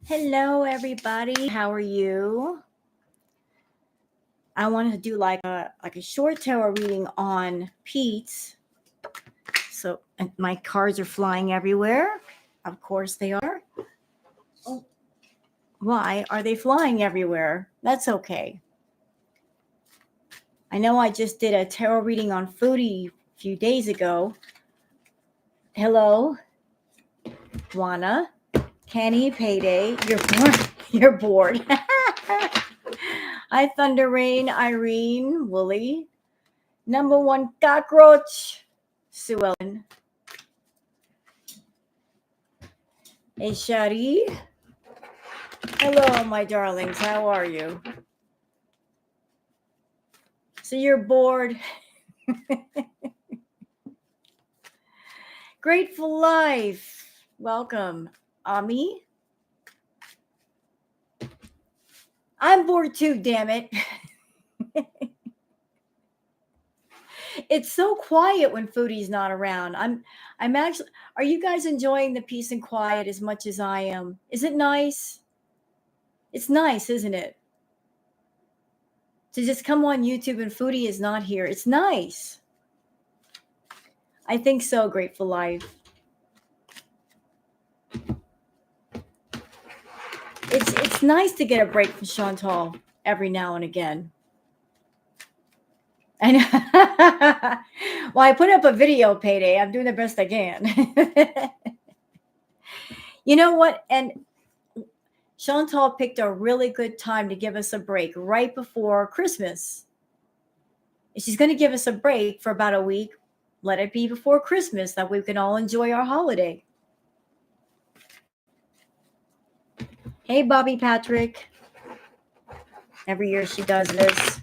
Hello, everybody. How are you? I wanted to do like a short tarot reading on Peetz. So and my cards are flying everywhere. Of course they are. Oh, why are they flying everywhere? That's okay. I know I just did a tarot reading on Foodie a few days ago. Hello, Juana, Kenny, Payday. You're bored. You're bored. Hi, Thunder Rain, Irene, Wooly. Number one cockroach, Sue Ellen. Hey, Shari. Hello, my darlings. How are you? So you're bored. Grateful Life. Welcome, Ami. I'm bored too, damn it. It's so quiet when Foodie's not around. I'm actually Are you guys enjoying the peace and quiet as much as I am? Is it nice? It's nice, isn't it? To just come on YouTube and Foodie is not here. It's nice. I think so, Grateful Life. It's nice to get a break from Shantal every now and again. I know. Well, I put up a video, Payday. I'm doing the best I can. You know what? And Chantal picked a really good time to give us a break right before Christmas. She's going to give us a break for about a week. Let it be before Christmas that we can all enjoy our holiday. Hey, Bobby Patrick. Every year she does this.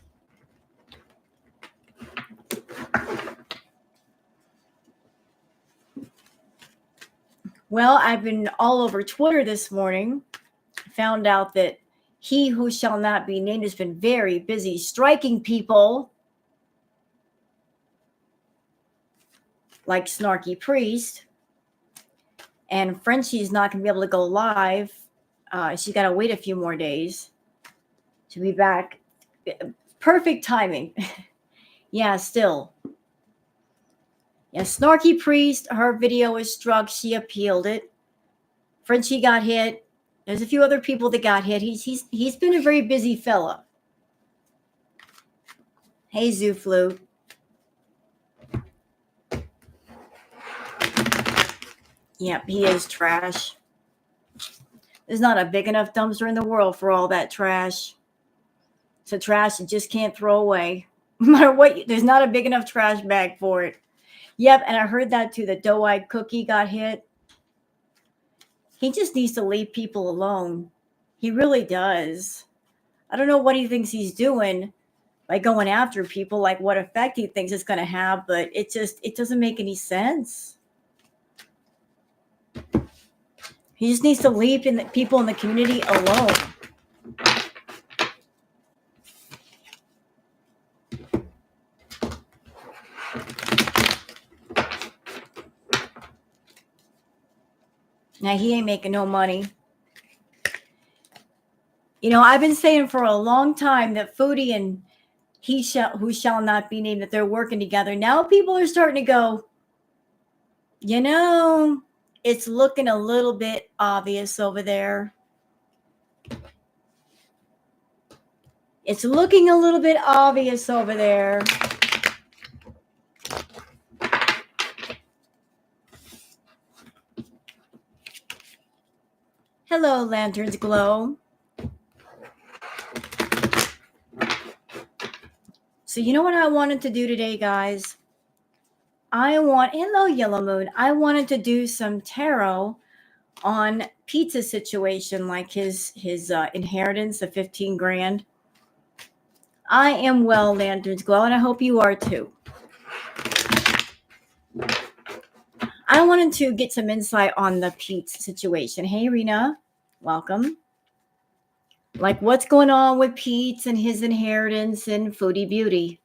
Well, I've been all over Twitter this morning. Found out that he who shall not be named has been very busy striking people like Snarky Priest. And Frenchie's not going to be able to go live. She's got to wait a few more days to be back. Perfect timing. Yeah, still. Yeah, Snarky Priest, her video was struck. She appealed it. Frenchie got hit. There's a few other people that got hit. He's been a very busy fella. Hey, Zoo Flute. Yep, he is trash. There's not a big enough dumpster in the world for all that trash. So trash you just can't throw away. No matter what, there's not a big enough trash bag for it. Yep, and I heard that too. The doe-eyed cookie got hit. He just needs to leave people alone. He really does. I don't know what he thinks he's doing by going after people, like what effect he thinks it's going to have, but it doesn't make any sense. He just needs to leave people in the community alone. Now, he ain't making no money. You know, I've been saying for a long time that Foodie and who shall not be named, that they're working together. Now people are starting to go, you know, it's looking a little bit obvious over there. It's looking a little bit obvious over there. Hello, Lanterns Glow. So you know what I wanted to do today, guys? Hello, Yellow Moon. I wanted to do some tarot on Peetz's situation, like his inheritance of 15 grand. I am well, Lanterns Glow, and I hope you are too. I wanted to get some insight on the Peetz situation. Hey, Rena, welcome. Like, what's going on with Peetz and his inheritance and Foodie Beauty?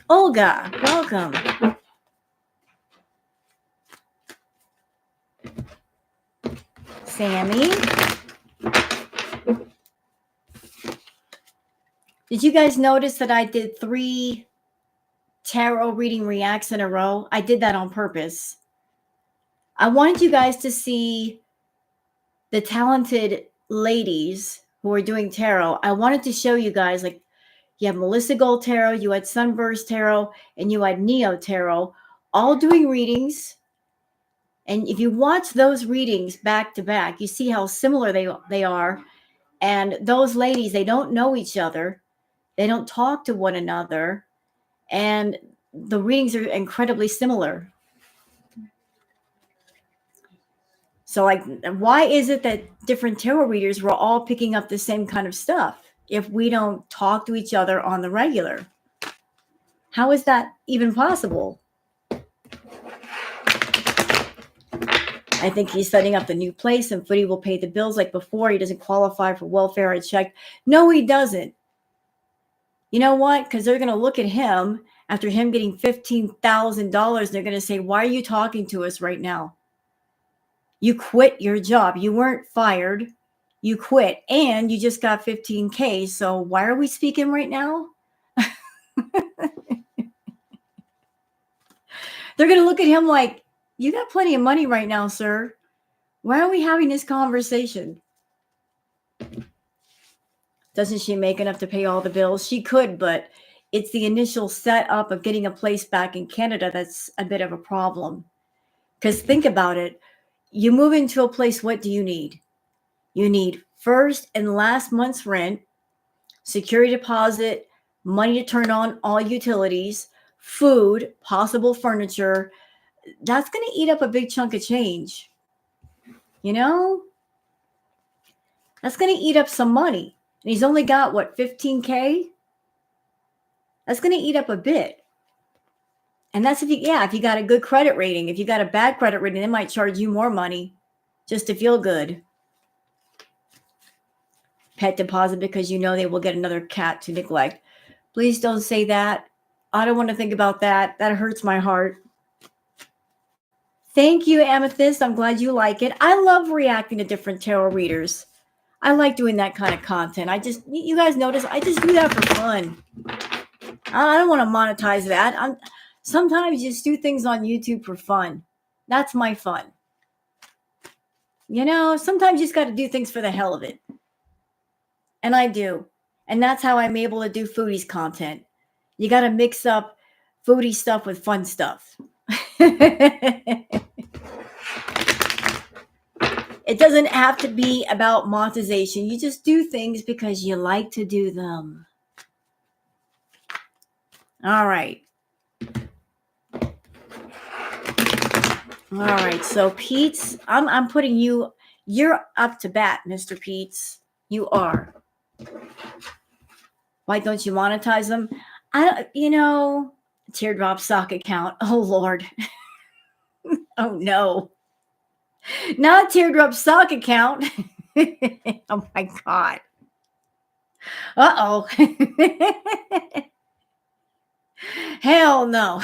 Olga, welcome. Sammy. Did you guys notice that I did 3 tarot reading reacts in a row? I did that on purpose. I wanted you guys to see the talented ladies who are doing tarot. I wanted to show you guys, like, you have Melissa Gold Tarot, you had Sunburst Tarot, and you had Neo Tarot, all doing readings. And if you watch those readings back to back, you see how similar they are. And those ladies, they don't know each other. They don't talk to one another. And the readings are incredibly similar. So, like, why is it that different tarot readers were all picking up the same kind of stuff if we don't talk to each other on the regular? How is that even possible? I think he's setting up the new place and Foodie will pay the bills like before. He doesn't qualify for welfare. I checked. No, he doesn't. You know what? Because they're going to look at him after him getting $15,000. And they're going to say, why are you talking to us right now? You quit your job. You weren't fired. You quit. And you just got $15K. So why are we speaking right now? They're going to look at him like, you got plenty of money right now, sir. Why are we having this conversation? Doesn't she make enough to pay all the bills? She could, but it's the initial setup of getting a place back in Canada that's a bit of a problem. Because think about it. You move into a place, what do you need? You need first and last month's rent, security deposit, money to turn on all utilities, food, possible furniture. That's going to eat up a big chunk of change. You know? That's going to eat up some money. And he's only got, what, $15K? That's going to eat up a bit. And that's if you got a good credit rating. If you got a bad credit rating, they might charge you more money just to feel good. Pet deposit because you know they will get another cat to neglect. Please don't say that. I don't want to think about that. That hurts my heart. Thank you, Amethyst. I'm glad you like it. I love reacting to different tarot readers. I like doing that kind of content. You guys notice, I just do that for fun. I don't want to monetize that. Sometimes you just do things on YouTube for fun. That's my fun. You know, sometimes you just got to do things for the hell of it. And I do. And that's how I'm able to do Foodie's content. You got to mix up Foodie stuff with fun stuff. It doesn't have to be about monetization. You just do things because you like to do them. All right. All right. So Peetz, I'm putting you're up to bat, Mr. Peetz. You are. Why don't you monetize them? Teardrop sock account. Oh, Lord. Oh, no. Not teardrop sock account. Oh, my God. Uh-oh. Hell no.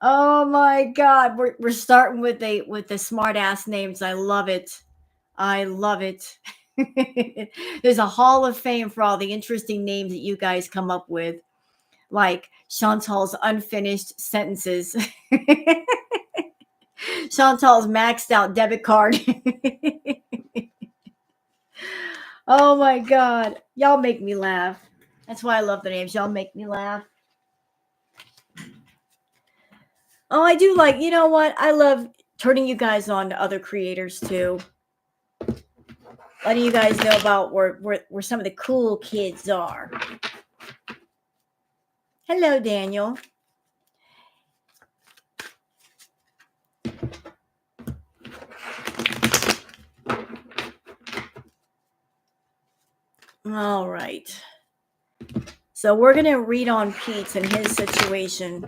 Oh, my God. We're starting with the smart ass names. I love it. I love it. There's a hall of fame for all the interesting names that you guys come up with, like Shantal's unfinished sentences. Shantal's maxed out debit card. Oh my God. Y'all make me laugh. That's why I love the names. Y'all make me laugh. Oh, I do like, you know what? I love turning you guys on to other creators too. Letting you guys know about where some of the cool kids are. Hello, Daniel. All right. So we're going to read on Peetz and his situation.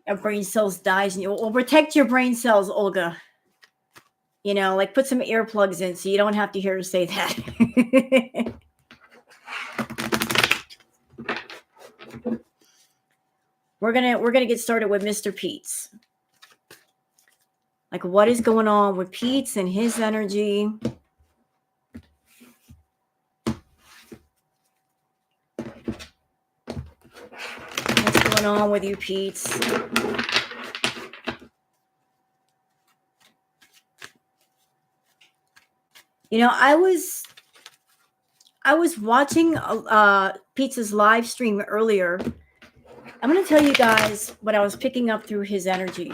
Our brain cells dies, and will protect your brain cells, Olga. You know, like put some earplugs in so you don't have to hear her say that. we're gonna get started with Mr. Peetz. Like, what is going on with Peetz and his energy? What's going on with you, Peetz? You know, I was watching Peetz's live stream earlier. I'm going to tell you guys what I was picking up through his energy.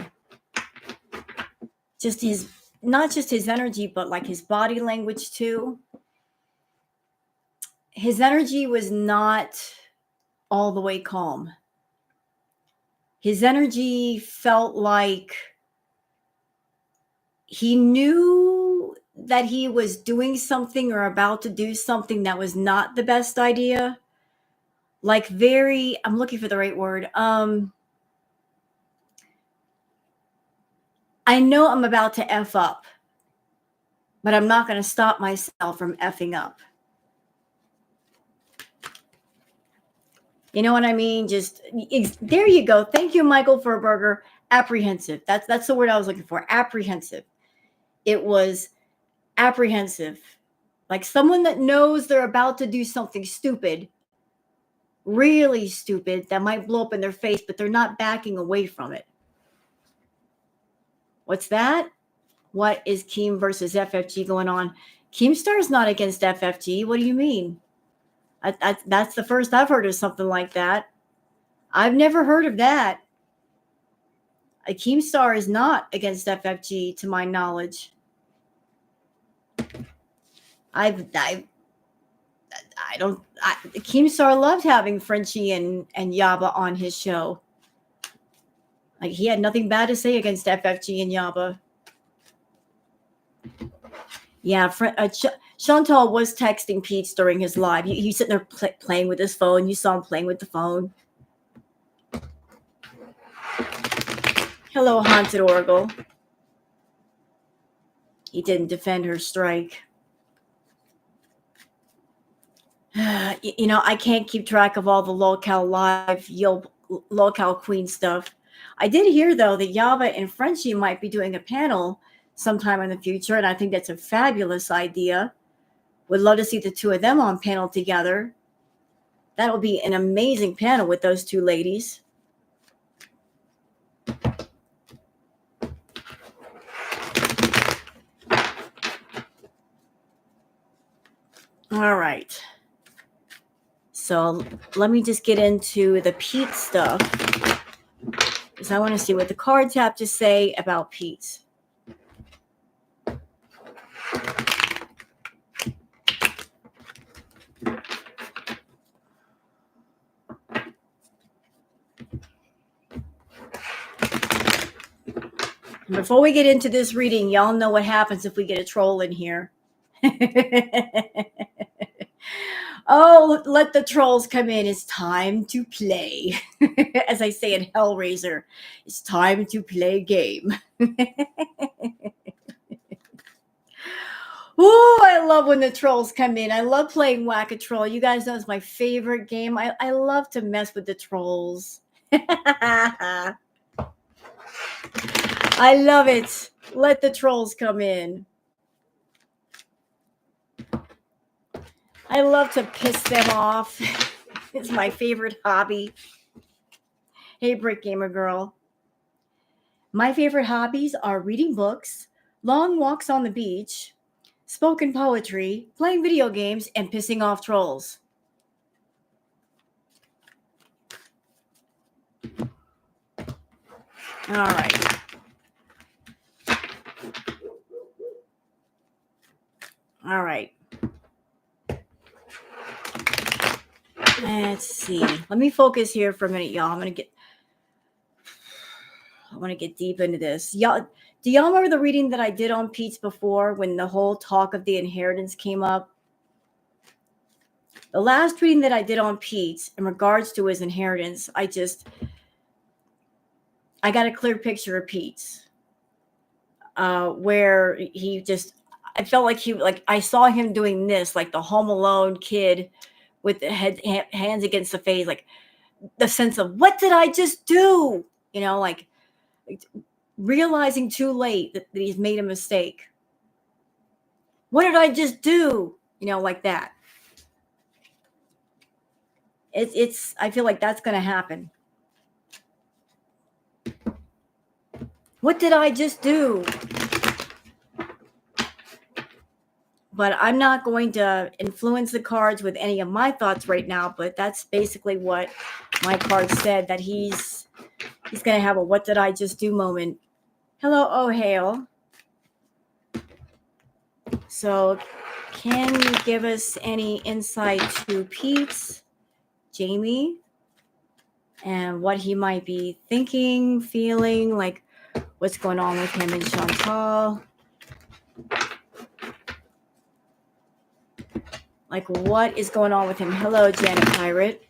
Just not just his energy, but like his body language too. His energy was not all the way calm. His energy felt like he knew that he was doing something or about to do something that was not the best idea. Like I'm looking for the right word. I know I'm about to F up, but I'm not going to stop myself from effing up. You know what I mean? There you go. Thank you, Michael, for a burger. Apprehensive. That's the word I was looking for. Apprehensive. It was apprehensive. Like someone that knows they're about to do something stupid, really stupid, that might blow up in their face, but they're not backing away from it. What's that? What is Keem versus FFG going on? Keemstar's not against FFG. What do you mean? That's the first I've heard of something like that. I've never heard of that. A Keemstar is not against FFG, to my knowledge. Keemstar loved having Frenchie and Yaba on his show. Like, he had nothing bad to say against FFG and Yaba. Yeah, Shantal was texting Peetz during his live. He's sitting there playing with his phone. You saw him playing with the phone. Hello, Haunted Oracle. He didn't defend her strike. You know, I can't keep track of all the lolcow live, lolcow queen stuff. I did hear, though, that Yava and Frenchie might be doing a panel sometime in the future, and I think that's a fabulous idea. Would love to see the two of them on panel together. That'll be an amazing panel with those two ladies. All right. So let me just get into the Peetz stuff, because I want to see what the cards have to say about Peetz. Before we get into this reading, y'all know what happens if we get a troll in here. Oh, let the trolls come in. It's time to play. As I say in Hellraiser, it's time to play game. Ooh, I love when the trolls come in. I love playing Whack-A-Troll. You guys know it's my favorite game. I love to mess with the trolls. I love it. Let the trolls come in. I love to piss them off. It's my favorite hobby. Hey, Brick Gamer Girl. My favorite hobbies are reading books, long walks on the beach, spoken poetry, playing video games, and pissing off trolls. All right. All right. Let's see. Let me focus here for a minute, y'all. I want to get deep into this. Y'all, do y'all remember the reading that I did on Peetz before when the whole talk of the inheritance came up? The last reading that I did on Peetz in regards to his inheritance, I got a clear picture of Peetz. Where I felt like I saw him doing this, like the Home Alone kid with the hands against the face, like the sense of, what did I just do? Like realizing too late that he's made a mistake. What did I just do? Like that. It's I feel like that's going to happen. What did I just do? But I'm not going to influence the cards with any of my thoughts right now, but that's basically what my card said, that he's going to have a what did I just do moment. Hello, oh, hail. So can you give us any insight to Peetz, Jamie, and what he might be thinking, feeling, like what's going on with him and Shantal? Like, what is going on with him? Hello, Janet Pirate.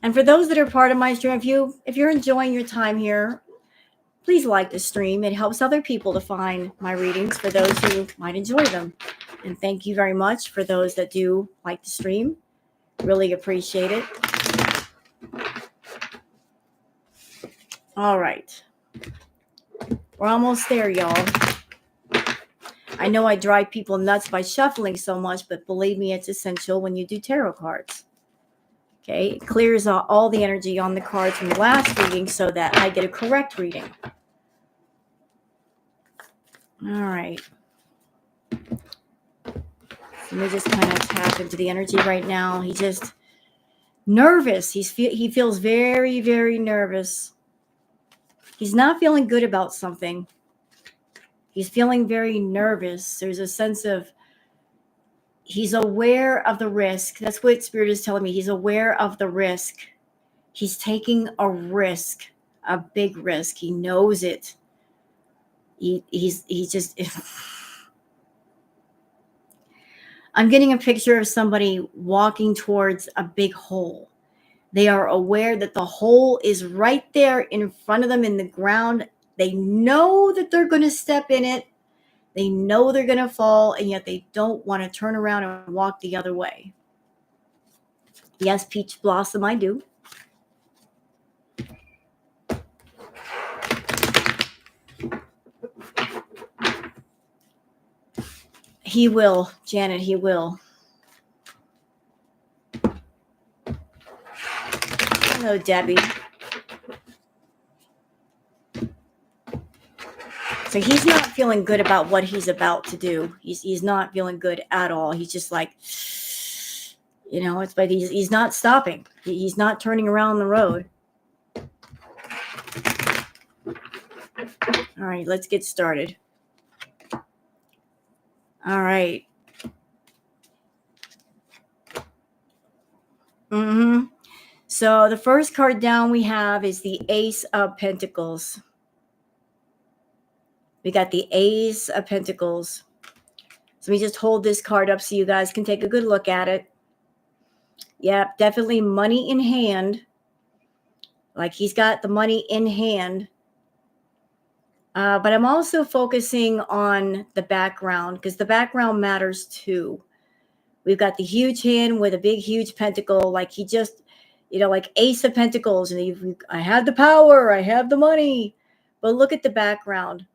And for those that are part of my stream, if you're enjoying your time here, please like the stream. It helps other people to find my readings, for those who might enjoy them. And thank you very much for those that do like the stream. Really appreciate it. All right. We're almost there, y'all. I know I drive people nuts by shuffling so much, but believe me, it's essential when you do tarot cards. Okay, it clears all the energy on the cards from the last reading so that I get a correct reading. All right. Let me just kind of tap into the energy right now. He's just nervous. He feels very, very nervous. He's not feeling good about something. He's feeling very nervous. There's a sense of he's aware of the risk. That's what Spirit is telling me. He's aware of the risk. He's taking a risk, a big risk. He knows it. He's just... I'm getting a picture of somebody walking towards a big hole. They are aware that the hole is right there in front of them in the ground. They know that they're going to step in it. They know they're going to fall, and yet they don't want to turn around and walk the other way. Yes, Peach Blossom, I do. He will, Janet, he will. Hello, Debbie. So he's not feeling good about what he's about to do. He's not feeling good at all. He's just like, but he's not stopping. He's not turning around the road. All right, let's get started. All right. So the first card down we have is the Ace of Pentacles. We got the Ace of Pentacles. So let me just hold this card up so you guys can take a good look at it. Yeah, definitely money in hand. Like he's got the money in hand. But I'm also focusing on the background, because the background matters too. We've got the huge hand with a big, huge pentacle. Like he just, like Ace of Pentacles. And I have the power. I have the money. But look at the background.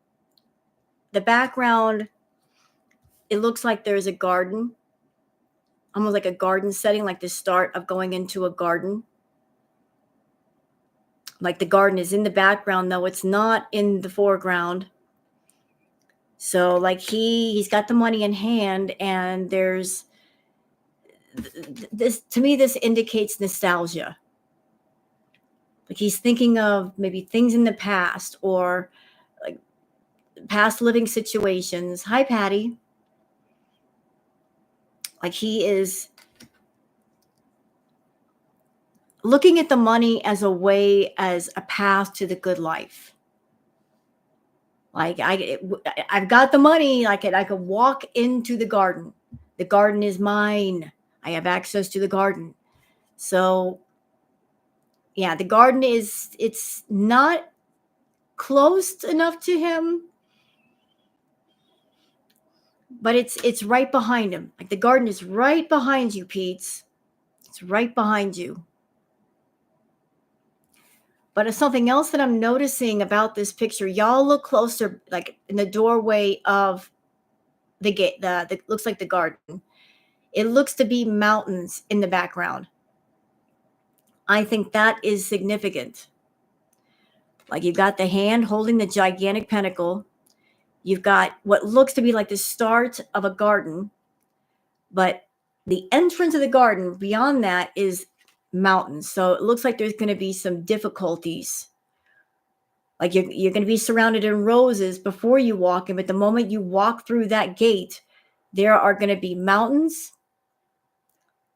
The background, it looks like there's a garden. Almost like a garden setting, like the start of going into a garden. Like the garden is in the background, though it's not in the foreground. So like he's got the money in hand, and there's this, to me, this indicates nostalgia. Like he's thinking of maybe things in the past, or like past living situations. Hi, Patty. Like he is looking at the money as a path to the good life. Like I've got the money. I could walk into the garden. The garden is mine. I have access to the garden. So yeah, the garden it's not close enough to him, but it's right behind him. Like the garden is right behind you, Peetz. It's right behind you. But it's something else that I'm noticing about this picture. Y'all look closer, like in the doorway of the gate. The looks like the garden. It looks to be mountains in the background. I think that is significant. Like you've got the hand holding the gigantic pentacle. You've got what looks to be like the start of a garden, but the entrance of the garden beyond that is mountains. So it looks like there's going to be some difficulties. Like you're going to be surrounded in roses before you walk in, but the moment you walk through that gate, there are going to be mountains.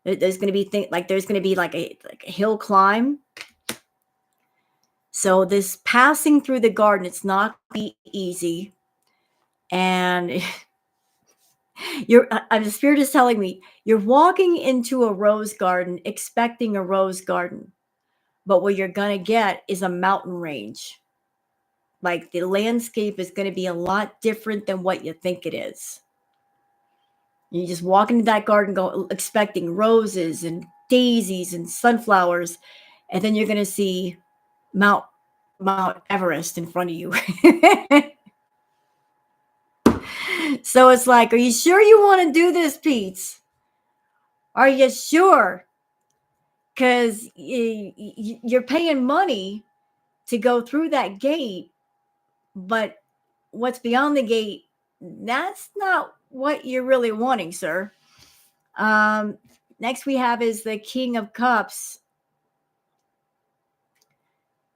There's going to be there's going to be like a hill climb. So this passing through the garden, it's not going to be easy. And the spirit is telling me you're walking into a rose garden, expecting a rose garden, but what you're going to get is a mountain range. Like the landscape is going to be a lot different than what you think it is. You just walk into that garden expecting roses and daisies and sunflowers, and then you're going to see Mount Everest in front of you. So it's like, are you sure you want to do this, Peetz? Are you sure? Because you're paying money to go through that gate, but what's beyond the gate, that's not what you're really wanting, sir. Next we have is the King of Cups.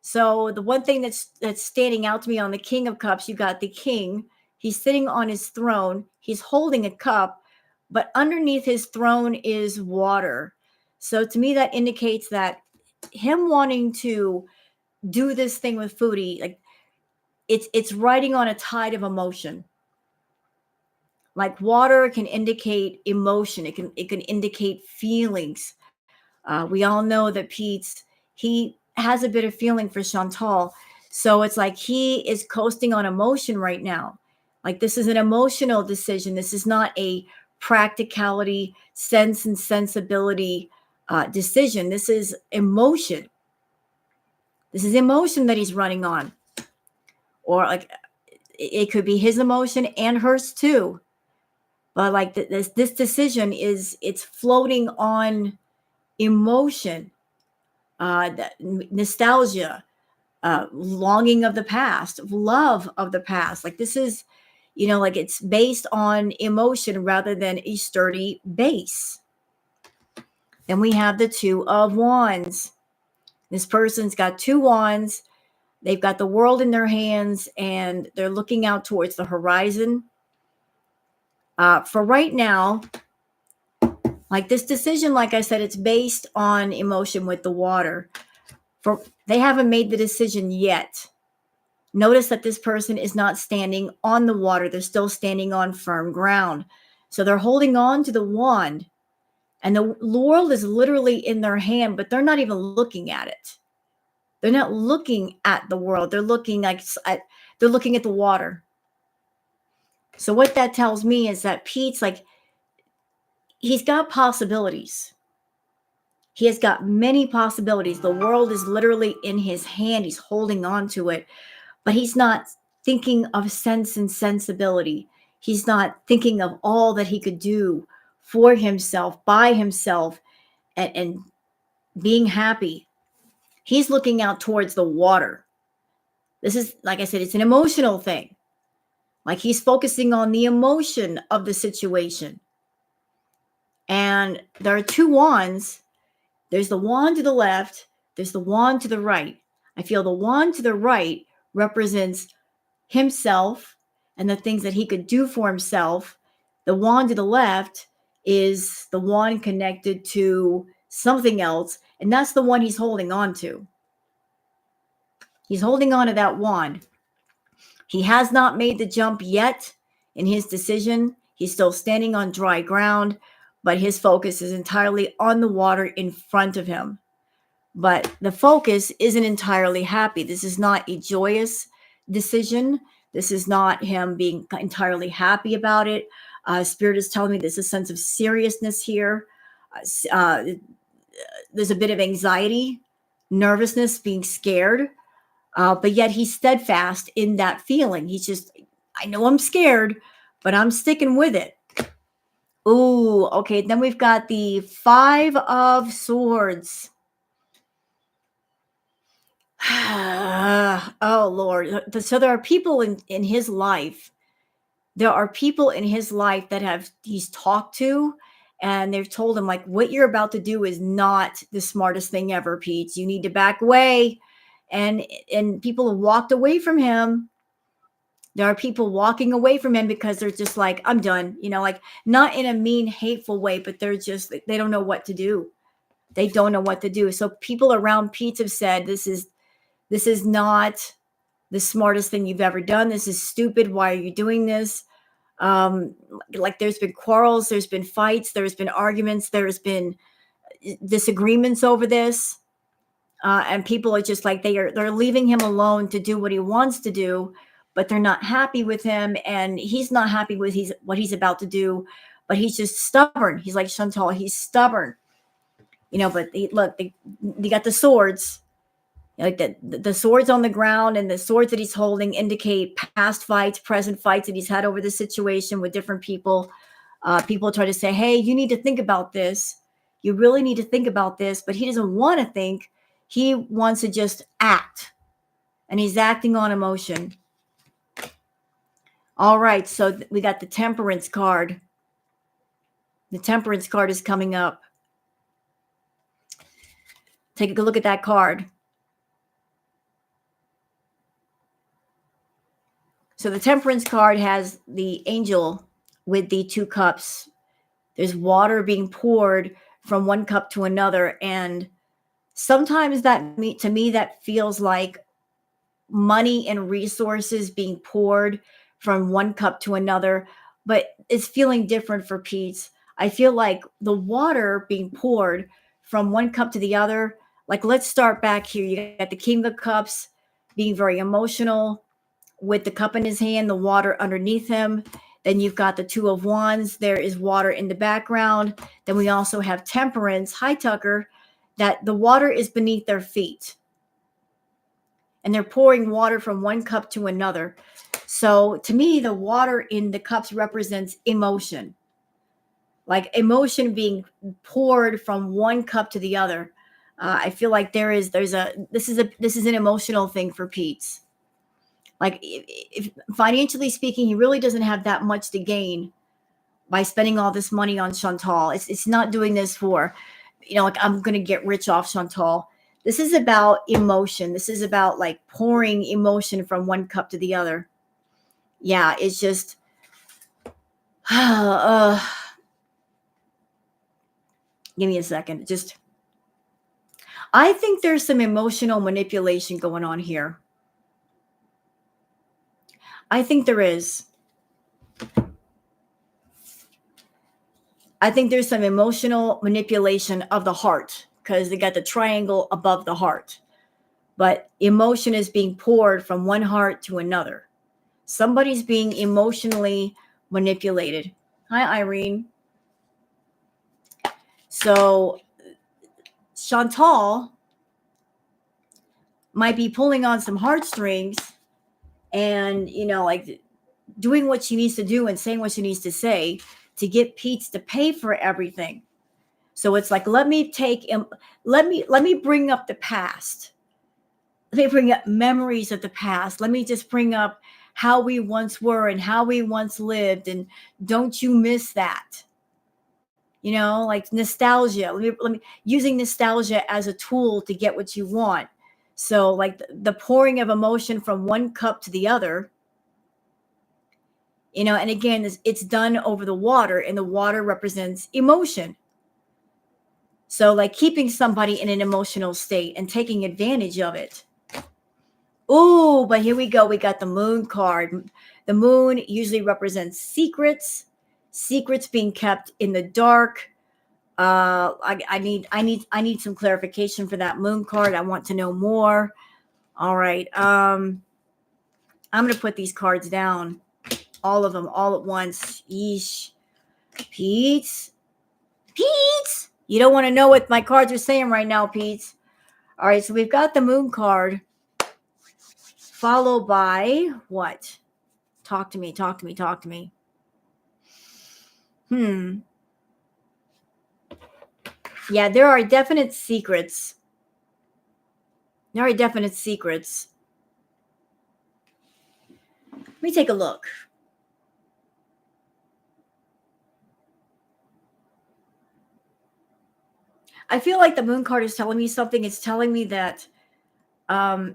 So the one thing that's standing out to me on the King of Cups, you got the king. He's sitting on his throne. He's holding a cup, but underneath his throne is water. So to me, that indicates that him wanting to do this thing with Foodie, like it's riding on a tide of emotion. Like water can indicate emotion. It can indicate feelings. We all know that Peetz, he has a bit of feeling for Shantal. So it's like he is coasting on emotion right now. Like this is an emotional decision. This is not a practicality, sense and sensibility decision. This is emotion. This is emotion that he's running on. Or like it could be his emotion and hers too. But like this decision it's floating on emotion, nostalgia, longing of the past, love of the past. Like this is, like it's based on emotion rather than a sturdy base. Then we have the Two of Wands. This person's got two wands. They've got the world in their hands and they're looking out towards the horizon. For right now, like this decision, like I said, it's based on emotion with the water. They haven't made the decision yet. Notice that this person is not standing on the water. They're still standing on firm ground. So they're holding on to the wand and the world is literally in their hand, but they're not even looking at it. They're not looking at the world. They're looking at the water. So what that tells me is that Peetz, like, he's got possibilities. He has got many possibilities. The world is literally in his hand. He's holding on to it, but he's not thinking of sense and sensibility. He's not thinking of all that he could do for himself, by himself, and being happy. He's looking out towards the water. This is, like I said, it's an emotional thing. Like he's focusing on the emotion of the situation. And there are two wands. There's the wand to the left. There's the wand to the right. I feel the wand to the right represents himself and the things that he could do for himself. The wand to the left is the wand connected to something else. And that's the one he's holding on to. He's holding on to that wand. He has not made the jump yet in his decision. He's still standing on dry ground, but his focus is entirely on the water in front of him. But the focus isn't entirely happy. This is not a joyous decision. This is not him being entirely happy about it. Spirit is telling me there's a sense of seriousness here. Uh, there's a bit of anxiety, nervousness, being scared, but yet he's steadfast in that feeling. He's just, I know I'm scared, but I'm sticking with it. Ooh, okay. Then we've got the 5 of Swords. Oh, Lord. So there are people in his life. There are people in his life that he's talked to, and they've told him, like, what you're about to do is not the smartest thing ever, Peetz. You need to back away. And people have walked away from him. There are people walking away from him because they're just like, I'm done, like, not in a mean, hateful way, but they don't know what to do. They don't know what to do. So people around Peetz have said, this is not the smartest thing you've ever done. This is stupid. Why are you doing this? Like, there's been quarrels, there's been fights, there's been arguments, there's been disagreements over this. And people are just like, they're leaving him alone to do what he wants to do, but they're not happy with him, and he's not happy with what he's about to do, but he's just stubborn. He's like Shantal, he's stubborn, but they got the swords, like the swords on the ground, and the swords that he's holding indicate past fights, present fights that he's had over the situation with different people. People try to say, hey, you need to think about this. You really need to think about this, but he doesn't want to think. He wants to just act, and he's acting on emotion. All right, so we got the Temperance card. The Temperance card is coming up. Take a good look at that card. So the Temperance card has the angel with the 2 cups. There's water being poured from one cup to another, and sometimes to me that feels like money and resources being poured from one cup to another, but it's feeling different for Peetz. I feel like the water being poured from one cup to the other, like, let's start back here. You got the King of Cups being very emotional with the cup in his hand, the water underneath him. Then you've got the 2 of Wands. There is water in the background. Then we also have Temperance, High Tucker, that the water is beneath their feet. And they're pouring water from one cup to another. So to me, the water in the cups represents emotion. Like emotion being poured from one cup to the other. I feel like this is an emotional thing for Peetz. Like, if financially speaking, he really doesn't have that much to gain by spending all this money on Shantal. It's not doing this for, like, I'm going to get rich off Shantal. This is about emotion. This is about, like, pouring emotion from one cup to the other. Yeah, it's just, give me a second. I think there's some emotional manipulation going on here. I think there is. I think there's some emotional manipulation of the heart, because they got the triangle above the heart. But emotion is being poured from one heart to another. Somebody's being emotionally manipulated. Hi, Irene. So Shantal might be pulling on some heartstrings and, like, doing what she needs to do and saying what she needs to say to get Peetz to pay for everything. So it's like, let me bring up the past. Let me bring up memories of the past. Let me just bring up how we once were and how we once lived. And don't you miss that? Like nostalgia. Let me using nostalgia as a tool to get what you want. So, like, the pouring of emotion from one cup to the other, and again, it's done over the water, and the water represents emotion. So, like, keeping somebody in an emotional state and taking advantage of it. Oh, but here we go. We got the Moon card. The Moon usually represents secrets being kept in the dark. I need some clarification for that Moon card. I want to know more. All right. I'm going to put these cards down. All of them, all at once. Yeesh. Peetz. Peetz. You don't want to know what my cards are saying right now, Peetz. All right, so we've got the moon card. Followed by what? Talk to me, talk to me, talk to me. Yeah, there are definite secrets. There are definite secrets. Let me take a look. I feel like the moon card is telling me something. It's telling me that the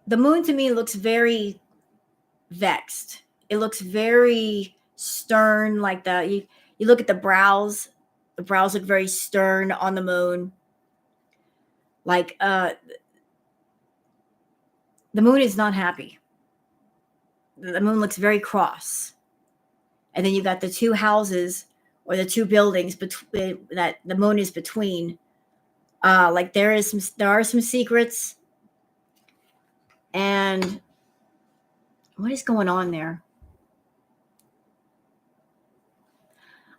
moon to me looks very vexed. It looks very stern, like you look at the brows. The brows look very stern on the moon. Like the moon is not happy. The moon looks very cross. And then you got the two houses or the two buildings that the moon is between. Like there are some secrets. And what is going on there?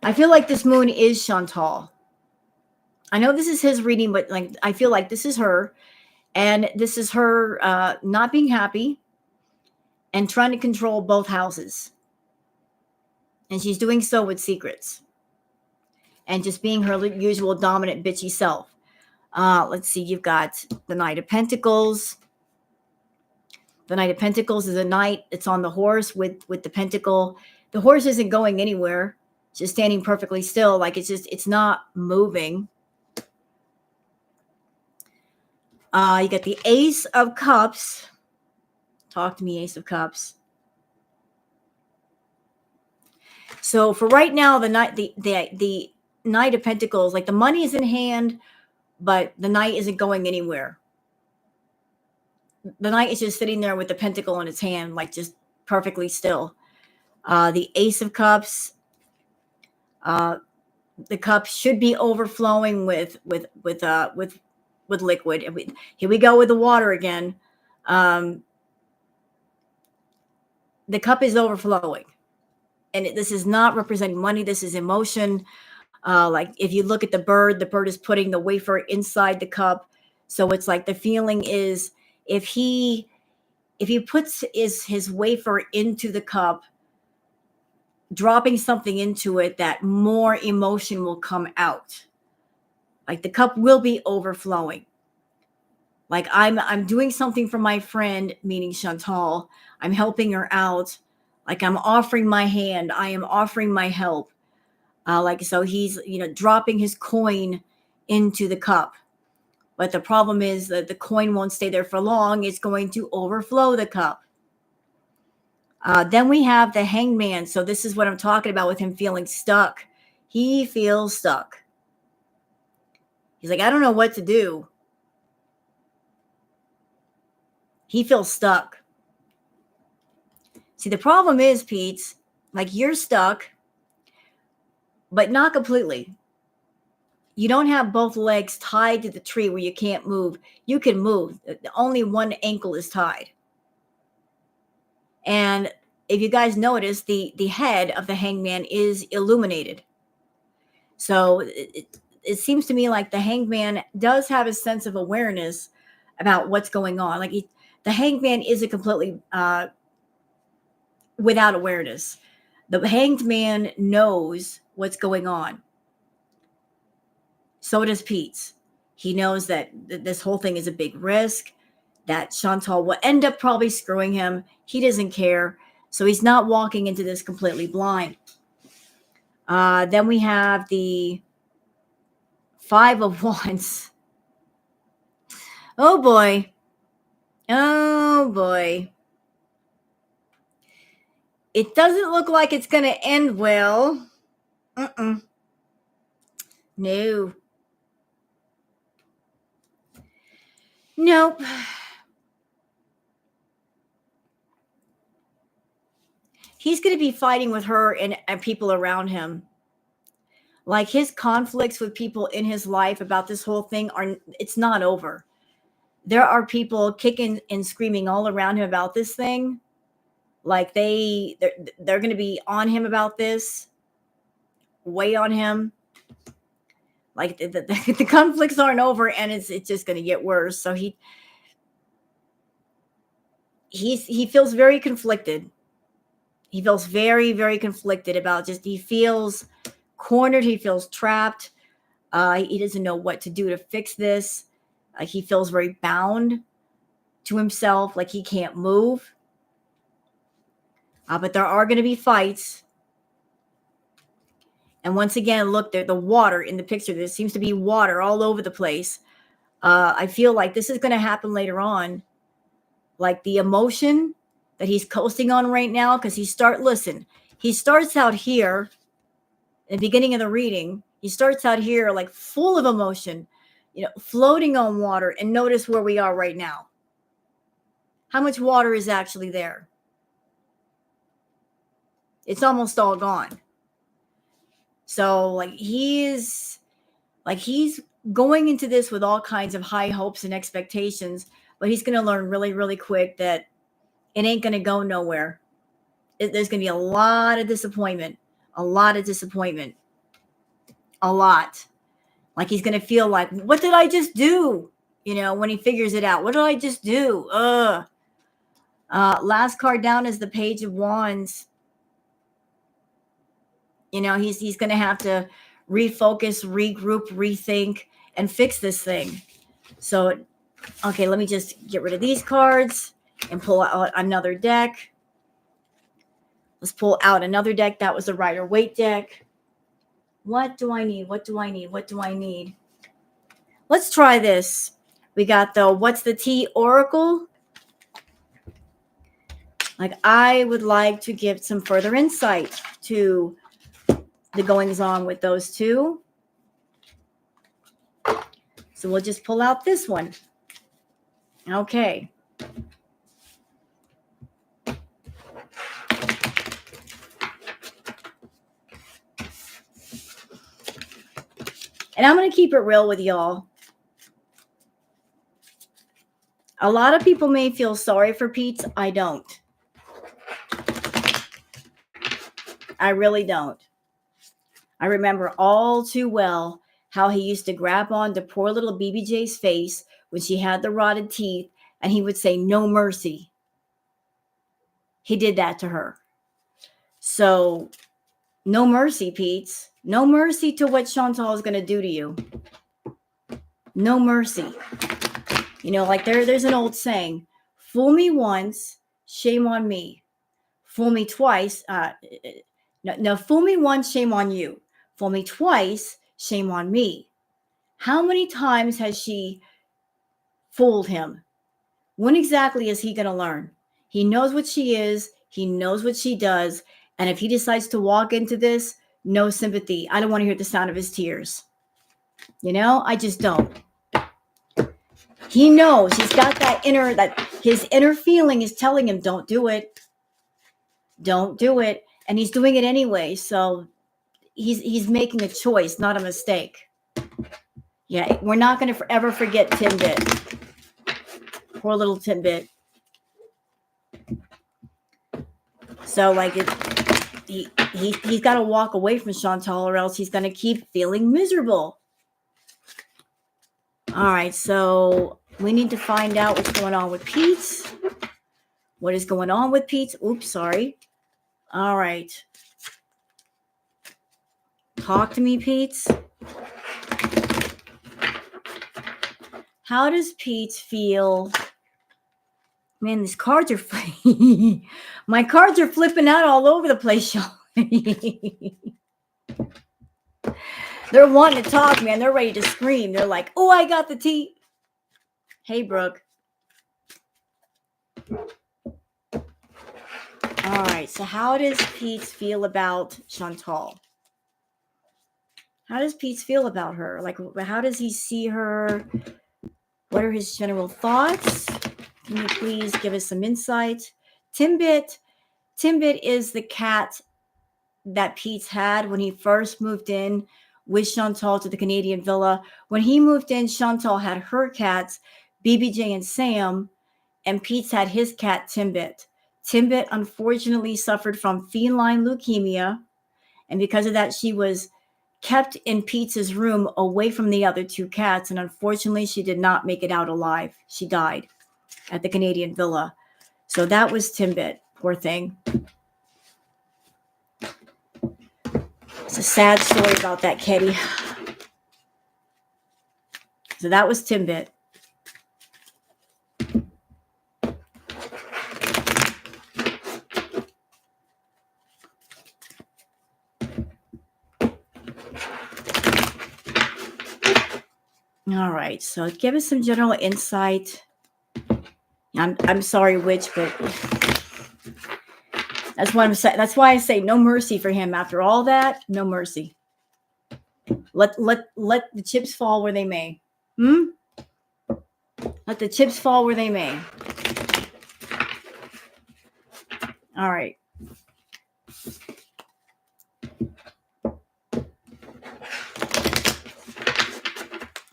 I feel like this moon is Shantal. I know this is his reading, but like I feel like this is her, and this is her not being happy and trying to control both houses. And she's doing so with secrets and just being her usual dominant bitchy self. Let's see, you've got the Knight of Pentacles. The Knight of Pentacles is a knight. It's on the horse with the pentacle. The horse isn't going anywhere. It's just standing perfectly still. Like it's not moving. You got the Ace of Cups. Talk to me, Ace of Cups. So for right now, the Knight of Pentacles, like the money is in hand, but the knight isn't going anywhere. The knight is just sitting there with the pentacle in its hand, like just perfectly still. The Ace of Cups, the cup should be overflowing with liquid. Here we go with the water again. The cup is overflowing, and this is not representing money. This is emotion. Like if you look at the bird is putting the wafer inside the cup. So it's like the feeling is if he puts his wafer into the cup, dropping something into it, that more emotion will come out. Like the cup will be overflowing. Like I'm doing something for my friend, meaning Shantal. I'm helping her out. Like I'm offering my hand. I am offering my help. Like so he's dropping his coin into the cup. But the problem is that the coin won't stay there for long. It's going to overflow the cup. Then we have the Hangman. So this is what I'm talking about with him feeling stuck. He feels stuck. He's like, I don't know what to do. He feels stuck. See, the problem is, Peetz, like you're stuck, but not completely. You don't have both legs tied to the tree where you can't move. You can move. Only one ankle is tied. And if you guys notice, the head of the Hangman is illuminated. So it seems to me like the Hangman does have a sense of awareness about what's going on. Like the Hangman isn't completely without awareness. The Hanged Man knows what's going on. So does Peetz. He knows that this whole thing is a big risk, that Shantal will end up probably screwing him. He doesn't care. So he's not walking into this completely blind. Then we have the Five of Wands. Oh boy. Oh boy. It doesn't look like it's going to end well. No. Nope. He's going to be fighting with her and people around him. Like his conflicts with people in his life about this whole thing it's not over. there are people kicking and screaming all around him about this thing. Like they're going to be on him about this, way on him. Like the conflicts aren't over, and it's just going to get worse. So he feels very conflicted. He feels very, very conflicted about he feels cornered. He feels trapped. He doesn't know what to do to fix this. He feels very bound to himself, like he can't move. But there are going to be fights. And once again, look, the water in the picture. There seems to be water all over the place. I feel like this is going to happen later on. Like the emotion that he's coasting on right now, because he starts out here in the beginning of the reading. He starts out here like full of emotion, floating on water. And notice where we are right now. How much water is actually there? It's almost all gone. So he's going into this with all kinds of high hopes and expectations, but he's going to learn really, really quick that it ain't going to go nowhere. There's going to be a lot of disappointment, a lot. Like he's going to feel like, what did I just do? When he figures it out, what did I just do? Last card down is the Page of Wands. He's going to have to refocus, regroup, rethink, and fix this thing. So, okay, let me just get rid of these cards and pull out another deck. Let's pull out another deck. That was the Rider-Waite deck. What do I need? Let's try this. We got the What's the Tea Oracle. Like, I would like to give some further insight to the goings on with those two. So we'll just pull out this one. Okay. And I'm going to keep it real with y'all. A lot of people may feel sorry for Peetz. I don't. I really don't. I remember all too well how he used to grab on to poor little BBJ's face when she had the rotted teeth, and he would say, "No mercy." He did that to her. So, no mercy, Peetz. No mercy to what Shantal is going to do to you. No mercy. There's an old saying, fool me once, shame on me. Fool me twice. No, fool me once, shame on you. Fool me twice, shame on me. How many times has she fooled him? When exactly is he going to learn? He knows what she is. He knows what she does. And if he decides to walk into this, no sympathy. I don't want to hear the sound of his tears. I just don't. He knows. He's got his inner feeling is telling him, don't do it. Don't do it. And he's doing it anyway. So he's making a choice, not a mistake. Yeah, we're not going to forever forget Timbit. Poor little Timbit. So he's got to walk away from Shantal, or else he's going to keep feeling miserable. All right, so we need to find out what's going on with Peetz. What is going on with Peetz? Oops, sorry. All right. Talk to me, Peetz. How does Peetz feel? Man, these cards are my cards are flipping out all over the place, y'all. They're wanting to talk, man. They're ready to scream. They're like, oh, I got the tea. Hey, Brooke. All right. So how does Peetz feel about Shantal? How does Peetz feel about her? Like, how does he see her? What are his general thoughts? Can you please give us some insight? Timbit is the cat that Peetz had when he first moved in with Shantal to the Canadian villa. When he moved in, Shantal had her cats. BBJ and Sam, and Peetz had his cat Timbit. Timbit unfortunately suffered from feline leukemia, and because of that, she was kept in Peetz's room away from the other two cats, and unfortunately, she did not make it out alive. She died at the Canadian villa. So that was Timbit. Poor thing. It's a sad story about that kitty. So that was Timbit. All right, so give us some general insight. I'm sorry, Witch, but that's what I'm saying. That's why I say no mercy for him. After all that, no mercy. Let the chips fall where they may. Let the chips fall where they may. All right.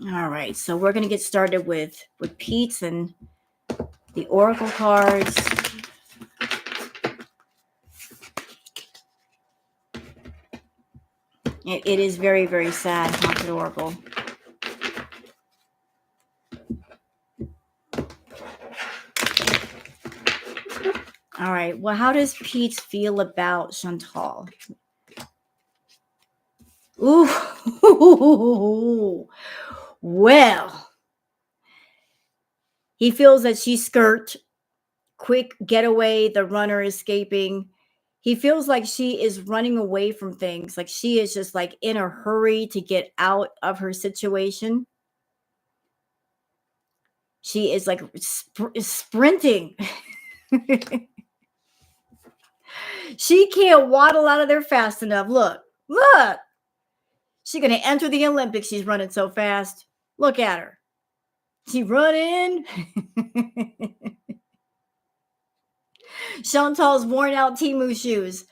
All right, so we're gonna get started with Peetz and the oracle cards. It is very, very sad, Haunted Oracle. All right, well, how does Peetz feel about Shantal? Ooh, well, he feels that she's skirt, quick getaway, the runner escaping. He feels like she is running away from things, like she is just like in a hurry to get out of her situation. She is like sprinting. She can't waddle out of there fast enough. Look. She's going to enter the Olympics. She's running so fast. Look at her. She running. Chantal's worn out Temu shoes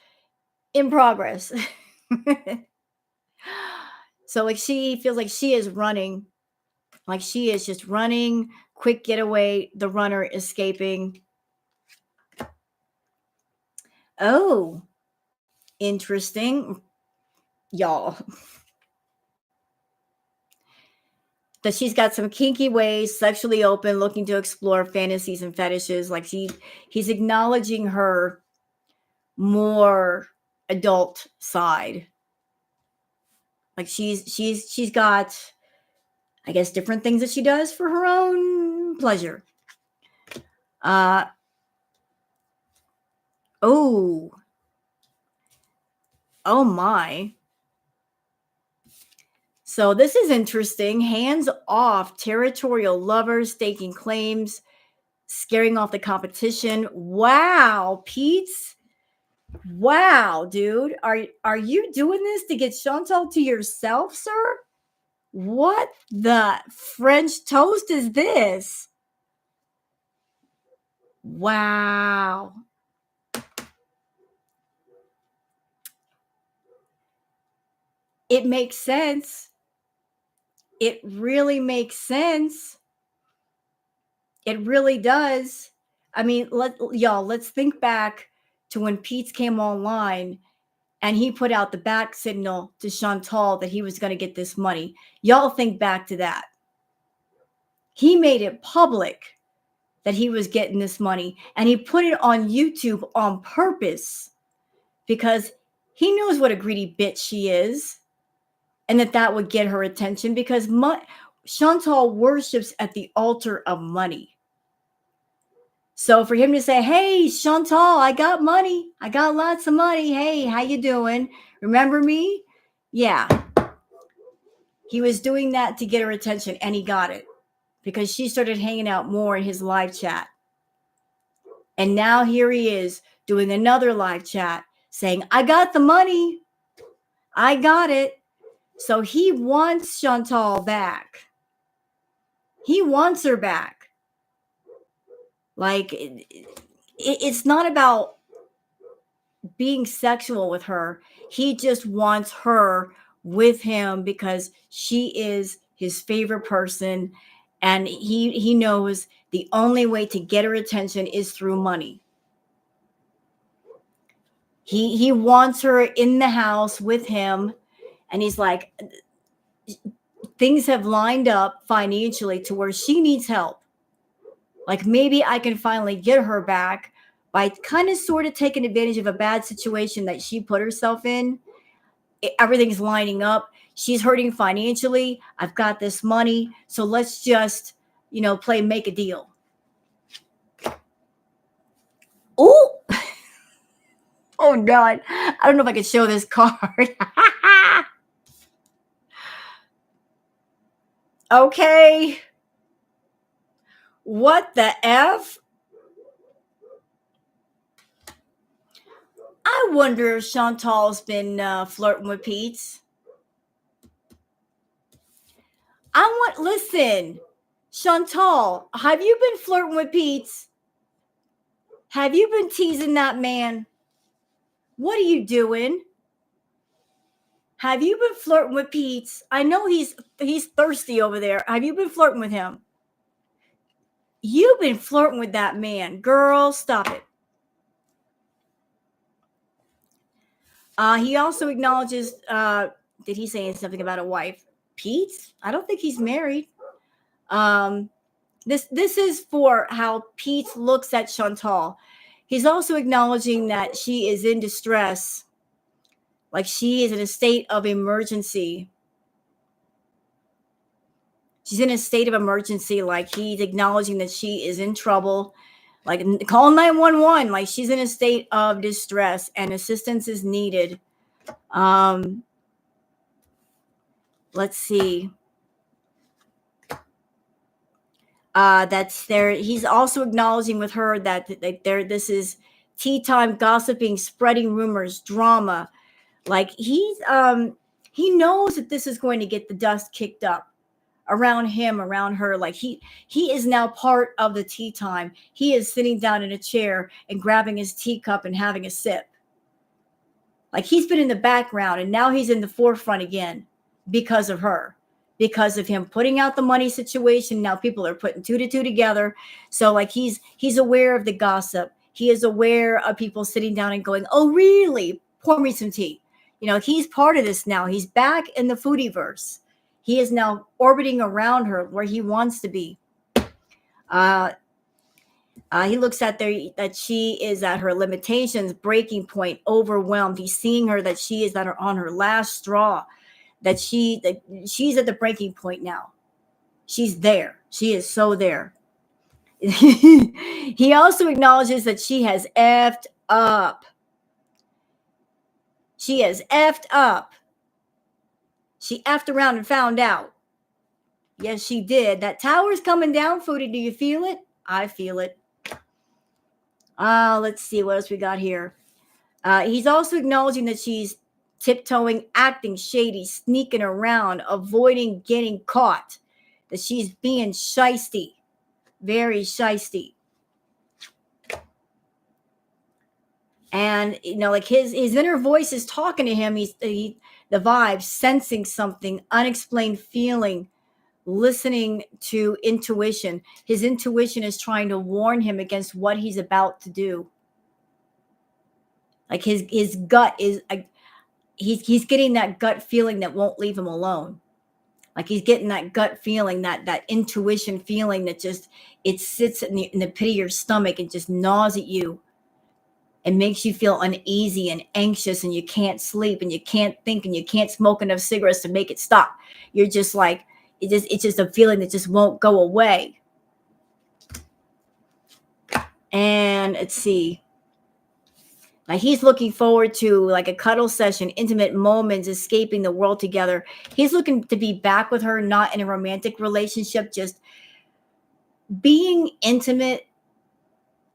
in progress. So like she feels like she is running. Like she is just running. Quick getaway. The runner escaping. Oh, interesting. Y'all. That she's got some kinky ways, sexually open, looking to explore fantasies and fetishes. Like he's acknowledging her more adult side. Like she's got, I guess, different things that she does for her own pleasure. Oh my. So this is interesting. Hands off, territorial lovers, staking claims, scaring off the competition. Wow, Peetz. Wow, dude. Are you doing this to get Shantal to yourself, sir? What the French toast is this? Wow. It makes sense. It really makes sense. It really does. I mean, let's think back to when Peetz came online and he put out the back signal to Shantal that he was going to get this money. Y'all think back to that. He made it public that he was getting this money, and he put it on YouTube on purpose because he knows what a greedy bitch she is, and that would get her attention because Shantal worships at the altar of money. So for him to say, hey, Shantal, I got money. I got lots of money. Hey, how you doing? Remember me? Yeah. He was doing that to get her attention, and he got it because she started hanging out more in his live chat. And now here he is doing another live chat saying, I got the money. I got it. So he wants Shantal back. He wants her back. Like, it's not about being sexual with her. He just wants her with him because she is his favorite person. And he knows the only way to get her attention is through money. He wants her in the house with him, and he's like, things have lined up financially to where she needs help. Like, maybe I can finally get her back by kind of sort of taking advantage of a bad situation that she put herself in. Everything's lining up. She's hurting financially. I've got this money. So let's just, play make a deal. Oh, oh God. I don't know if I can show this card. Okay. What the F? I wonder if Chantal's been flirting with Peetz. Listen, Chantal, have you been flirting with Peetz? Have you been teasing that man? What are you doing? Have you been flirting with Peetz? I know he's thirsty over there. Have you been flirting with him? You've been flirting with that man. Girl, stop it. He also acknowledges, did he say something about a wife? Peetz? I don't think he's married. This is for how Peetz looks at Chantal. He's also acknowledging that she is in distress. Like, she is in a state of emergency. She's in a state of emergency. Like, he's acknowledging that she is in trouble. Like, call 911. Like, she's in a state of distress and assistance is needed. Let's see. That's there. He's also acknowledging with her that this is tea time gossiping, spreading rumors, drama. Like, he knows that this is going to get the dust kicked up around him, around her. Like, he is now part of the tea time. He is sitting down in a chair and grabbing his teacup and having a sip. Like, he's been in the background and now he's in the forefront again because of her, because of him putting out the money situation. Now people are putting 2 to 2 together. So, like, he's aware of the gossip. He is aware of people sitting down and going, oh, really? Pour me some tea. He's part of this now. He's back in the Foodieverse. He is now orbiting around her where he wants to be. He looks at that she is at her limitations, breaking point, overwhelmed. He's seeing her that she is on her last straw, that she's at the breaking point now. She's there. She is so there. He also acknowledges that she has effed up. She has effed up. She effed around and found out. Yes, she did. That tower's coming down, Foodie. Do you feel it? I feel it. Let's see what else we got here. He's also acknowledging that she's tiptoeing, acting shady, sneaking around, avoiding getting caught. That she's being shysty, very shysty. And like his inner voice is talking to him. He's the vibe, sensing something, unexplained feeling, listening to intuition. His intuition is trying to warn him against what he's about to do. Like, his gut is, he's getting that gut feeling that won't leave him alone. Like, he's getting that gut feeling, that intuition feeling that just, it sits in the pit of your stomach and just gnaws at you and makes you feel uneasy and anxious, and you can't sleep and you can't think and you can't smoke enough cigarettes to make it stop. You're just like, it's just a feeling that just won't go away. And let's see. Like, he's looking forward to like a cuddle session, intimate moments, escaping the world together. He's looking to be back with her, not in a romantic relationship, just being intimate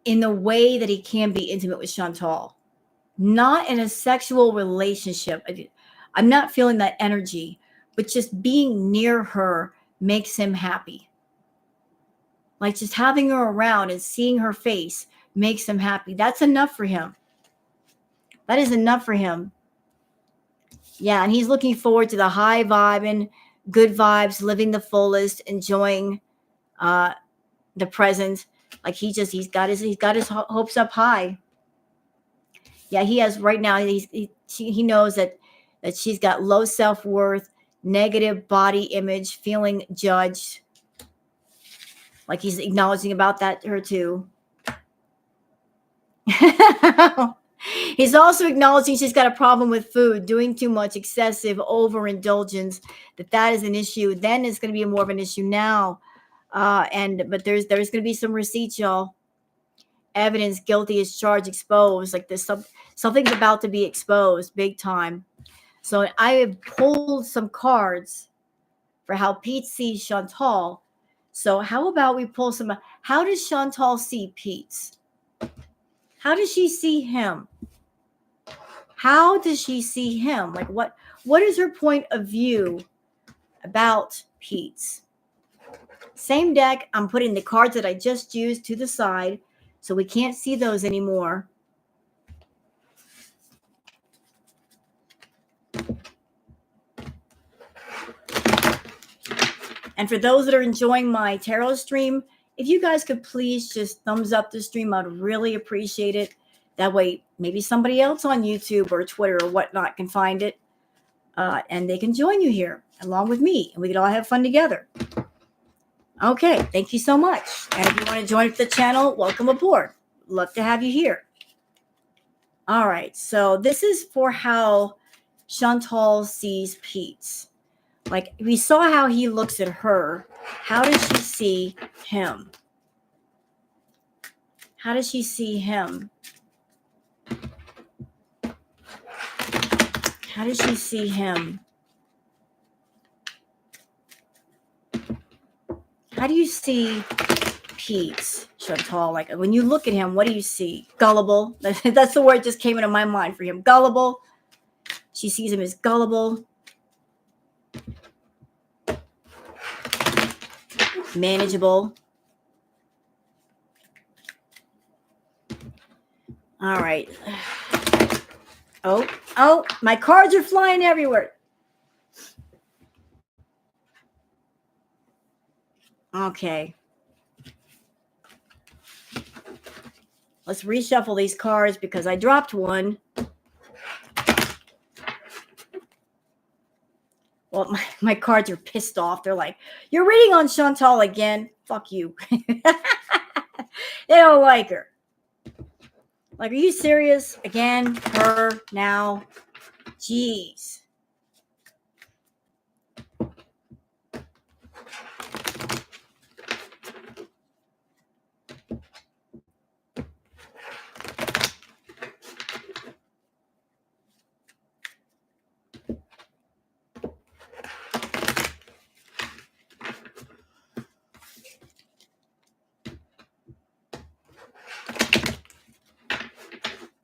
in the way that he can be intimate with Chantal, not in a sexual relationship. I'm not feeling that energy, but just being near her makes him happy. Like, just having her around and seeing her face makes him happy. That's enough for him. That is enough for him. Yeah, and he's looking forward to the high vibing, good vibes, living the fullest, enjoying the present. Like he's got his hopes up high. Yeah, he has right now. He knows that she's got low self-worth, negative body image, feeling judged. Like he's acknowledging about that her too. He's also acknowledging she's got a problem with food, doing too much, excessive overindulgence. That is an issue. Then it's going to be more of an issue now. But there's going to be some receipts, y'all. Evidence, guilty as charged, exposed. Like there's something's about to be exposed, big time. So I have pulled some cards for how Peetz sees Shantal. So how about we pull some? How does Shantal see Peetz? How does she see him? How does she see him? Like what is her point of view about Peetz? Same deck. I'm putting the cards that I just used to the side so we can't see those anymore. And for those that are enjoying my tarot stream, if you guys could please just thumbs up the stream, I'd really appreciate it. That way, maybe somebody else on YouTube or Twitter or whatnot can find it. And they can join you here along with me. And we can all have fun together. Okay, thank you so much. And if you want to join the channel, welcome aboard. Love to have you here. All right, so this is for how Shantal sees Peetz. Like we saw how he looks at her. How does she see him? How does she see him? How does she see him? How do you see Peetz, Shantal? Like when you look at him, what do you see? Gullible. That's the word that just came into my mind for him. Gullible. She sees him as gullible. Manageable. All right. Oh, my cards are flying everywhere. Okay. Let's reshuffle these cards because I dropped one. Well, my cards are pissed off. They're like, you're reading on Shantal again. Fuck you. They don't like her. Like, are you serious? Again, her, now. Jeez.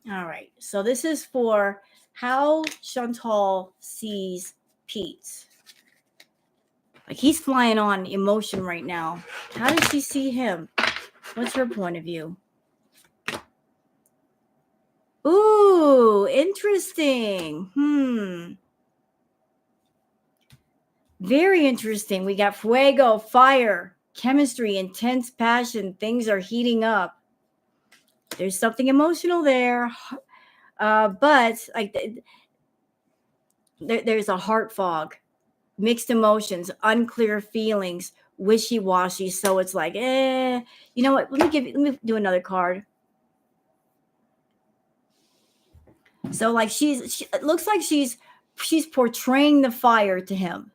All right. So this is for how Shantal sees Peetz. Like he's flying on emotion right now. How does she see him? What's her point of view? Ooh, interesting. Very interesting. We got fuego, fire, chemistry, intense passion. Things are heating up. There's something emotional there. But like there's a heart fog, mixed emotions, unclear feelings, wishy-washy. So it's like, you know what? Let me do another card. So like it looks like she's portraying the fire to him.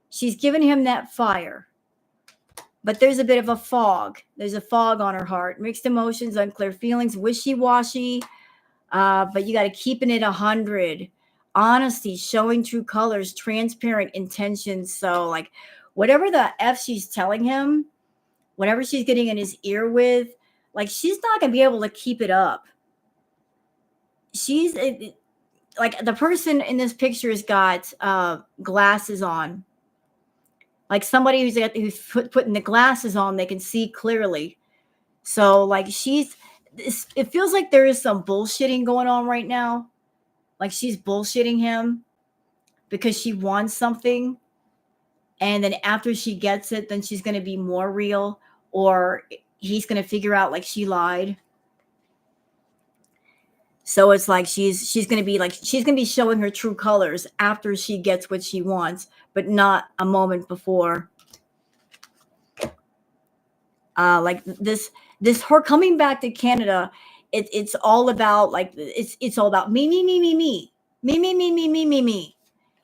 She's giving him that fire. But there's a bit of a fog. There's a fog on her heart. Mixed emotions, unclear feelings, wishy-washy. But you got to keeping it 100. Honesty, showing true colors, transparent intentions. So like whatever the F she's telling him, whatever she's getting in his ear with, like she's not going to be able to keep it up. She's like the person in this picture has got glasses on. Like somebody who's putting the glasses on, they can see clearly. So like it feels like there is some bullshitting going on right now. Like she's bullshitting him because she wants something. And then after she gets it, then she's going to be more real, or he's going to figure out like she lied. So it's like she's going to be like, she's going to be showing her true colors after she gets what she wants, but not a moment before. Like this her coming back to Canada, it's all about like, it's all about me, me, me, me, me, me, me, me, me, me, me, me.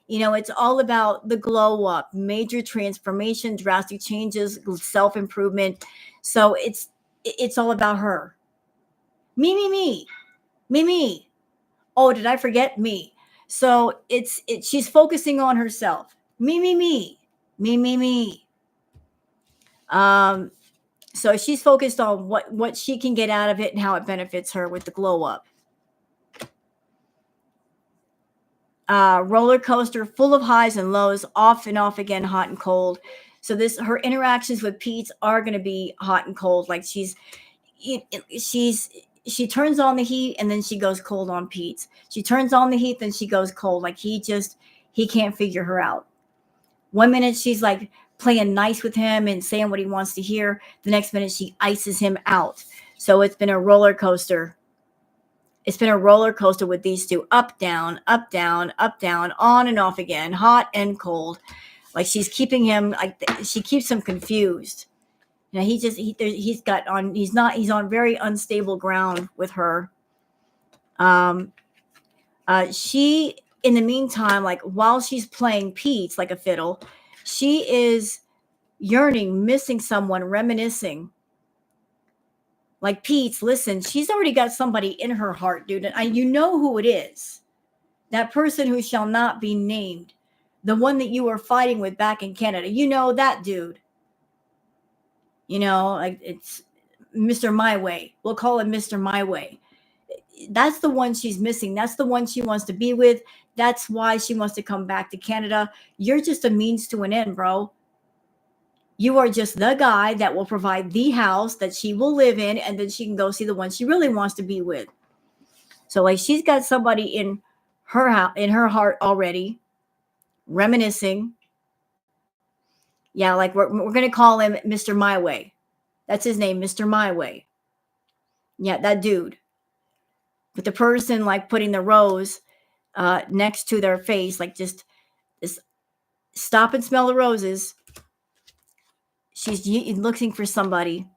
You know, it's all about the glow up, major transformation, drastic changes, self improvement. So it's all about her. Me, me, me, me, me. Oh, did I forget me? So she's focusing on herself. Me, me, me, me, me, me. Um, so she's focused on what she can get out of it and how it benefits her with the glow up. Roller coaster full of highs and lows, off and off again, hot and cold. So her interactions with Peetz are going to be hot and cold. Like she turns on the heat and then she goes cold on Peetz. She turns on the heat, then she goes cold. Like he can't figure her out. 1 minute she's like playing nice with him and saying what he wants to hear. The next minute she ices him out. So it's been a roller coaster. It's been a roller coaster with these two, up, down, up, down, up, down, on and off again, hot and cold. Like she's keeping him, like she keeps him confused. You know, he's on very unstable ground with her. She, in the meantime, like while she's playing Peetz like a fiddle, she is yearning, missing someone, reminiscing. Like, Peetz, listen, she's already got somebody in her heart, dude. And you know who it is. That person who shall not be named. The one that you were fighting with back in Canada. You know that dude. You know, like it's Mr. My Way. We'll call him Mr. My Way. That's the one she's missing. That's the one she wants to be with. That's why she wants to come back to Canada. You're just a means to an end, bro. You are just the guy that will provide the house that she will live in, and then she can go see the one she really wants to be with. So like she's got somebody in her house, in her heart already, reminiscing. Yeah, like we're gonna call him Mr. My Way. That's his name, Mr. My Way. Yeah, that dude. With the person like putting the rose next to their face, like just stop and smell the roses. She's looking for somebody.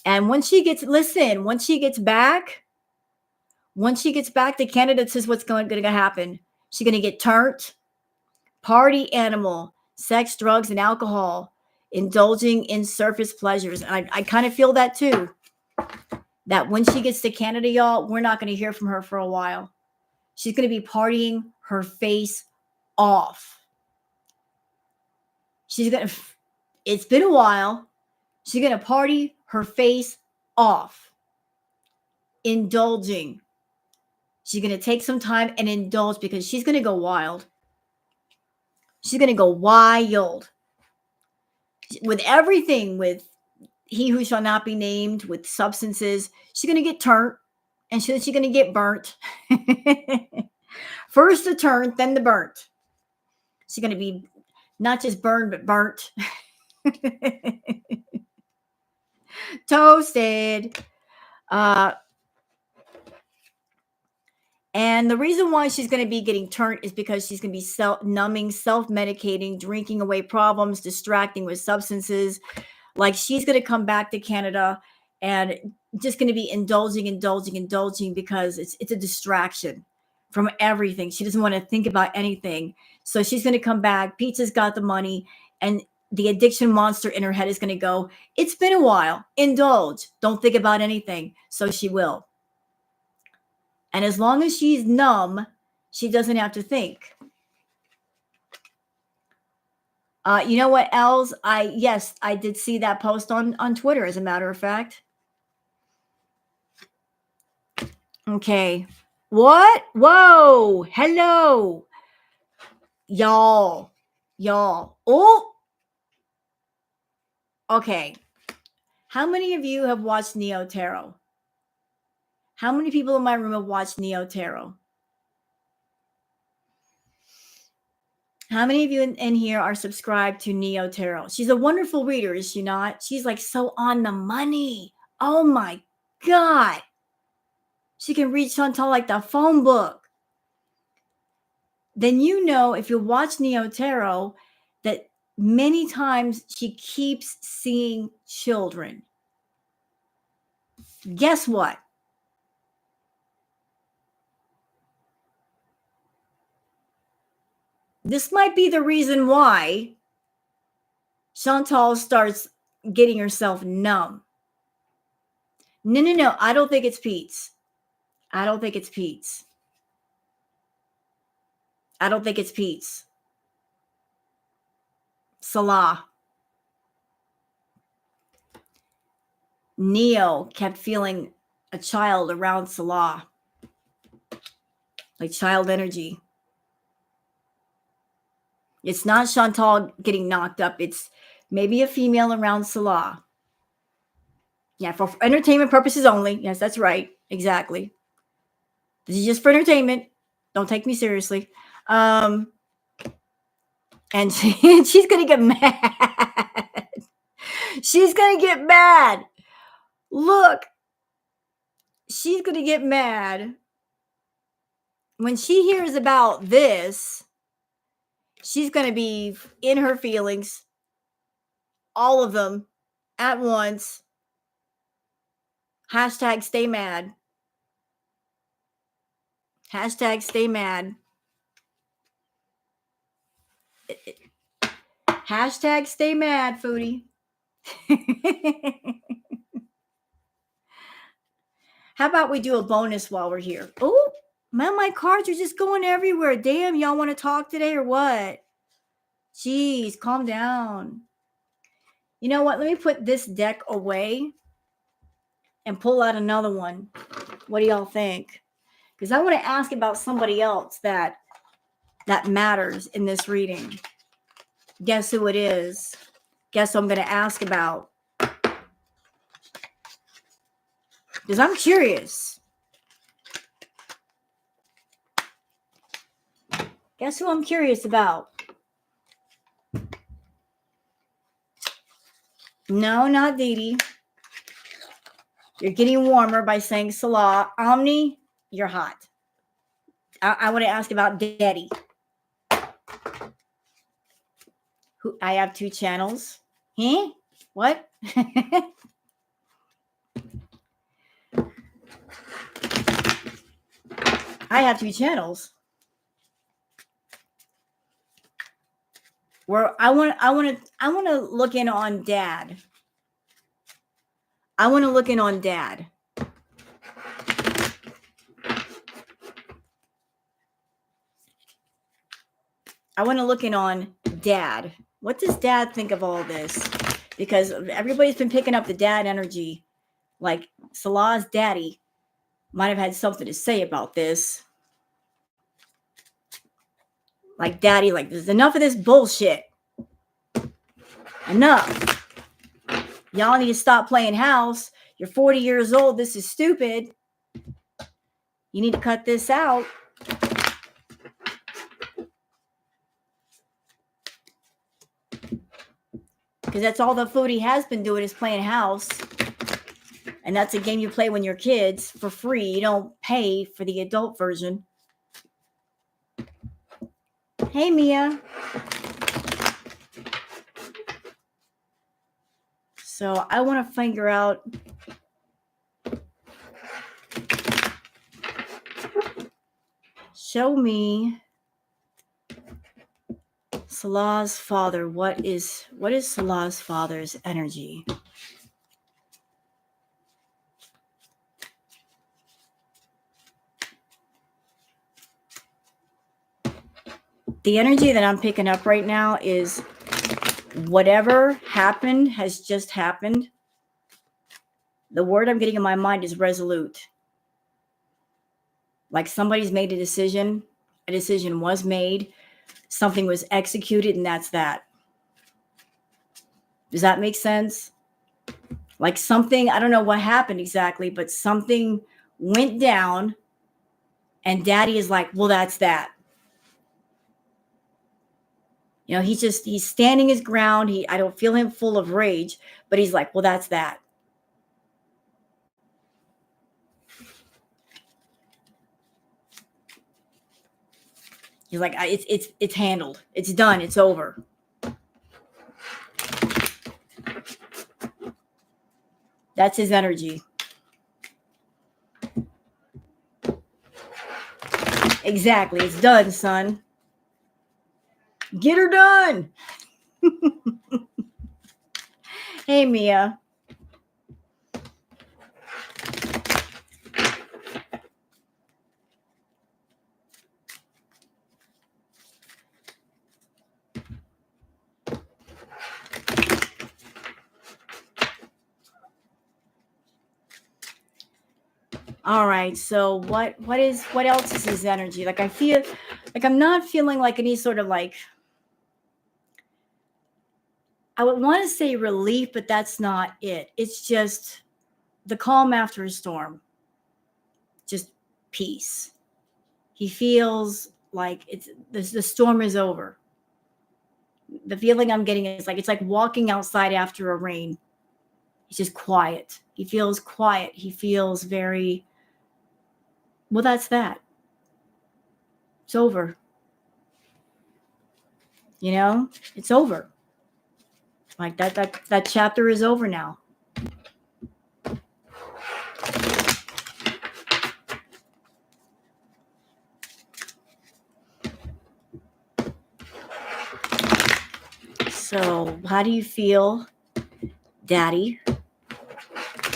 And once she gets back to Canada, this is what's going to happen. She's going to get turned, party animal, sex, drugs, and alcohol, indulging in surface pleasures. And I kind of feel that too. That when she gets to Canada, y'all, we're not going to hear from her for a while. She's going to be partying her face off. It's been a while. She's going to party her face off. Indulging. She's going to take some time and indulge because she's going to go wild. She's going to go wild. With everything, with he who shall not be named, with substances, she's going to get turned and she's going to get burnt. First the turn, then the burnt. She's going to be not just burned, but burnt. Toasted. And the reason why she's going to be getting turned is because she's going to be numbing, self-medicating, drinking away problems, distracting with substances. Like she's going to come back to Canada and just going to be indulging because it's a distraction from everything. She doesn't want to think about anything. So she's going to come back. Peetz has got the money, and the addiction monster in her head is going to go, it's been a while. Indulge. Don't think about anything. So she will. And as long as she's numb, she doesn't have to think. You know what else? I did see that post on Twitter, as a matter of fact. Okay. What? Whoa. Hello. Y'all. Oh. Okay. How many of you have watched Neo Tarot? How many people in my room have watched Neo Tarot? How many of you in here are subscribed to Neo Tarot? She's a wonderful reader, is she not? She's like so on the money. Oh my God. She can read Chantal like the phone book. Then you know, if you watch Neo Tarot, that many times she keeps seeing children. Guess what? This might be the reason why Chantal starts getting herself numb. No. I don't think it's Peetz. I don't think it's Peetz. I don't think it's Peetz. Salah. Neo kept feeling a child around Salah. Like child energy. It's not Chantal getting knocked up. It's maybe a female around Salah. Yeah, for entertainment purposes only. Yes, that's right. Exactly. This is just for entertainment. Don't take me seriously. And she's going to get mad. She's going to get mad. Look, she's going to get mad. When she hears about this, she's going to be in her feelings. All of them at once. Hashtag stay mad. Hashtag stay mad. Hashtag stay mad, Foodie. How about we do a bonus while we're here? Oh, man, my cards are just going everywhere. Damn, y'all want to talk today or what? Jeez, calm down. You know what? Let me put this deck away and pull out another one. What do y'all think? Because I want to ask about somebody else that matters in this reading. Guess who it is? Guess who I'm going to ask about? Because I'm curious. Guess who I'm curious about? No, not Dee Dee. You're getting warmer by saying Salah. Omni, you're hot. I want to ask about Daddy. Who? I have 2 channels. Huh? What? I have 2 channels. Where I want to look in on Dad. I want to look in on Dad. I want to look in on Dad. What does Dad think of all this? Because everybody's been picking up the Dad energy. Like Salah's daddy might have had something to say about this. Like Daddy, like there's enough of this bullshit. Enough. Y'all need to stop playing house. You're 40 years old. This is stupid. You need to cut this out. Because that's all the Foodie has been doing is playing house. And that's a game you play when you're kids for free. You don't pay for the adult version. Hey, Mia. So I want to figure out show me Salah's father. What is Salah's father's energy? The energy that I'm picking up right now is whatever happened has just happened. The word I'm getting in my mind is resolute. Like somebody's made a decision was made, something was executed, and that's that. Does that make sense? Like something, I don't know what happened exactly, but something went down, and Daddy is like, well, that's that. You know, he's standing his ground. I don't feel him full of rage, but he's like, well, that's that. He's like, it's handled. It's done. It's over. That's his energy. Exactly. It's done, son. Get her done. Hey, Mia. All right. So what else is his energy? Like I feel like I'm not feeling like any sort of like I would want to say relief, but that's not it. It's just the calm after a storm. Just peace. He feels like the storm is over. The feeling I'm getting is like it's like walking outside after a rain. He's just quiet. He feels quiet. He feels very well, that's that. It's over. You know, it's over. Like that chapter is over now. So, how do you feel, Daddy?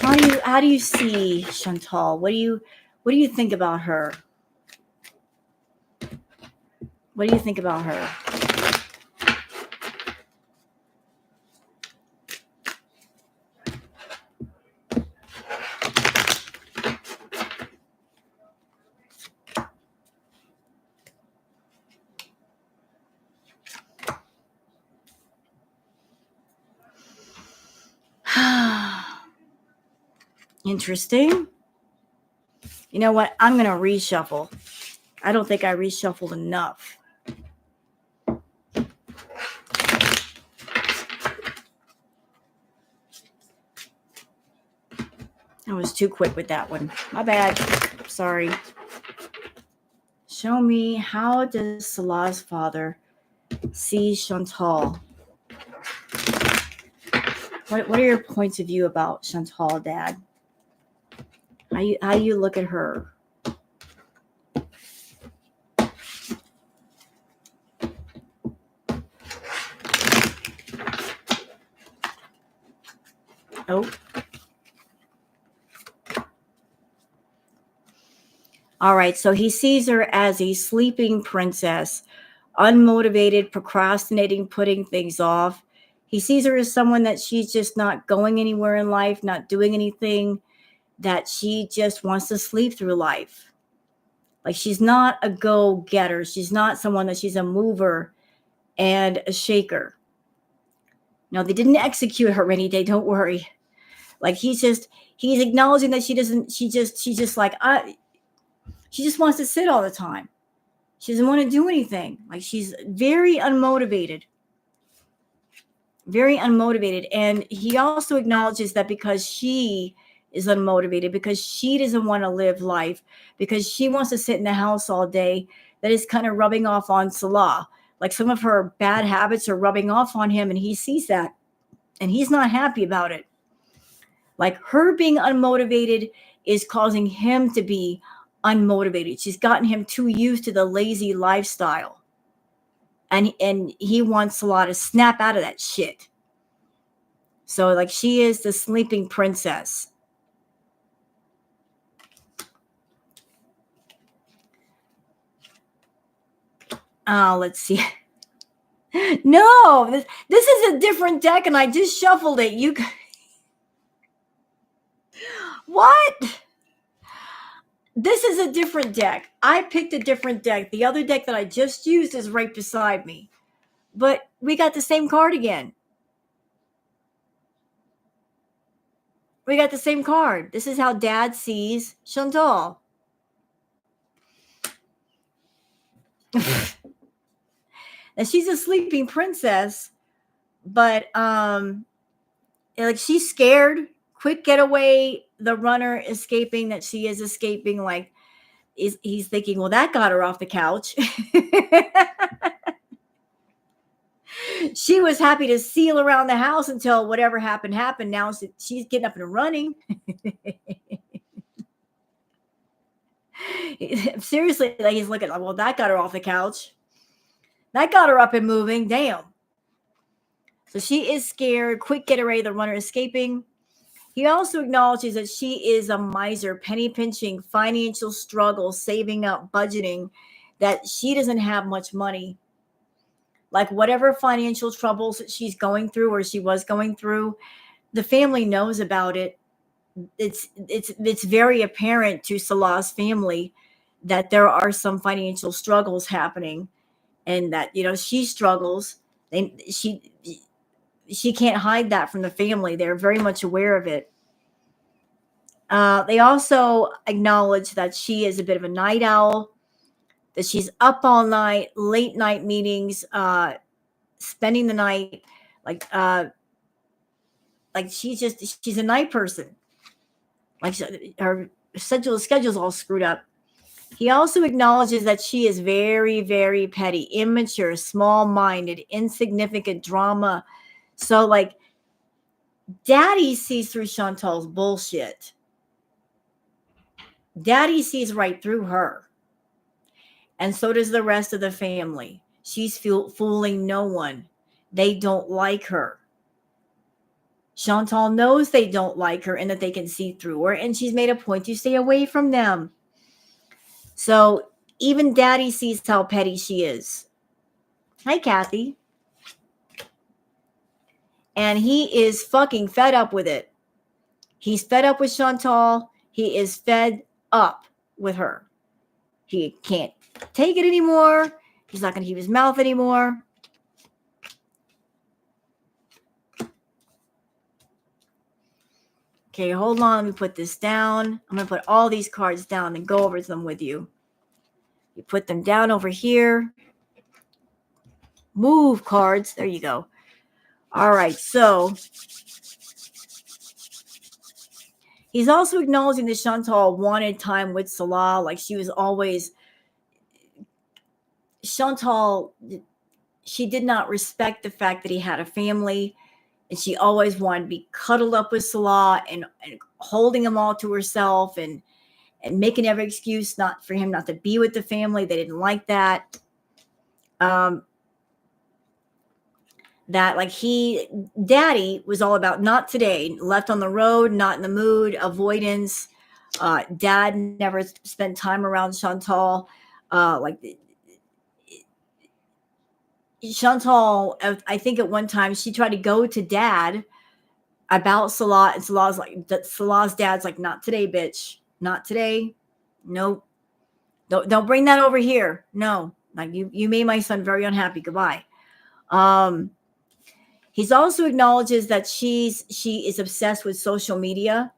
How do you see Chantal? What do you think about her? What do you think about her? Interesting. You know what? I'm going to reshuffle. I don't think I reshuffled enough. I was too quick with that one. My bad. Sorry. Show me, how does Salah's father see Chantal? What are your points of view about Chantal, Dad? How you look at her? Oh. All right, so he sees her as a sleeping princess, unmotivated, procrastinating, putting things off. He sees her as someone that she's just not going anywhere in life, not doing anything, that she just wants to sleep through life. Like she's not a go-getter. She's not someone that she's a mover and a shaker. No, they didn't execute her any day. Don't worry. Like he's acknowledging that she just wants to sit all the time. She doesn't want to do anything. Like she's very unmotivated. Very unmotivated. And he also acknowledges that because she is unmotivated, because she doesn't want to live life, because she wants to sit in the house all day, that is kind of rubbing off on Salah. Like some of her bad habits are rubbing off on him, and he sees that. And he's not happy about it. Like her being unmotivated is causing him to be unmotivated. She's gotten him too used to the lazy lifestyle. And he wants Salah to snap out of that shit. So like she is the sleeping princess. Let's see. No, this is a different deck and I just shuffled it. What? This is a different deck. I picked a different deck. The other deck that I just used is right beside me. But we got the same card again. We got the same card. This is how Dad sees Chantal. And she's a sleeping princess, but like she's scared. Quick getaway, the runner escaping that she is escaping, like he's thinking, well, that got her off the couch. She was happy to seal around the house until whatever happened happened. Now she's getting up and running. Seriously, like he's looking, well, that got her off the couch. That got her up and moving. Damn. So she is scared. Quick getaway, the runner escaping. He also acknowledges that she is a miser, penny pinching, financial struggle, saving up, budgeting, that she doesn't have much money. Like whatever financial troubles that she's going through or she was going through, the family knows about it. It's very apparent to Salah's family that there are some financial struggles happening, and that she struggles. And she can't hide that from the family. They're very much aware of it. They also acknowledge that she is a bit of a night owl, that she's up all night, late night meetings, spending the night, like she's a night person. Like her schedule's all screwed up. He also acknowledges that she is very, very petty, immature, small-minded, insignificant drama. So like Daddy sees through Chantal's bullshit. Daddy sees right through her. And so does the rest of the family. She's fooling no one. They don't like her. Chantal knows they don't like her and that they can see through her, and she's made a point to stay away from them. So even Daddy sees how petty she is. Hi, Kathy. And he is fucking fed up with it. He's fed up with Chantal. He is fed up with her. He can't take it anymore. He's not going to keep his mouth anymore. Okay, hold on. Let me put this down. I'm going to put all these cards down and go over them with you. You put them down over here. Move cards. There you go. All right, so he's also acknowledging that Chantal wanted time with Salah. Like she was always... Chantal, she did not respect the fact that he had a family, and she always wanted to be cuddled up with Salah and holding him all to herself and making every excuse not for him not to be with the family. They didn't like that. That like Daddy was all about not today, left on the road, not in the mood, avoidance. Dad never spent time around Chantal. Chantal, I think at one time she tried to go to Dad about Salah, and Salah's dad's like, not today, bitch. Not today. Nope. Don't bring that over here. No. Like you made my son very unhappy. Goodbye. He's also acknowledges that she is obsessed with social media.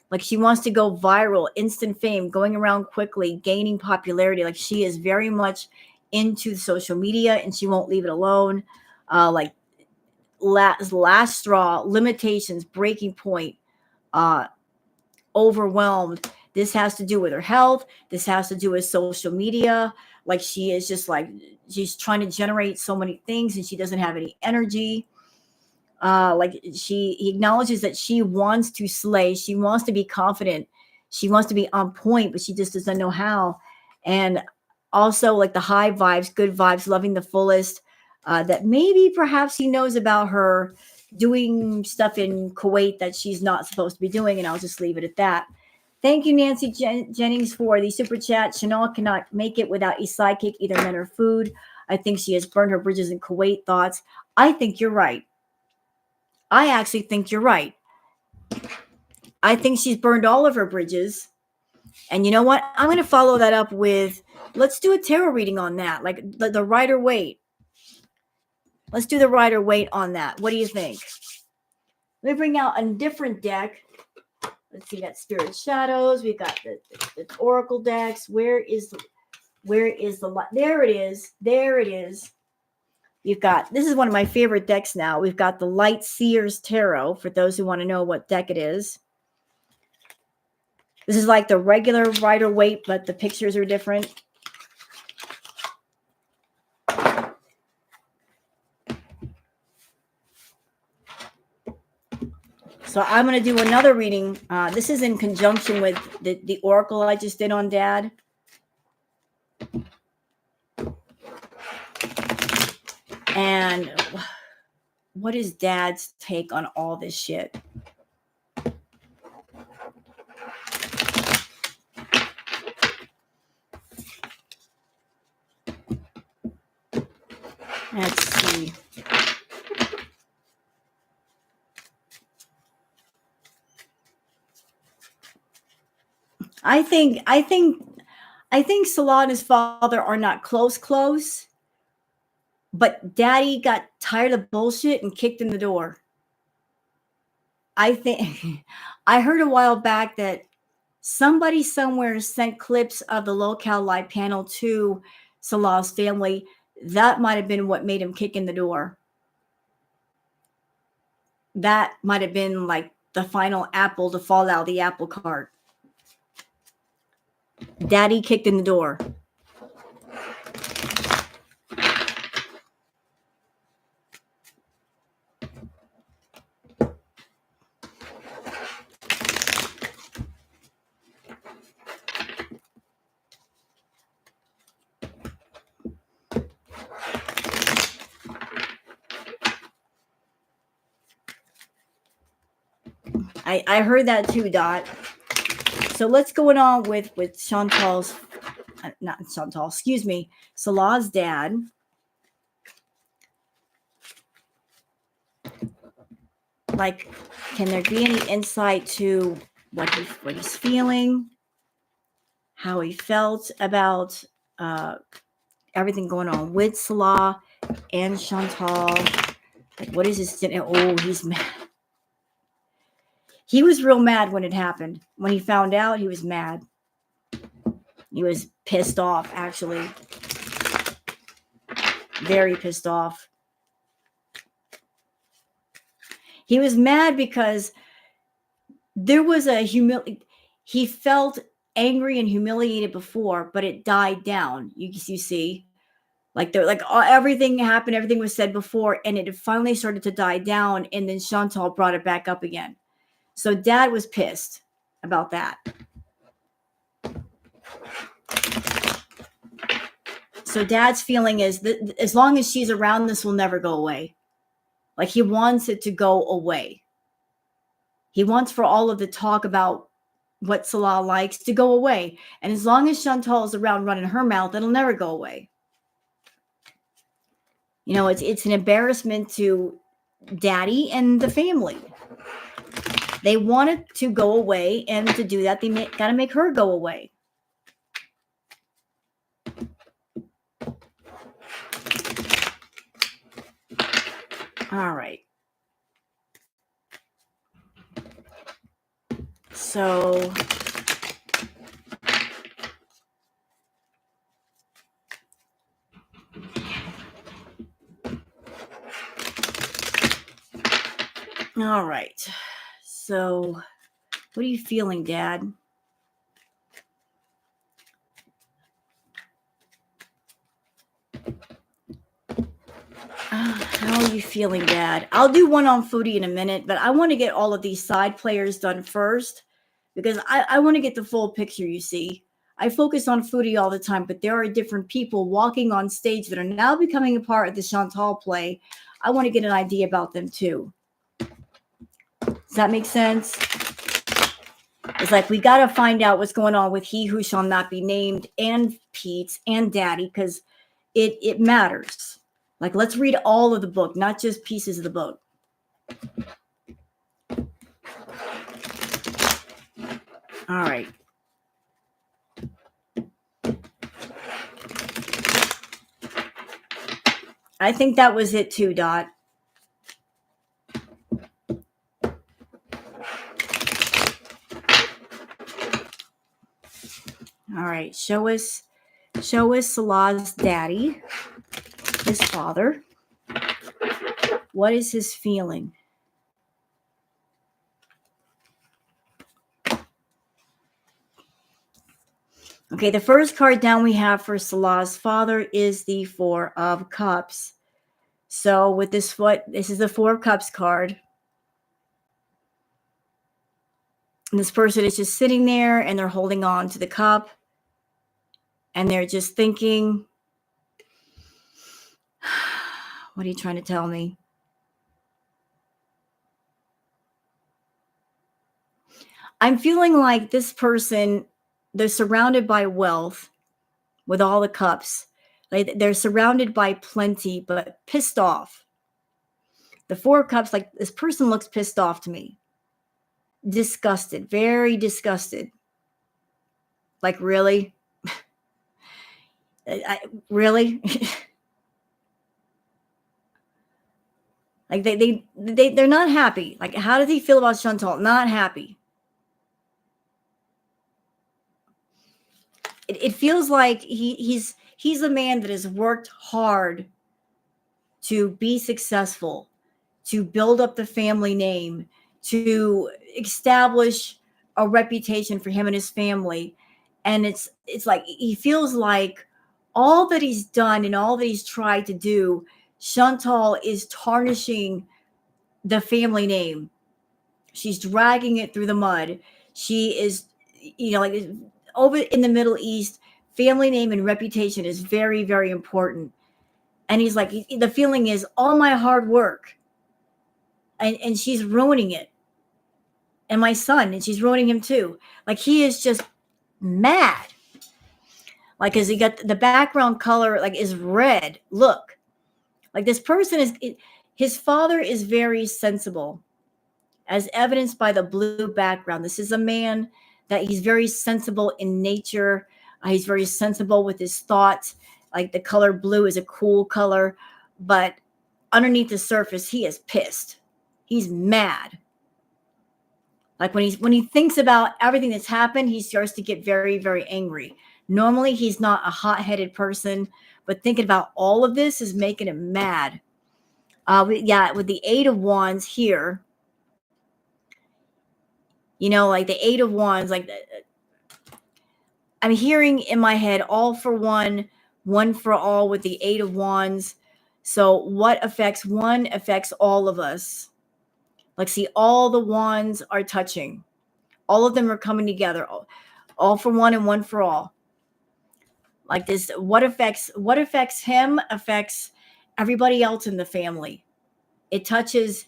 Like she wants to go viral, instant fame, going around quickly, gaining popularity. Like she is very much into social media and she won't leave it alone. Like last straw, limitations, breaking point, overwhelmed. This has to do with her health. This has to do with social media. Like she is just like, she's trying to generate so many things and she doesn't have any energy. He acknowledges that she wants to slay. She wants to be confident. She wants to be on point, but she just doesn't know how. And also like the high vibes, good vibes, loving the fullest, that maybe perhaps he knows about her doing stuff in Kuwait that she's not supposed to be doing. And I'll just leave it at that. Thank you, Nancy Jennings, for the super chat. Chanel cannot make it without a sidekick, either men or food. I think she has burned her bridges in Kuwait. Thoughts? I think you're right. I actually think you're right. I think she's burned all of her bridges. And you know what? I'm going to follow that up with, let's do a tarot reading on that. Like the Rider-Waite. Let's do the Rider-Waite on that. What do you think? Let me bring out a different deck. Let's see, that Spirit Shadows. We've got the Oracle decks. Where is the light? There it is. There it is. We've got, this is one of my favorite decks now. We've got the Light Seers Tarot, for those who want to know what deck it is. This is like the regular Rider-Waite, but the pictures are different. So I'm going to do another reading. This is in conjunction with the oracle I just did on Dad. And what is Dad's take on all this shit? Let's see. I think Salah and his father are not close, but Daddy got tired of bullshit and kicked in the door. I think I heard a while back that somebody somewhere sent clips of the low-cal live panel to Salah's family. That might have been what made him kick in the door. That might have been like the final apple to fall out of the apple cart. Daddy kicked in the door. I heard that too, Dot. So let's go on with Chantal's, not Chantal, excuse me, Salah's dad. Like, can there be any insight to what he's feeling, how he felt about everything going on with Salah and Chantal? Like, what is his? Oh, he's mad. He was real mad when it happened. When he found out, he was mad. He was pissed off, actually. Very pissed off. He was mad because there was a he felt angry and humiliated before, but it died down. You see, like everything happened, everything was said before, and it finally started to die down, and then Chantal brought it back up again. So Dad was pissed about that. So Dad's feeling is that as long as she's around, this will never go away. Like, he wants it to go away. He wants for all of the talk about what Salah likes to go away. And as long as Chantal is around running her mouth, it'll never go away. You know, it's an embarrassment to Daddy and the family. They want it to go away, and to do that, they got to make her go away. All right. So all right. So what are you feeling, Dad? How are you feeling, Dad? I'll do one on Foodie in a minute, but I want to get all of these side players done first, because I want to get the full picture, you see. I focus on Foodie all the time, but there are different people walking on stage that are now becoming a part of the Chantal play. I want to get an idea about them too. Does that make sense? It's like, we got to find out what's going on with He Who Shall Not Be Named and Peetz and Daddy, because it matters. Like, let's read all of the book, not just pieces of the book. All right. I think that was it too, Dot. All right, show us Salah's daddy, his father. What is his feeling? Okay, the first card down we have for Salah's father is the Four of Cups. So with this this is the Four of Cups card. And this person is just sitting there and they're holding on to the cup. And they're just thinking, what are you trying to tell me? I'm feeling like this person, they're surrounded by wealth with all the cups. Like they're surrounded by plenty, but pissed off. The Four of Cups, like this person looks pissed off to me. Disgusted, very disgusted. Like, really? Really? Like they're not happy. Like, how does he feel about Shantal? Not happy. It feels like he's a man that has worked hard to be successful, to build up the family name, to establish a reputation for him and his family. And it's like he feels like all that he's done and all that he's tried to do, Chantal is tarnishing the family name. She's dragging it through the mud. She is, like over in the Middle East, family name and reputation is very, very important. And he's like, the feeling is all my hard work. And she's ruining it. And my son, and she's ruining him too. Like, he is just mad. Like, as he got the background color, like, is red. Look, like this person his father is very sensible, as evidenced by the blue background. This is a man that he's very sensible in nature. He's very sensible with his thoughts. Like, the color blue is a cool color, but underneath the surface, he is pissed. He's mad. Like, when he thinks about everything that's happened, he starts to get very, very angry. Normally, he's not a hot-headed person, but thinking about all of this is making him mad. With the Eight of Wands here, like the Eight of Wands, like I'm hearing in my head, all for one, one for all with the Eight of Wands. So what affects one affects all of us. Like, see, all the wands are touching. All of them are coming together. All for one and one for all. Like this, what affects him affects everybody else in the family. It touches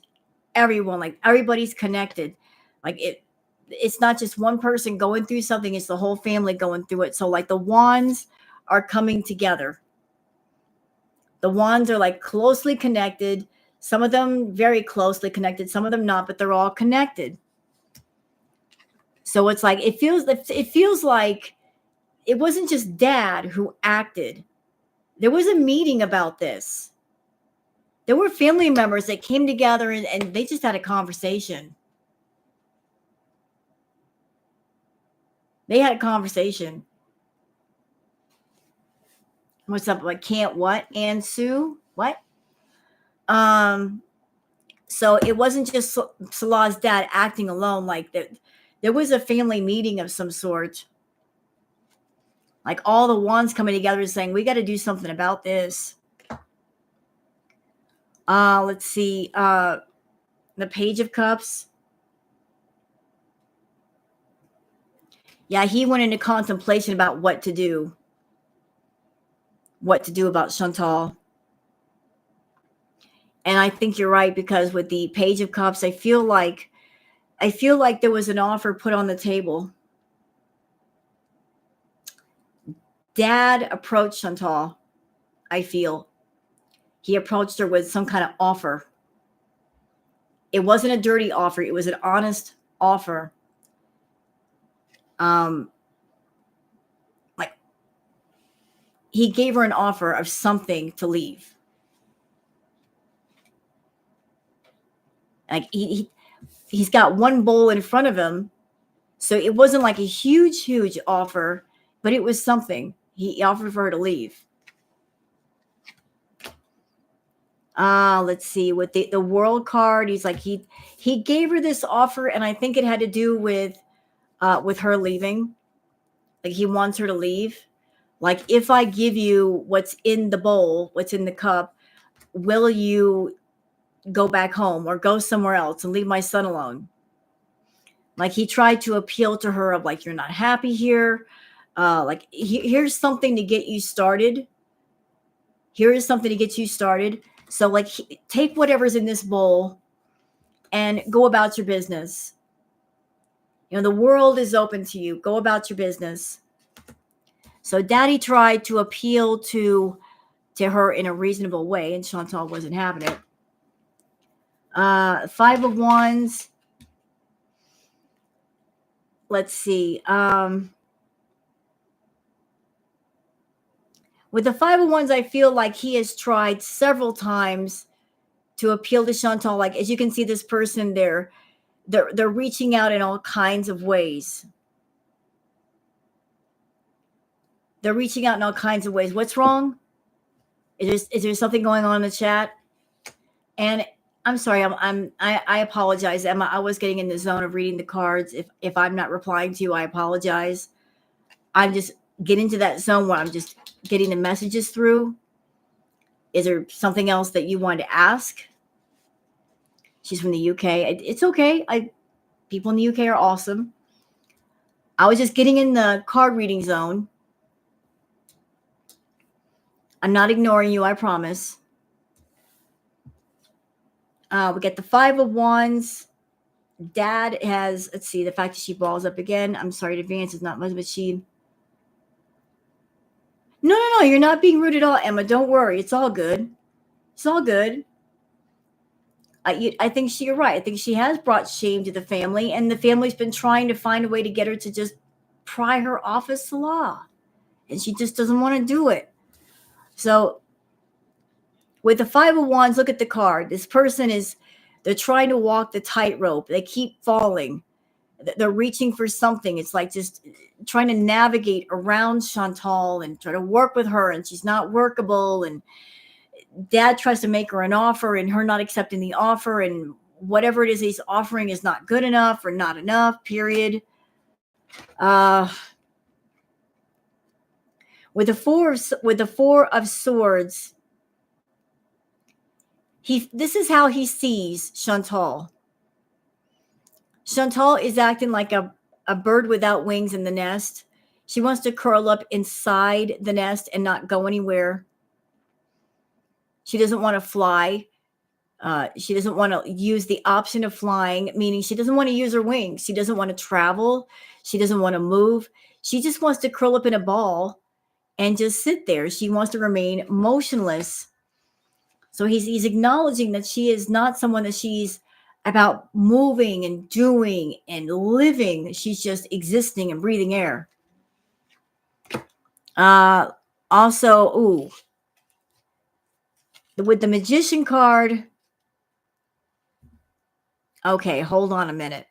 everyone. Like, everybody's connected. Like, it's not just one person going through something, it's the whole family going through it. So, like, the wands are coming together. The wands are like closely connected. Some of them very closely connected, some of them not, but they're all connected. So it's like it feels like it wasn't just dad who acted. There was a meeting about this. There were family members that came together and they just had a conversation. They had a conversation. What's up? Like, can't what? And Sue? What? So it wasn't just Salah's dad acting alone. Like, there was a family meeting of some sort. Like, all the wands coming together and saying, we got to do something about this. Let's see. The Page of Cups. Yeah, he went into contemplation about what to do. What to do about Chantal. And I think you're right, because with the Page of Cups, I feel like there was an offer put on the table. Dad approached Chantal. I feel he approached her with some kind of offer. It wasn't a dirty offer. It was an honest offer. Like, he gave her an offer of something to leave. Like, he's got one bowl in front of him. So it wasn't like a huge offer, but it was something. He offered for her to leave. Let's see, with the world card, he's like he gave her this offer, and I think it had to do with her leaving. Like he wants her to leave. Like, if I give you what's in the bowl, what's in the cup, will you go back home or go somewhere else and leave my son alone? Like, he tried to appeal to her of like, you're not happy here. Like, here's something to get you started. Here is something to get you started. So like, take whatever's in this bowl and go about your business. You know, the world is open to you. Go about your business. So daddy tried to appeal to her in a reasonable way, and Chantal wasn't having it. Five of Wands. Let's see. With the Five of Wands, I feel like he has tried several times to appeal to Chantal. Like, as you can see, this person, they're reaching out in all kinds of ways. They're reaching out in all kinds of ways. What's wrong? Is there something going on in the chat? And I'm sorry, I apologize, Emma. I was getting in the zone of reading the cards. If I'm not replying to you, I apologize. I'm just getting into that zone where I'm just getting the messages through. Is there something else that you wanted to ask? She's from the UK. It's okay. People in the UK are awesome. I was just getting in the card reading zone. I'm not ignoring you, I promise. We get the Five of Wands. Dad has, let's see, the fact that she balls up again. I'm sorry to advance, it's not much, but she. No, you're not being rude at all, Emma. Don't worry. It's all good. It's all good. I think you're right. I think she has brought shame to the family, and the family's been trying to find a way to get her to just pry her off of Salah, and she just doesn't want to do it. So with the Five of Wands, look at the card. This person they're trying to walk the tightrope. They keep falling. They're reaching for something. It's like just trying to navigate around Chantal and try to work with her, and she's not workable. And dad tries to make her an offer, and her not accepting the offer, and whatever it is he's offering is not good enough or not enough, period. With the Four of Swords, this is how he sees Chantal. Chantal is acting like a bird without wings in the nest. She wants to curl up inside the nest and not go anywhere. She doesn't want to fly. She doesn't want to use the option of flying, meaning she doesn't want to use her wings. She doesn't want to travel. She doesn't want to move. She just wants to curl up in a ball and just sit there. She wants to remain motionless. So he's acknowledging that she is not someone that she's about moving and doing and living. She's just existing and breathing air. Also, with the Magician card. Okay, hold on a minute.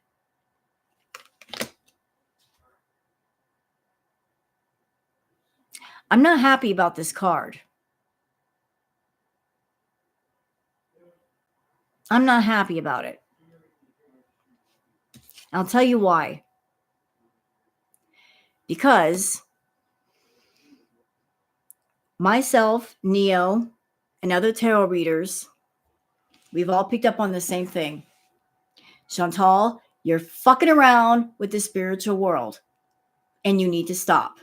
I'm not happy about this card. I'm not happy about it. I'll tell you why. Because myself, Neo, and other tarot readers, we've all picked up on the same thing. Chantal, you're fucking around with the spiritual world, and you need to stop.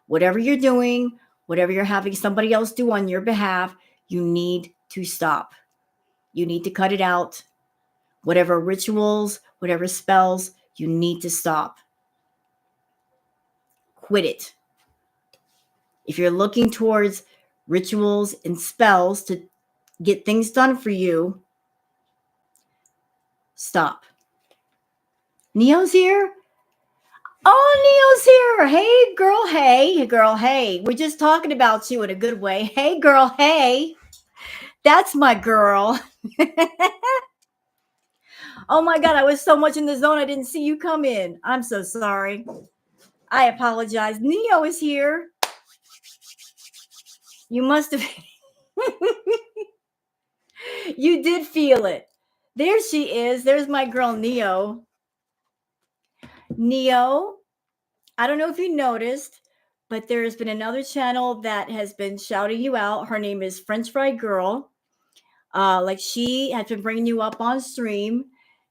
Whatever you're doing, whatever you're having somebody else do on your behalf, you need to stop. You need to cut it out. Whatever rituals, whatever spells, you need to stop. Quit it. If you're looking towards rituals and spells to get things done for you, stop. Neo's here? Oh, Neo's here. Hey, girl. Hey, girl. Hey. We're just talking about you in a good way. Hey, girl. Hey. That's my girl. Oh, my God. I was so much in the zone. I didn't see you come in. I'm so sorry. I apologize. Neo is here. You must have. You did feel it. There she is. There's my girl, Neo. Neo, I don't know if you noticed, but there's been another channel that has been shouting you out. Her name is French Fry Girl. Like she has been bringing you up on stream,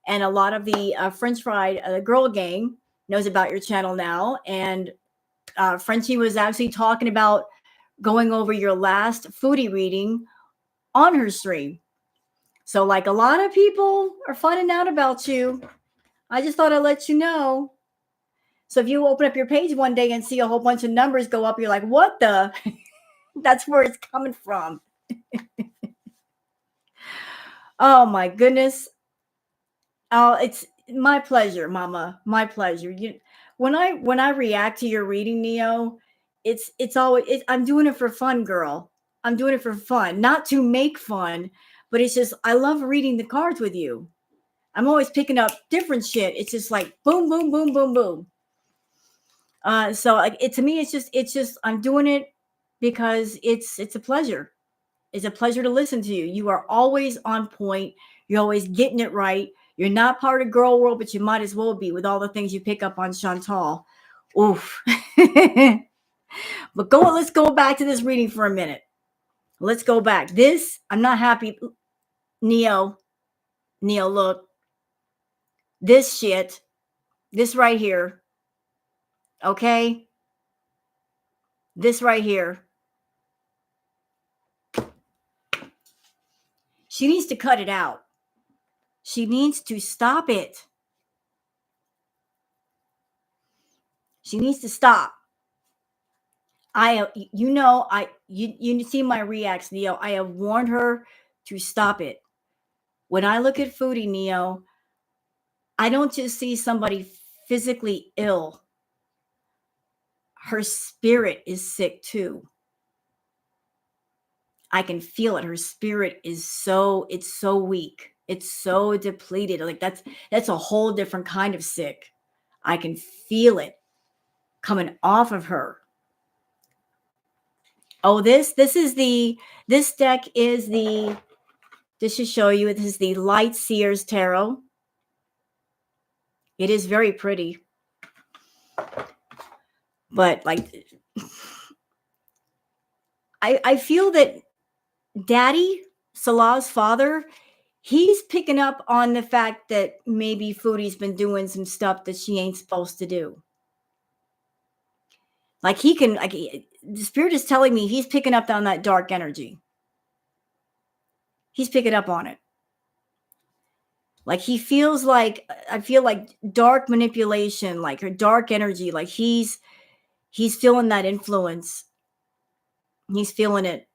and a lot of the French Fry Girl gang knows about your channel now. And Frenchie was actually talking about going over your last foodie reading on her stream. So, like, a lot of people are finding out about you. I just thought I'd let you know. So, if you open up your page one day and see a whole bunch of numbers go up, you're like, what the? That's where it's coming from. Oh, my goodness. Oh, it's my pleasure, Mama. My pleasure. When I react to your reading, Neo, it's always I'm doing it for fun, girl. I'm doing it for fun, not to make fun, but it's just I love reading the cards with you. I'm always picking up different shit. It's just like boom, boom, boom, boom, boom. So like it to me, it's just I'm doing it because it's a pleasure. It's a pleasure to listen to you. You are always on point. You're always getting it right. You're not part of girl world, but you might as well be with all the things you pick up on Shantal. Oof. But let's go back to this reading for a minute. Let's go back. This, I'm not happy. Neo, look. This shit, this right here. Okay? This right here. She needs to cut it out. She needs to stop it. She needs to stop. You see my reacts, Neo. I have warned her to stop it. When I look at Foodie, Neo, I don't just see somebody physically ill. Her spirit is sick too. I can feel it. Her spirit is so weak. It's so depleted. Like that's a whole different kind of sick. I can feel it coming off of her. Oh, this deck is this should show you, this is the Light Seers Tarot. It is very pretty. But like I feel that Daddy, Salah's father, he's picking up on the fact that maybe Foodie's been doing some stuff that she ain't supposed to do. Like the spirit is telling me he's picking up on that dark energy. He's picking up on it. Like I feel like dark manipulation, like her dark energy, like he's feeling that influence. He's feeling it.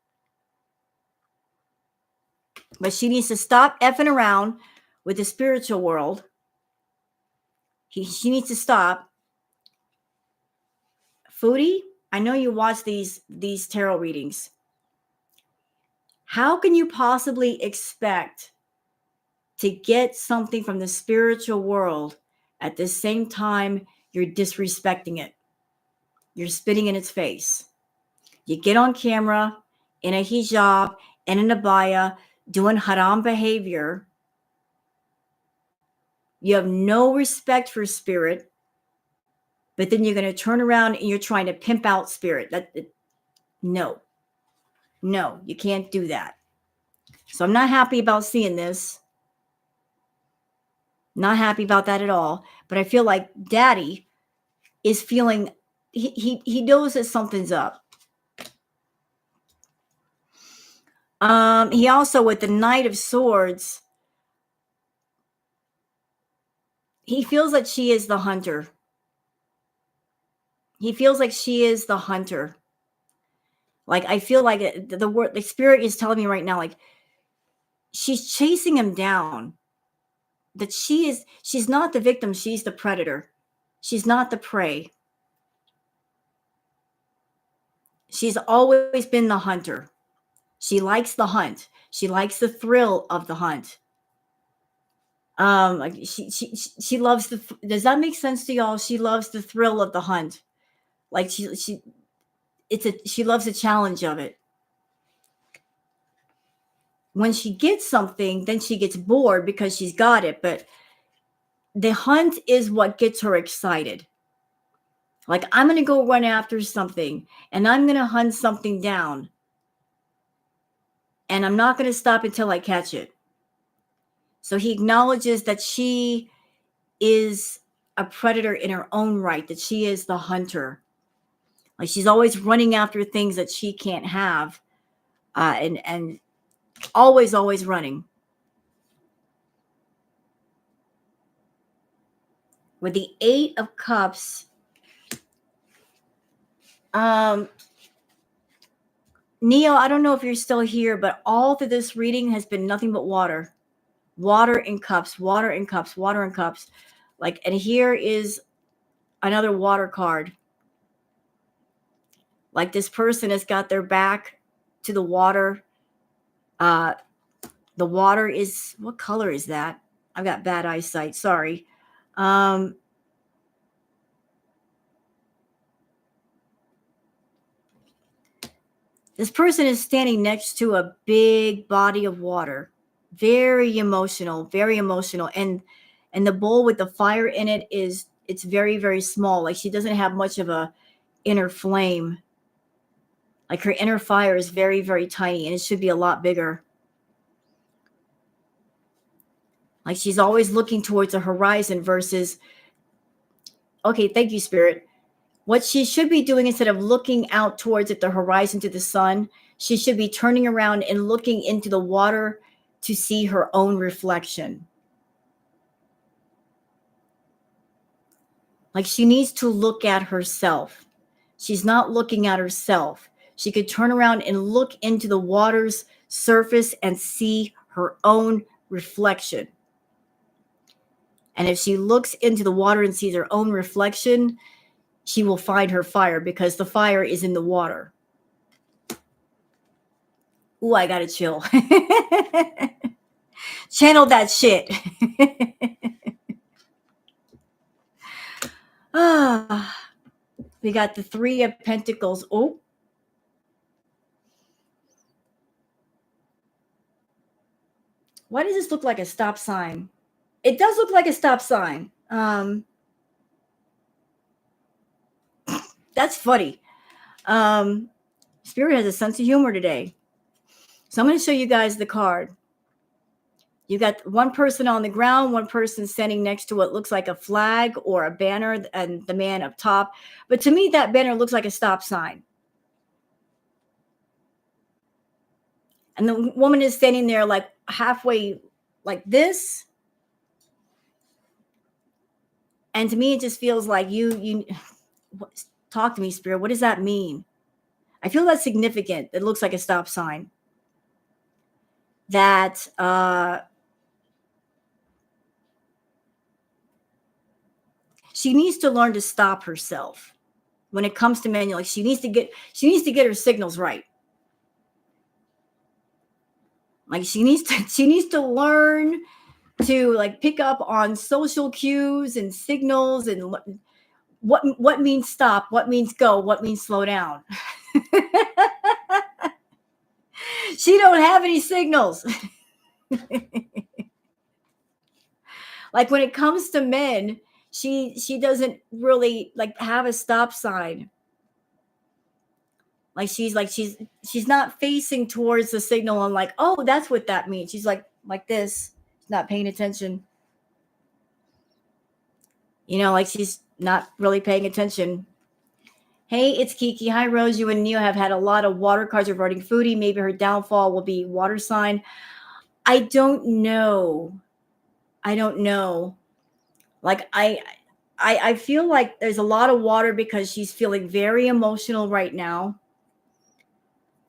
But she needs to stop effing around with the spiritual world. She needs to stop. Foodie, I know you watch these tarot readings. How can you possibly expect to get something from the spiritual world at the same time you're disrespecting it? You're spitting in its face. You get on camera in a hijab and an abaya doing haram behavior. You have no respect for spirit, but then you're going to turn around and you're trying to pimp out spirit. No, you can't do that. So I'm not happy about seeing this. Not happy about that at all. But I feel like Daddy is feeling, he knows that something's up. He also, with the Knight of Swords, he feels like she is the hunter. He feels like she is the hunter. Like, I feel like the spirit is telling me right now, like, she's chasing him down. That she's not the victim, she's the predator. She's not the prey. She's always been the hunter. She likes the hunt. She likes the thrill of the hunt. Like she loves does that make sense to y'all? She loves the thrill of the hunt. Like she loves the challenge of it. when she gets something, then she gets bored because she's got it. But the hunt is what gets her excited. Like, I'm going to go run after something and I'm going to hunt something down. And I'm not going to stop until I catch it. So he acknowledges that she is a predator in her own right, that she is the hunter. Like, she's always running after things that she can't have, and always running. With the 8 of Cups, Neo, I don't know if you're still here, but all through this reading has been nothing but water. Water in cups, water in cups, water in cups. Like, and here is another water card. Like, this person has got their back to the water. The water is, what color is that? I've got bad eyesight. Sorry. This person is standing next to a big body of water. Very emotional, very emotional. And the bowl with the fire in it it's very, very small. Like, she doesn't have much of a inner flame. Like, her inner fire is very, very tiny, and it should be a lot bigger. Like, she's always looking towards the horizon versus, okay, thank you, Spirit. What she should be doing, instead of looking out towards the horizon to the sun, she should be turning around and looking into the water to see her own reflection. Like, she needs to look at herself. She's not looking at herself. She could turn around and look into the water's surface and see her own reflection. And if she looks into the water and sees her own reflection, she will find her fire, because the fire is in the water. Ooh, I gotta chill. Channel that shit. We got the 3 of Pentacles. Oh. Why does this look like a stop sign? It does look like a stop sign. That's funny. Spirit has a sense of humor today. So I'm going to show you guys the card. You got one person on the ground, one person standing next to what looks like a flag or a banner, and the man up top. But to me, that banner looks like a stop sign. And the woman is standing there like halfway like this. And to me, it just feels like you talk to me, Spirit. What does that mean? I feel that's significant. It looks like a stop sign. That she needs to learn to stop herself when it comes to manual. Like, she needs to get her signals right. Like, she needs to learn to, like, pick up on social cues and signals, and what means stop, what means go, what means slow down. She don't have any signals. Like, when it comes to men, she doesn't really like have a stop sign. Like, she's not facing towards the signal and like, oh, that's what that means. She's like this, not paying attention. You know, like, she's not really paying attention. Hey, it's Kiki. Hi, Rose. You and Neo have had a lot of water cards regarding Foodie. Maybe her downfall will be water sign. I don't know. Like, I feel like there's a lot of water because she's feeling very emotional right now.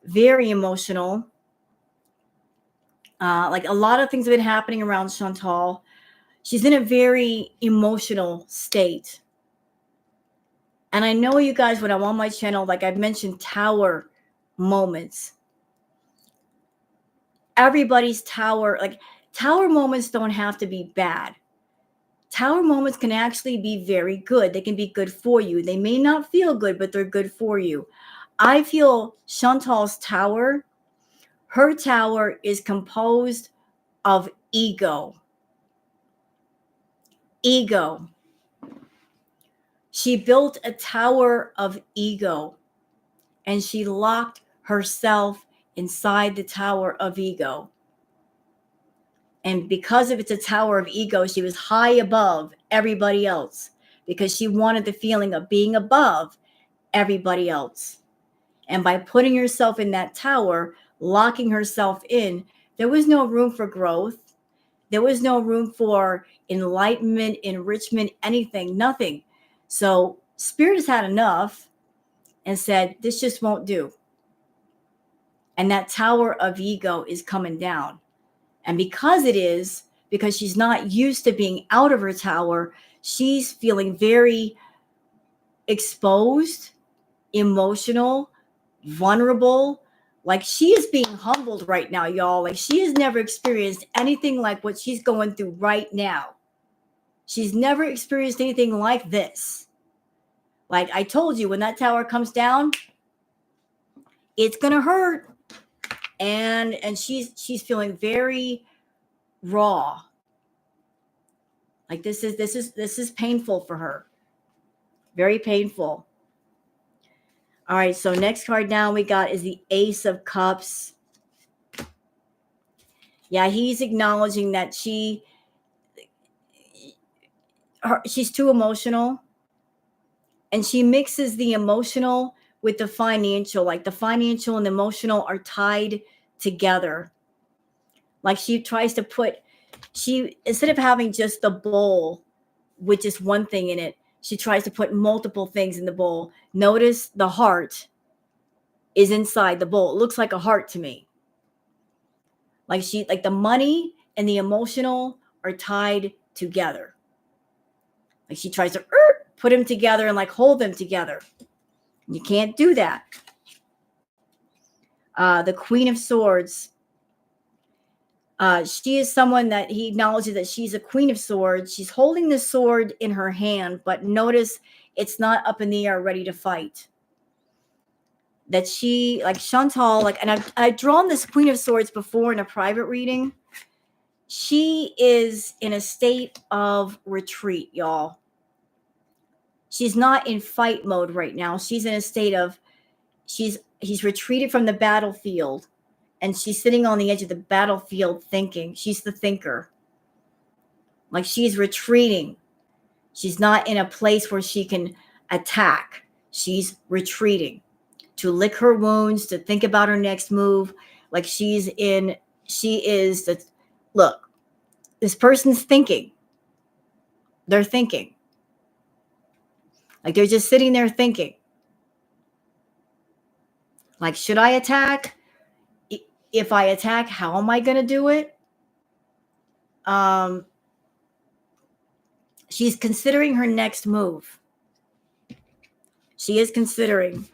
Very emotional. Like, a lot of things have been happening around Shantal. She's in a very emotional state. And I know, you guys, when I'm on my channel, like, I've mentioned tower moments. Everybody's tower moments don't have to be bad. Tower moments can actually be very good. They can be good for you. They may not feel good, but they're good for you. I feel Chantal's tower, Her tower is composed of ego. Ego. She built a tower of ego, and she locked herself inside the tower of ego. And because of it's a tower of ego, she was high above everybody else because she wanted the feeling of being above everybody else. And by putting herself in that tower, locking herself in, there was no room for growth. There was no room for enlightenment, enrichment, anything, nothing. So Spirit has had enough and said, this just won't do. And that tower of ego is coming down. And because she's not used to being out of her tower, she's feeling very exposed, emotional, vulnerable. Like she is being humbled right now, y'all. Like she has never experienced anything like what she's going through right now. She's never experienced anything like this. Like I told you, when that tower comes down, it's gonna hurt. And she's feeling very raw. Like this is painful for her. Very painful. All right, so next card down we got is the Ace of Cups. Yeah, he's acknowledging that she's too emotional, and she mixes the emotional with the financial. Like the financial and the emotional are tied together. Like she tries to instead of having just the bowl with just one thing in it, she tries to put multiple things in the bowl. Notice the heart is inside the bowl. It looks like a heart to me. Like the money and the emotional are tied together. Like she tries to put them together and like hold them together. You can't do that. The Queen of Swords. She is someone that he acknowledges that she's a Queen of Swords. She's holding the sword in her hand, but notice it's not up in the air ready to fight. That she, like Shantal, and I've drawn this Queen of Swords before in a private reading. She is in a state of retreat, y'all. She's not in fight mode right now. She's in a state of, he's retreated from the battlefield. And she's sitting on the edge of the battlefield thinking. She's the thinker. Like she's retreating. She's not in a place where she can attack. She's retreating to lick her wounds, to think about her next move. Like look, this person's thinking. They're thinking. Like they're just sitting there thinking. Like, should I attack? If I attack, how am I going to do it? She's considering her next move. She is considering.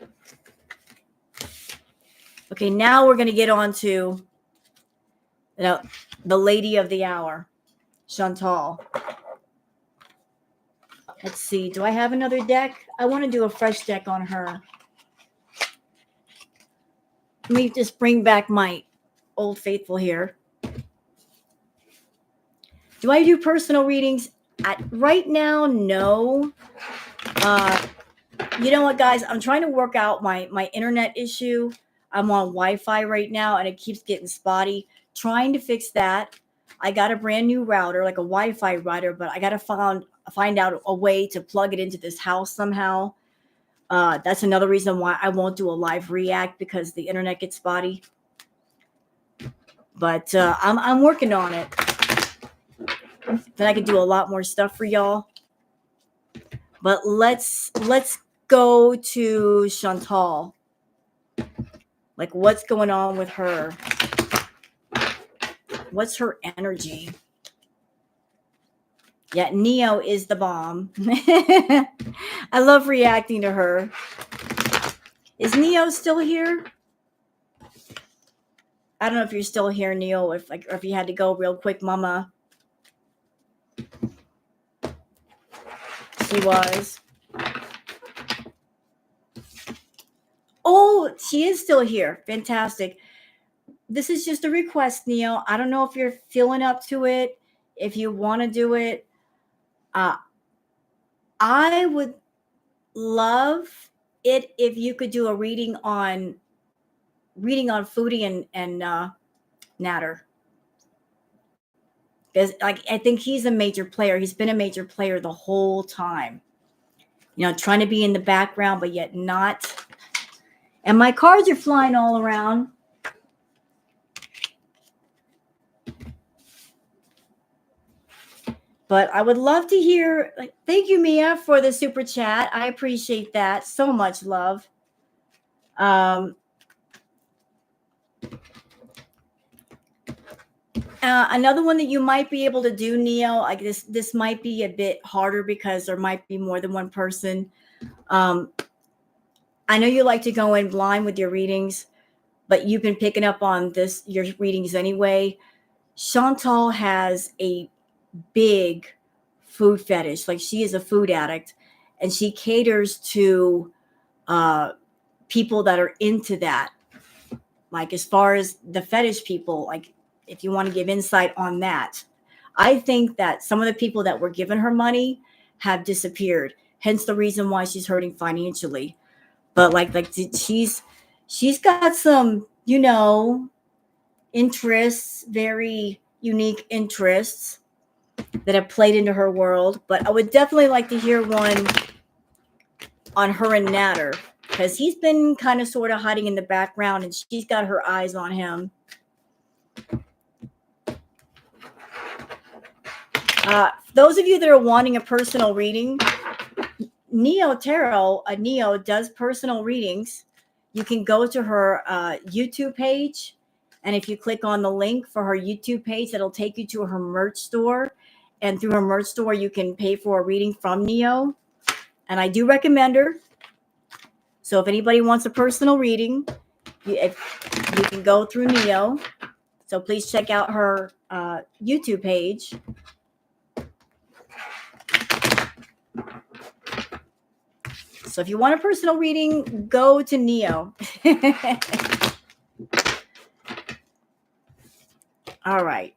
Okay, now we're going to get on to the lady of the hour, Shantal. Let's see. Do I have another deck? I want to do a fresh deck on her. Let me just bring back my old faithful here. Do I do personal readings? Right now, no. You know what, guys? I'm trying to work out my internet issue. I'm on Wi-Fi right now, and it keeps getting spotty. Trying to fix that. I got a brand new router, like a Wi-Fi router, but I got to find out a way to plug it into this house somehow. That's another reason why I won't do a live react, because the internet gets spotty. But I'm working on it. Then I can do a lot more stuff for y'all. But let's go to Shantal. Like, what's going on with her? What's her energy? Yeah, Neo is the bomb. I love reacting to her. Is Neo still here? I don't know if you're still here, Neo, or if you had to go real quick, Mama. She was. Oh, she is still here. Fantastic. this is just a request, Neo. I don't know if you're feeling up to it, if you want to do it. I would love it if you could do a reading on Foodie and Natter. Because like I think he's a major player. He's been a major player the whole time. Trying to be in the background, but yet not. And my cards are flying all around. But I would love to hear. Thank you, Mia, for the super chat. I appreciate that so much. Love. Another one that you might be able to do, Neo. Like this might be a bit harder because there might be more than one person. I know you like to go in blind with your readings, but you've been picking up on your readings anyway. Shantal has a big food fetish. Like she is a food addict, and she caters to people that are into that. Like as far as the fetish people, like if you want to give insight on that, I think that some of the people that were giving her money have disappeared. Hence the reason why she's hurting financially. But like she's got some, interests, very unique interests that have played into her world. But I would definitely like to hear one on her and Natter, because he's been kind of sort of hiding in the background and she's got her eyes on him. Those of you that are wanting a personal reading, Neo does personal readings. You can go to her YouTube page, and if you click on the link for her YouTube page, that'll take you to her merch store. And through her merch store, you can pay for a reading from Neo. And I do recommend her. So if anybody wants a personal reading, you can go through Neo. So please check out her YouTube page. So if you want a personal reading, go to Neo. All right.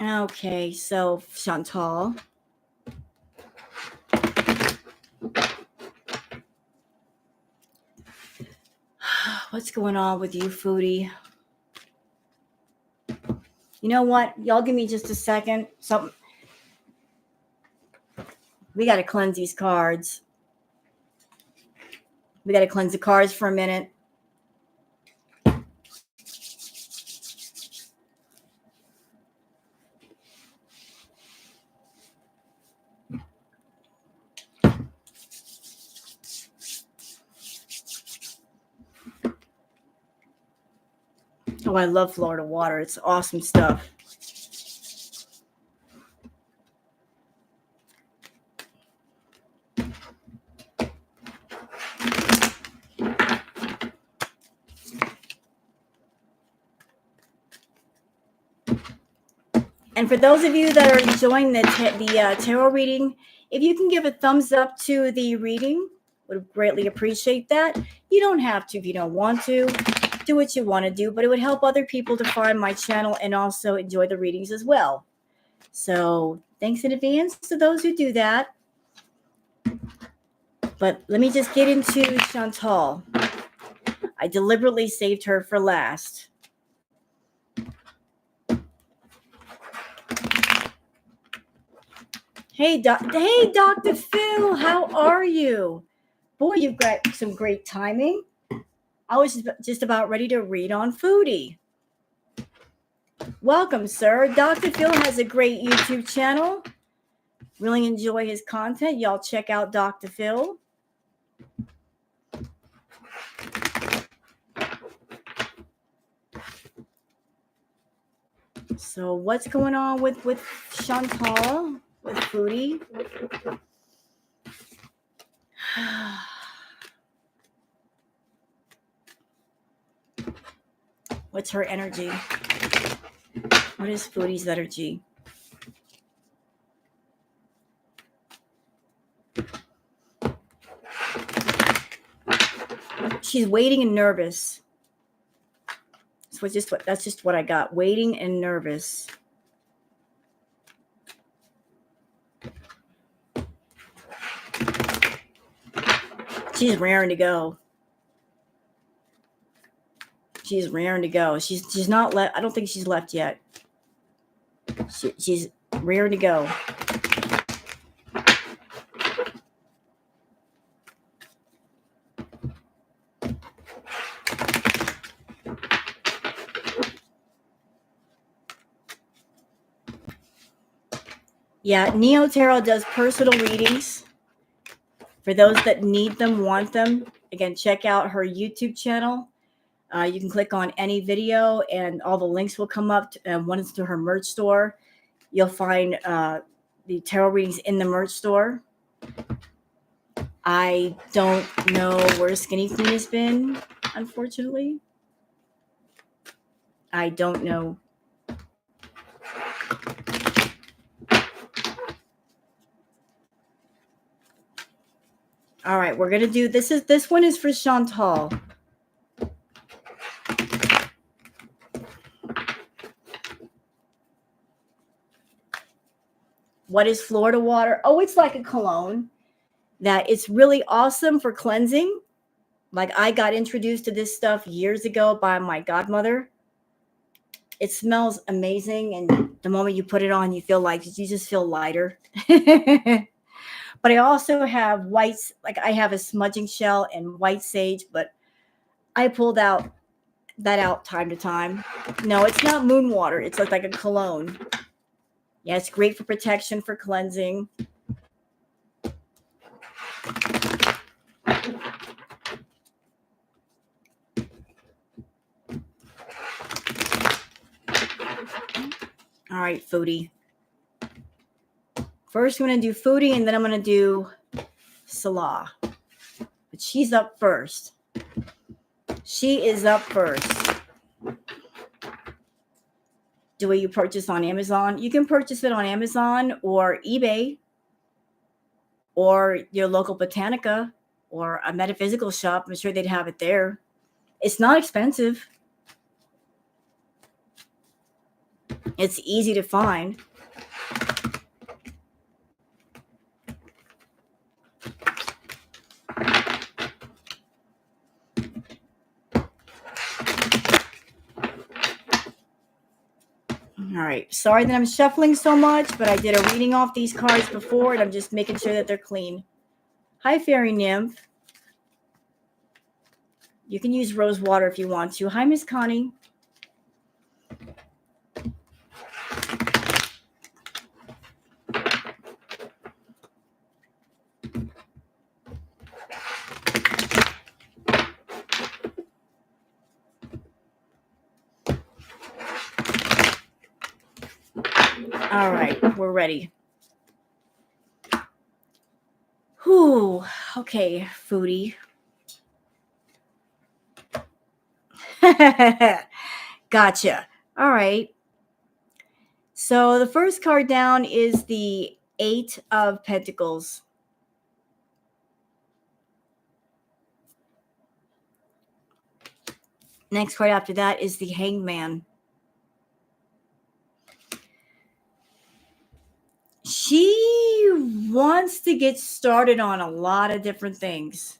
Okay, so Shantal. What's going on with you, Foodie? You know what? Y'all give me just a second. We got to cleanse these cards. We got to cleanse the cards for a minute. Oh, I love Florida water. It's awesome stuff. And for those of you that are enjoying the tarot reading, if you can give a thumbs up to the reading, would greatly appreciate that. You don't have to if you don't want to. Do what you want to do, but it would help other people to find my channel and also enjoy the readings as well. So thanks in advance to those who do that. But let me just get into Shantal. I deliberately saved her for last. Hey, Dr. Phil, how are you? Boy, you've got some great timing. I was just about ready to read on Foodie. Welcome, sir. Dr. Phil has a great YouTube channel. Really enjoy his content. Y'all check out Dr. Phil. So what's going on with Shantal, with Foodie? What's her energy? What is Foodie's energy? She's waiting and nervous. So that's just what I got. Waiting and nervous. She's raring to go. She's raring to go. She's not left. I don't think she's left yet. She's raring to go. Yeah, Neo Tarot does personal readings for those that need them, want them. Again, check out her YouTube channel. You can click on any video and all the links will come up. One is to her merch store. You'll find the tarot readings in the merch store. I don't know where Skinny Queen has been, unfortunately. I don't know. All right, we're going to do, this one is for Shantal. What is Florida water? Oh, it's like a cologne that it's really awesome for cleansing. Like I got introduced to this stuff years ago by my godmother. It smells amazing. And the moment you put it on, you just feel lighter. But I also have whites, like I have a smudging shell and white sage, but I pulled that out time to time. No, it's not moon water. It's like a cologne. Yeah, it's great for protection, for cleansing. All right, Foodie. First, I'm going to do Foodie, and then I'm going to do Salah. But she's up first. She is up first. Do you purchase on Amazon? You can purchase it on Amazon or eBay or your local Botanica or a metaphysical shop. I'm sure they'd have it there. It's not expensive. It's easy to find. All right. Sorry that I'm shuffling so much, but I did a reading off these cards before, and I'm just making sure that they're clean. Hi, Fairy Nymph. You can use rose water if you want to. Hi, Miss Connie. All right, we're ready. Whew. Okay, Foodie. Gotcha. All right. So the first card down is the 8 of Pentacles. Next card after that is the Hangman. She wants to get started on a lot of different things.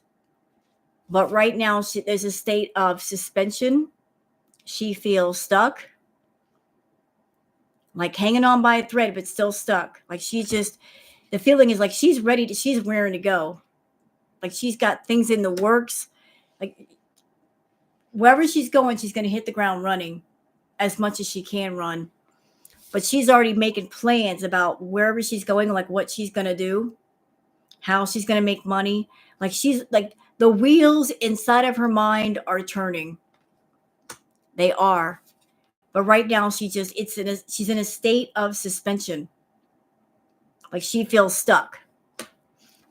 But right now, there's a state of suspension. She feels stuck. Like hanging on by a thread, but still stuck. Like the feeling is like she's raring to go. Like she's got things in the works. Like wherever she's going, she's going to hit the ground running as much as she can run. But she's already making plans about wherever she's going, like what she's going to do, how she's going to make money. Like she's like the wheels inside of her mind are turning. They are. But right now she's in a state of suspension. Like she feels stuck.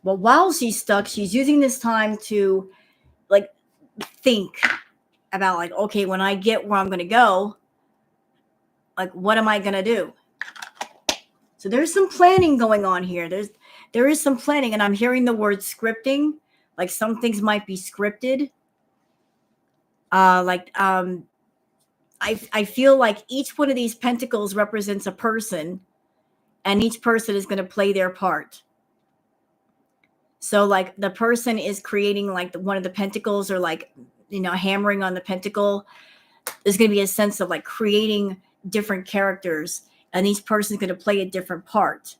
But while she's stuck, she's using this time to like think about like, okay, when I get where I'm going to go, like, what am I going to do? So there's some planning going on here. there is some planning, and I'm hearing the word scripting. Like some things might be scripted. Like I feel like each one of these pentacles represents a person, and each person is going to play their part. So like the person is creating like one of the pentacles, or like, you know, hammering on the pentacle. There's going to be a sense of like creating different characters, and each person is going to play a different part.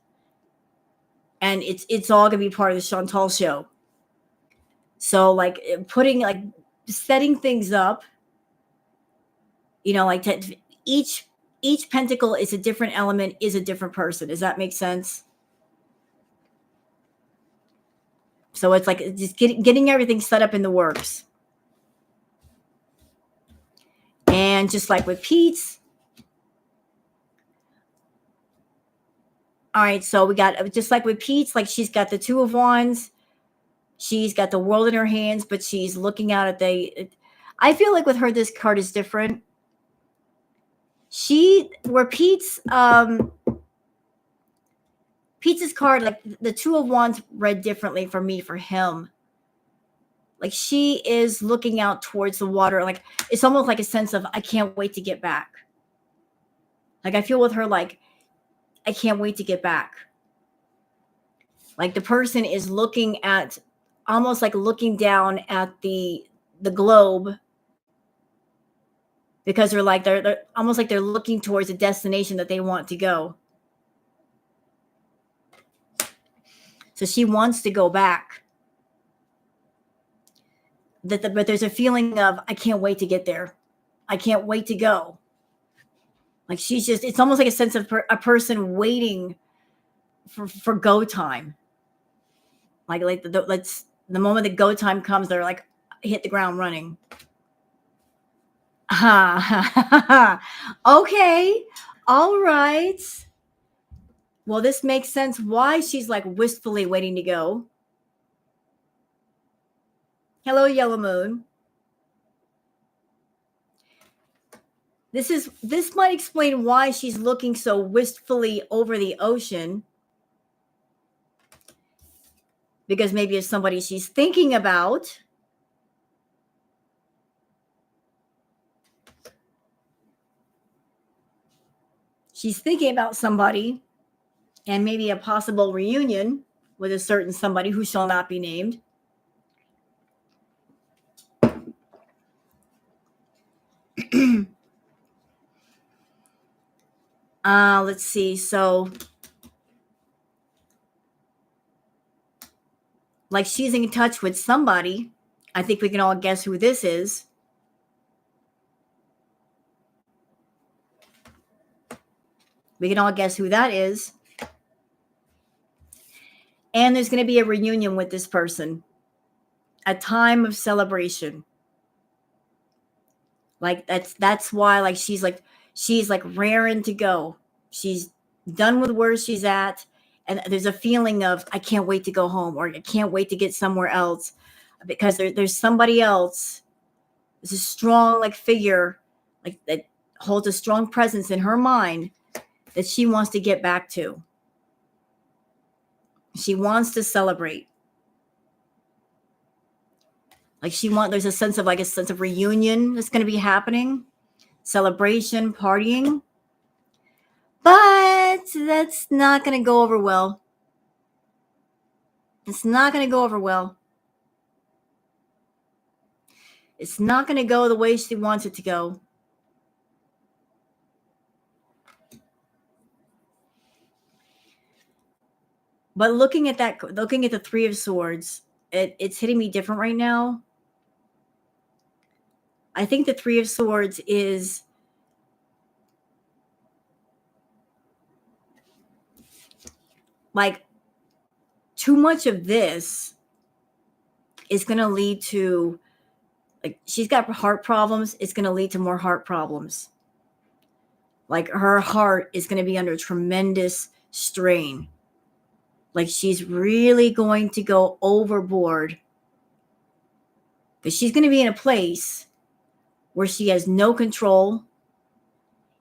And it's all going to be part of the Shantal show. So like putting, like setting things up, you know, like each pentacle is a different element, is a different person. Does that make sense? So it's like just getting everything set up in the works. And just like with Peetz. All right, so we got, just like with Peetz, like she's got the Two of Wands. She's got the world in her hands, but she's looking out at I feel like with her, this card is different. Where Peetz's card, like the Two of Wands read differently for me, for him. Like she is looking out towards the water. Like it's almost like a sense of, I can't wait to get back. Like I feel with her, like, I can't wait to get back. Like the person is looking at, almost like looking down at the globe, because they're like, they're almost like they're looking towards a destination that they want to go. So she wants to go back. But there's a feeling of, I can't wait to get there. I can't wait to go. Like she's just, it's almost like a sense of a person waiting for go time. Like the moment the go time comes, they're like, hit the ground running. Okay. All right. Well, this makes sense why she's like wistfully waiting to go. Hello, Yellow Moon. This might explain why she's looking so wistfully over the ocean. Because maybe it's somebody she's thinking about. She's thinking about somebody, and maybe a possible reunion with a certain somebody who shall not be named. Let's see. So, like she's in touch with somebody. I think we can all guess who this is. We can all guess who that is. And there's going to be a reunion with this person. A time of celebration. Like that's why, like she's like raring to go. She's done with where she's at, and there's a feeling of, I can't wait to go home, or I can't wait to get somewhere else, because there's somebody else. There's a strong like figure, like that holds a strong presence in her mind that she wants to get back to. She wants to celebrate. Like there's a sense of reunion that's going to be happening, celebration, partying. But that's not going to go over well. It's not going to go over well. It's not going to go the way she wants it to go. But looking at the Three of Swords, it's hitting me different right now. I think the Three of Swords is like too much of this is going to lead to, like, she's got heart problems. It's going to lead to more heart problems. Like her heart is going to be under tremendous strain. Like she's really going to go overboard, because she's going to be in a place where she has no control.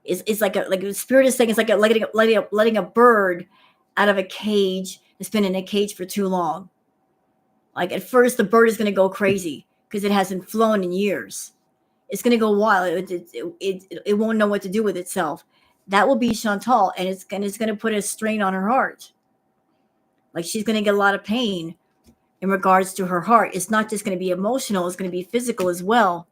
It's like the spirit is saying, it's like letting a bird out of a cage It's been in a cage for too long. Like at first, the bird is going to go crazy because it hasn't flown in years. It's going to go wild. It won't know what to do with itself. That will be Shantal, and it's going to put a strain on her heart. Like she's going to get a lot of pain in regards to her heart. It's not just going to be emotional, it's going to be physical as well.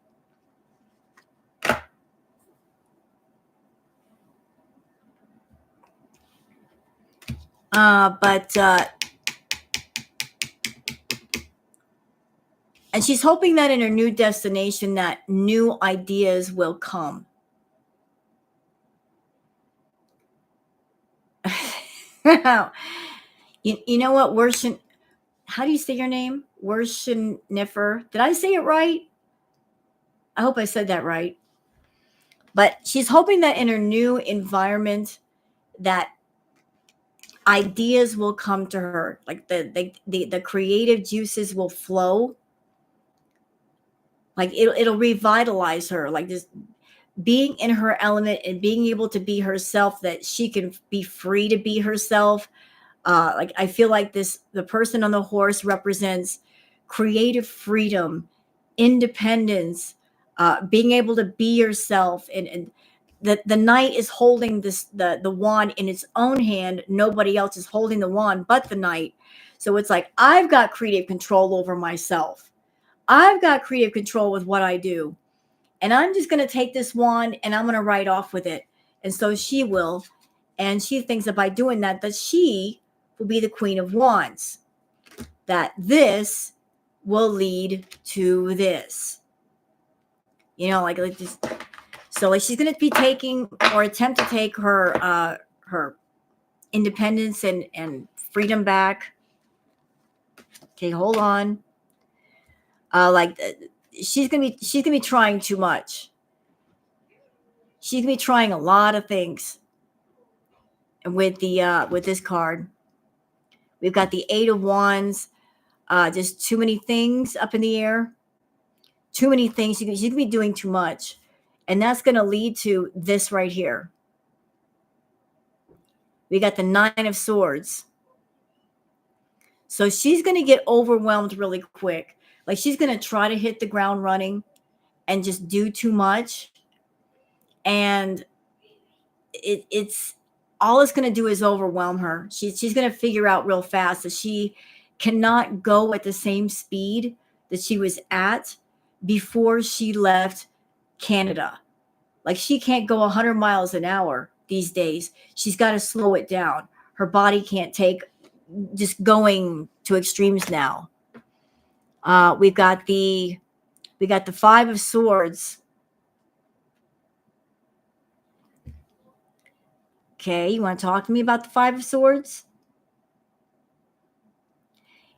And she's hoping that in her new destination that new ideas will come. you know what? How do you say your name? Worshinifer. Did I say it right? I hope I said that right. But she's hoping that in her new environment that ideas will come to her. Like the creative juices will flow. Like it'll revitalize her. Like this being in her element and being able to be herself, that she can be free to be herself. Like I feel like the person on the horse represents creative freedom, independence, being able to be yourself, and the knight is holding the wand in its own hand. Nobody else is holding the wand but the knight. So it's like I've got creative control over myself. I've got creative control with what I do. And I'm just going to take this wand and I'm going to ride off with it. And so she will. And she thinks that by doing that, that she will be the Queen of Wands. That this will lead to this. You know, like just so like she's going to be taking or attempt to take her independence and freedom back. Okay, hold on. She's gonna be trying too much. She's gonna be trying a lot of things. And with this card, we've got the Eight of Wands. Just too many things up in the air. Too many things. She's gonna be doing too much, and that's gonna lead to this right here. We got the Nine of Swords. So she's gonna get overwhelmed really quick. Like she's gonna try to hit the ground running and just do too much. And it's all it's going to do is overwhelm her. She's going to figure out real fast that she cannot go at the same speed that she was at before she left Canada. Like she can't go 100 miles an hour these days. She's got to slow it down. Her body can't take just going to extremes now. We got the Five of Swords. Okay, you want to talk to me about the Five of Swords?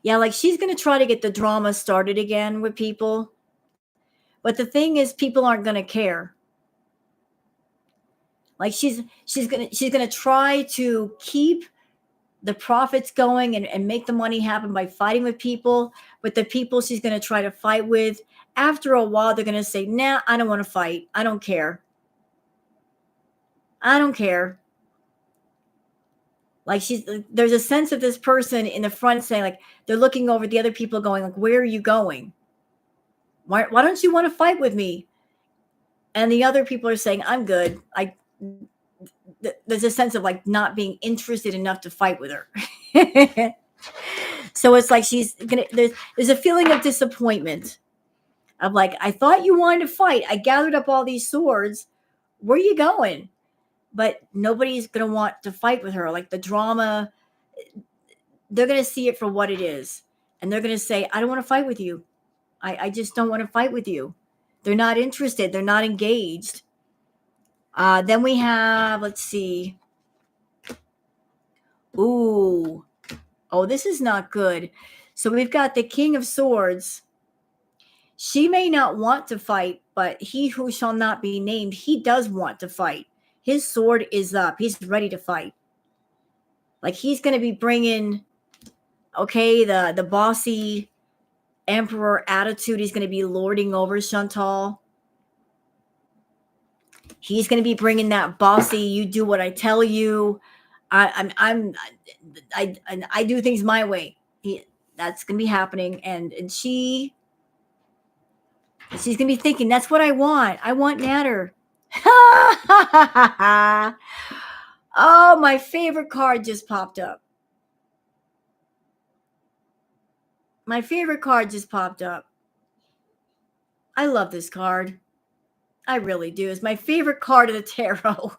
Yeah, like she's going to try to get the drama started again with people. But the thing is, people aren't going to care. Like she's going to try to keep the profits going and make the money happen by fighting with people. But the people she's going to try to fight with, after a while, they're going to say, nah, I don't want to fight. I don't care. I don't care. Like there's a sense of this person in the front saying, like, they're looking over the other people going, like, where are you going? Why don't you want to fight with me? And the other people are saying, I'm good. There's a sense of like not being interested enough to fight with her. So it's like there's a feeling of disappointment of like, I thought you wanted to fight. I gathered up all these swords. Where are you going? But nobody's going to want to fight with her. Like the drama, they're going to see it for what it is. And they're going to say, I don't want to fight with you. I just don't want to fight with you. They're not interested. They're not engaged. Then we have, let's see. Ooh. Oh, this is not good. So we've got the King of Swords. She may not want to fight, but he who shall not be named, he does want to fight. His sword is up. He's ready to fight. Like he's going to be bringing, okay, the bossy emperor attitude. He's going to be lording over Shantal. He's going to be bringing that bossy, you do what I tell you. I do things my way. That's gonna be happening, and she's gonna be thinking, that's what I want. I want Natter. Oh, my favorite card just popped up. My favorite card just popped up. I love this card. I really do. It's my favorite card of the tarot.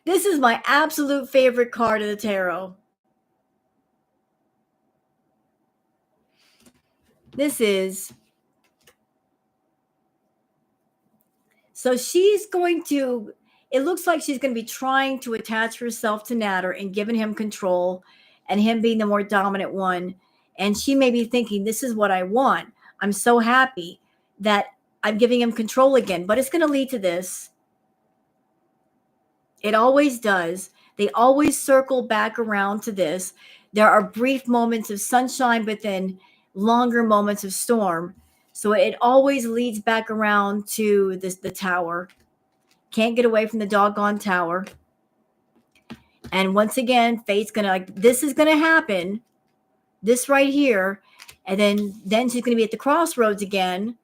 This is my absolute favorite card of the tarot. This is. So she's going to, it looks like she's going to be trying to attach herself to Natter and giving him control and him being the more dominant one. And she may be thinking, this is what I want. I'm so happy that I'm giving him control again. But it's going to lead to this. It always does. They always circle back around to this. There are brief moments of sunshine, but then longer moments of storm. So it always leads back around to the tower. Can't get away from the doggone tower. And once again, fate's gonna, like, this is gonna happen. This right here. And then she's gonna be at the crossroads again.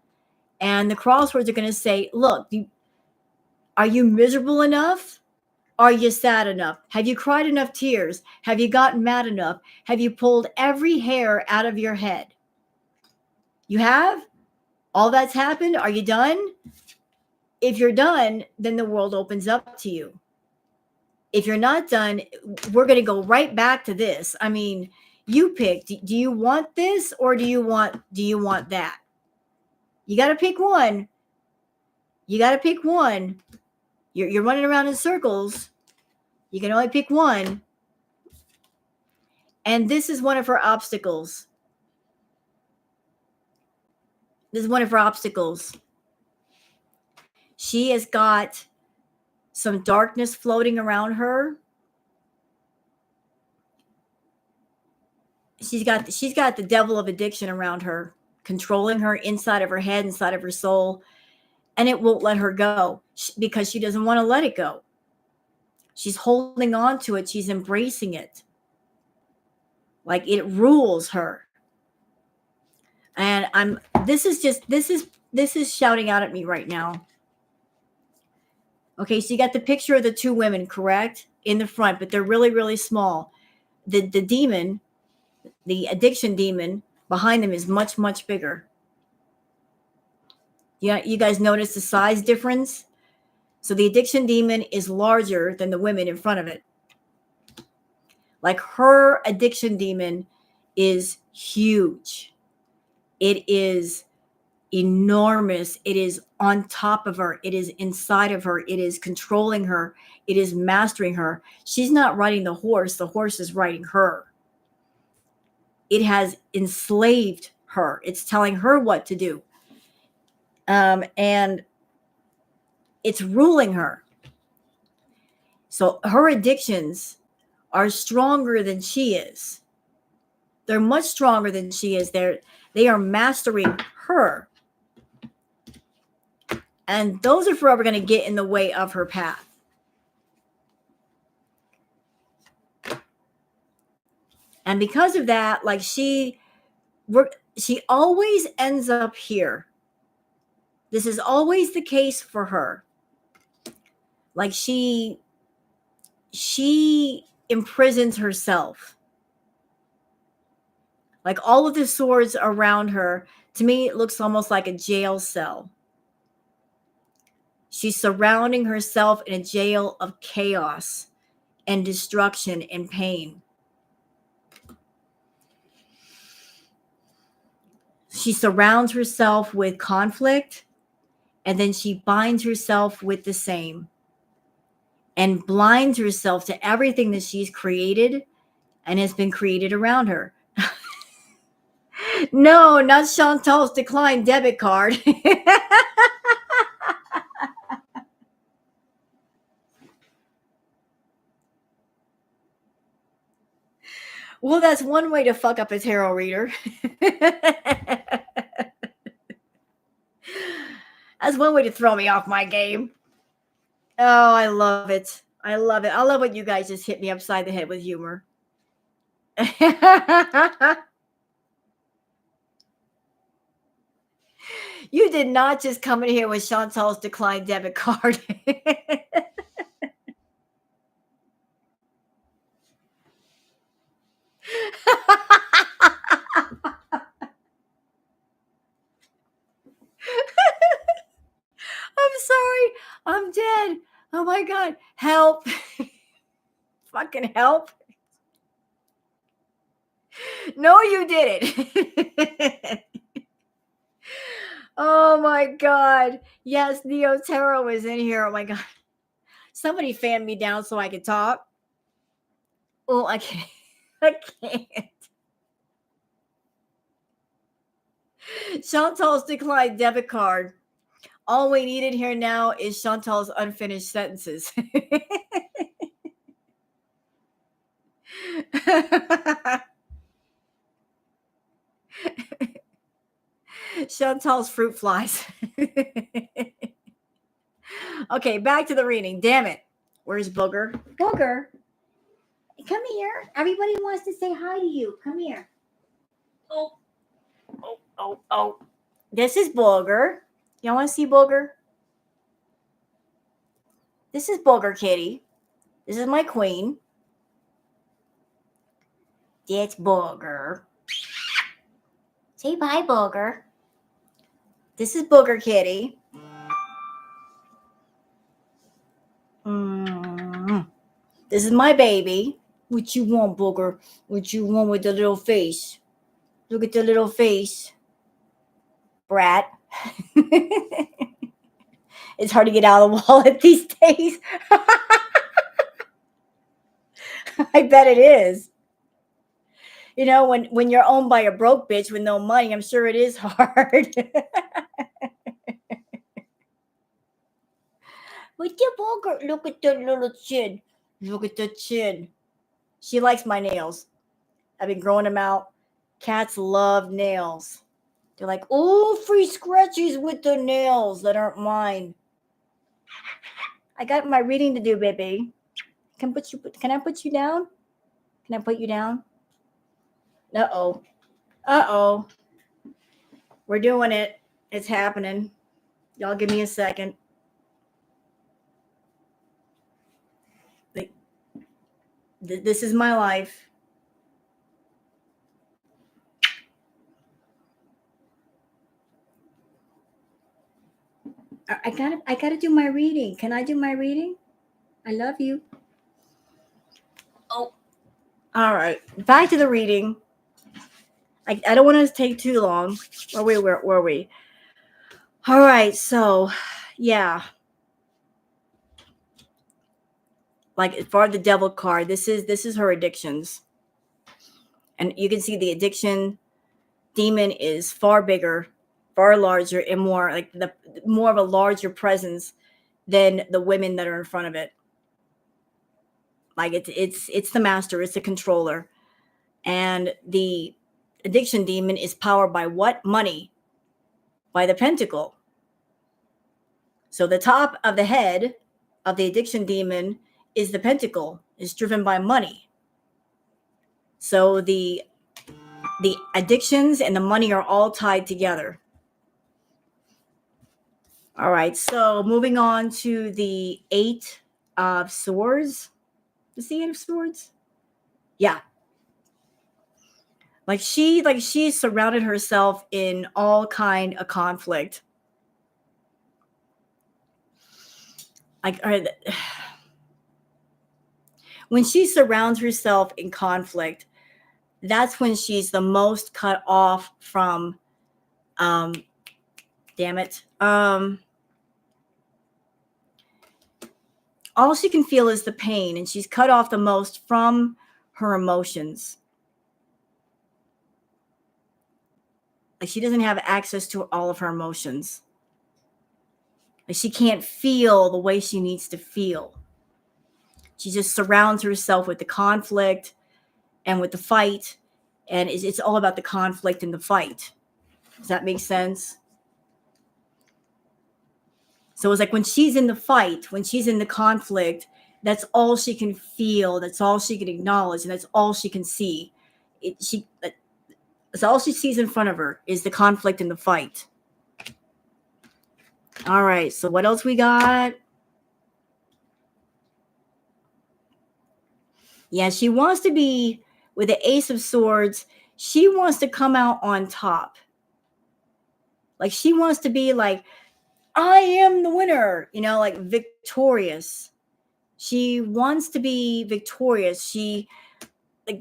And the crossroads are gonna say, look, are you miserable enough? Are you sad enough? Have you cried enough tears? Have you gotten mad enough? Have you pulled every hair out of your head? You have? All that's happened? Are you done? If you're done, then the world opens up to you. If you're not done, we're going to go right back to this. I mean, you pick. Do you want this or do you want that? You got to pick one. You got to pick one. You're running around in circles. You can only pick one. And this is one of her obstacles. This is one of her obstacles. She has got some darkness floating around her. She's got the devil of addiction around her, controlling her inside of her head, inside of her soul, and it won't let her go because she doesn't want to let it go. She's holding on to it. She's embracing it. Like it rules her. And this is shouting out at me right now. Okay, so you got the picture of the two women, correct? In the front, but they're really, really small. The demon, the addiction demon behind them is much, much bigger. Yeah, you guys notice the size difference? So the addiction demon is larger than the women in front of it. Like her addiction demon is huge. It is enormous. It is on top of her. It is inside of her. It is controlling her. It is mastering her. She's not riding the horse. The horse is riding her. It has enslaved her. It's telling her what to do. And it's ruling her. So her addictions are stronger than she is. They're much stronger than she is. They are mastering her. And those are forever going to get in the way of her path. And because of that, like she always ends up here. This is always the case for her. Like she imprisons herself. Like all of the swords around her, to me, it looks almost like a jail cell. She's surrounding herself in a jail of chaos and destruction and pain. She surrounds herself with conflict, and then she binds herself with the same and blinds herself to everything that she's created and has been created around her. No, not Chantal's declined debit card. Well, that's one way to fuck up a tarot reader. That's one way to throw me off my game. Oh, I love it. I love it. I love when you guys just hit me upside the head with humor. You did not just come in here with Chantal's declined debit card. I'm sorry. I'm dead. Oh my God. Help. Fucking help. No, you didn't. Oh my God. Yes, Neo Terror was in here. Oh my God. Somebody fanned me down so I could talk. Oh, I can't. I can't. Chantal's declined debit card. All we needed here now is Chantal's unfinished sentences. Chantal's fruit flies. Okay, back to the reading. Damn it. Where's Booger? Booger, come here. Everybody wants to say hi to you. Come here. Oh, oh. This is Booger. Y'all want to see Booger? This is Booger Kitty. This is my queen. That's Booger. Say bye, Booger. This is Booger Kitty. This is my baby. What you want, Booger? What you want with the little face? Look at the little face. Brat. It's hard to get out of the wallet these days. I bet it is. You know, when you're owned by a broke bitch with no money, I'm sure it is hard. With your Booger, look at the little chin. Look at the chin. She likes my nails. I've been growing them out. Cats love nails. They're like, oh, free scratches with the nails that aren't mine. I got my reading to do, baby. Can I put you down? Can I put you down? Uh-oh. Uh-oh. We're doing it. It's happening. Y'all give me a second. This is my life. I gotta do my reading. Can I do my reading? I love you. Oh. All right. Back to the reading. I don't want to take too long. Where were we? All right. So, yeah. Like for the devil card, this is her addictions. And you can see the addiction demon is far bigger, far larger, and more like more of a larger presence than the women that are in front of it. Like it's the master, it's the controller. And the addiction demon is powered by what? Money. By the pentacle. So the top of the head of the addiction demon is the pentacle, is driven by money. So the addictions and the money are all tied together. All right, so moving on to the 8 of swords. Is the 8 of swords? Yeah. Like she surrounded herself in all kind of conflict. Like when she surrounds herself in conflict, that's when she's the most cut off from damn it. All she can feel is the pain, and she's cut off the most from her emotions. Like she doesn't have access to all of her emotions. Like she can't feel the way she needs to feel. She just surrounds herself with the conflict and with the fight, and it's all about the conflict and the fight. Does that make sense? So it's like when she's in the fight, when she's in the conflict, That's all she can feel. That's all she can acknowledge, and that's all she can see. That's all she sees in front of her is the conflict and the fight. All right, so what else we got? Yeah, she wants to be with the Ace of Swords. She wants to come out on top. Like she wants to be like, I am the winner, like victorious. She wants to be victorious.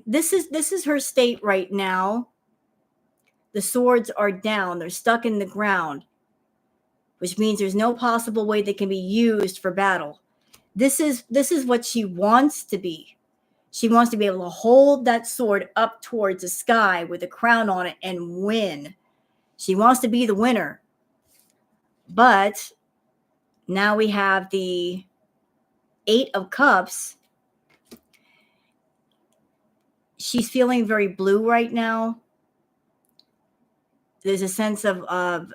This is her state right now. The swords are down. They're stuck in the ground, which means there's no possible way they can be used for battle. This is what she wants to be. She wants to be able to hold that sword up towards the sky with a crown on it and win. She wants to be the winner. But now we have the 8 of Cups. She's feeling very blue right now. There's a sense of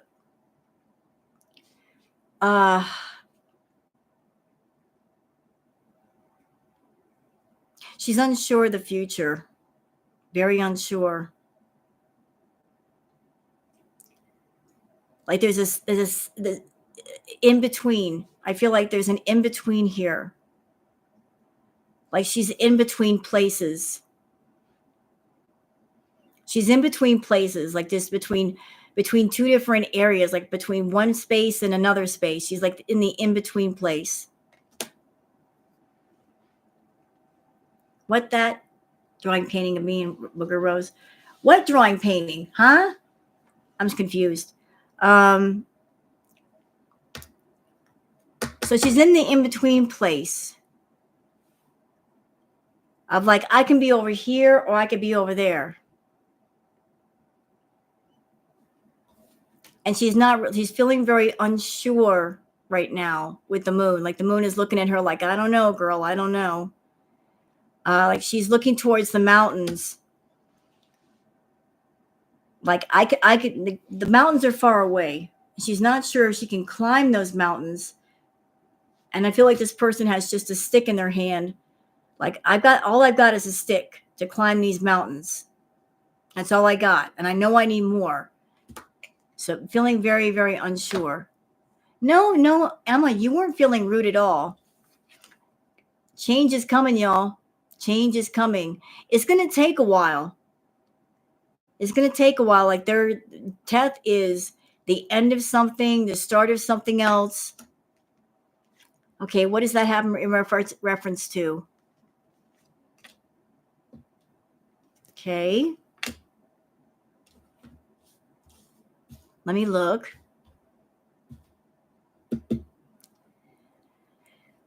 she's unsure of the future. Very unsure. Like there's this in between. I feel like there's an in between here. Like she's in between places. She's in between places, like this between 2 different areas, like between one space and another space. She's like in the in between place. What that drawing painting of me and Booger Rose? What drawing painting? Huh? I'm just confused. So she's in the in between place of like, I can be over here or I could be over there. And she's feeling very unsure right now with the moon. Like the moon is looking at her like, I don't know, girl. I don't know. Like she's looking towards the mountains. Like the mountains are far away. She's not sure if she can climb those mountains. And I feel like this person has just a stick in their hand. Like all I've got is a stick to climb these mountains. That's all I got. And I know I need more. So feeling very, very unsure. No, Emma, you weren't feeling rude at all. Change is coming, y'all. Change is coming. It's going to take a while. It's going to take a while. Like their death is the end of something, the start of something else. Okay, what does that have in reference to? Okay. Let me look.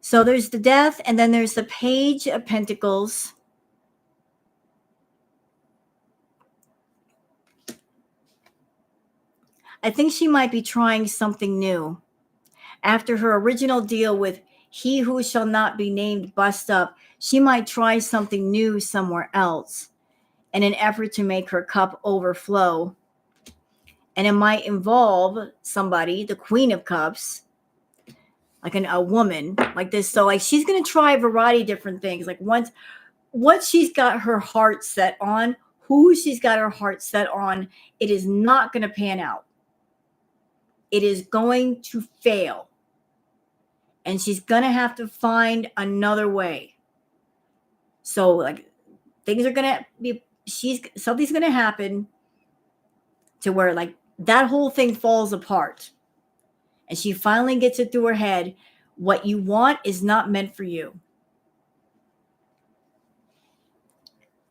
So there's the death, and then there's the Page of Pentacles. I think she might be trying something new. After her original deal with he who shall not be named bust up, she might try something new somewhere else in an effort to make her cup overflow. And it might involve somebody, the Queen of Cups, like a woman like this. So like she's going to try a variety of different things. Like what she's got her heart set on, who she's got her heart set on, it is not going to pan out. It is going to fail. And she's going to have to find another way. So like things are going to be, something's going to happen to where like that whole thing falls apart. And she finally gets it through her head. What you want is not meant for you.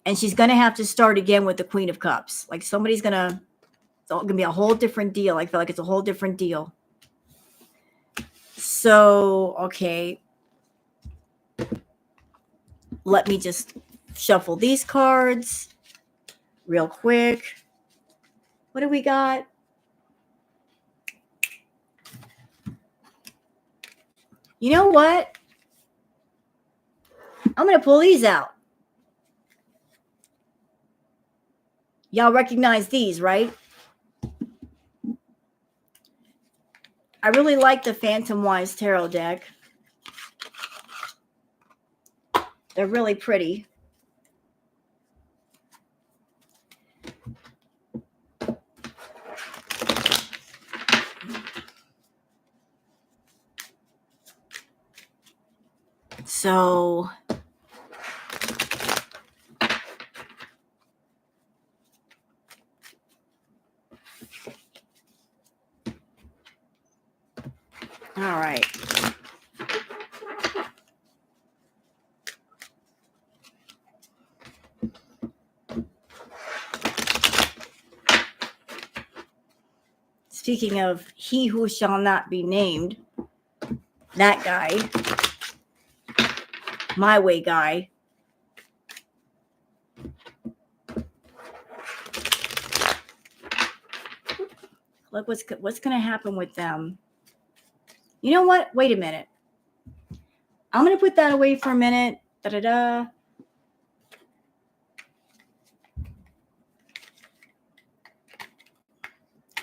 And she's going to have to start again with the Queen of Cups. Like somebody's going to, it's going to be a whole different deal. I feel like it's a whole different deal. So, okay. Let me just shuffle these cards real quick. What do we got? You know what? I'm going to pull these out. Y'all recognize these, right? I really like the Phantom Wise Tarot deck. They're really pretty. So all right. Speaking of he who shall not be named, that guy, my way guy, look what's going to happen with them. You know what? Wait a minute. I'm going to put that away for a minute. Da-da-da.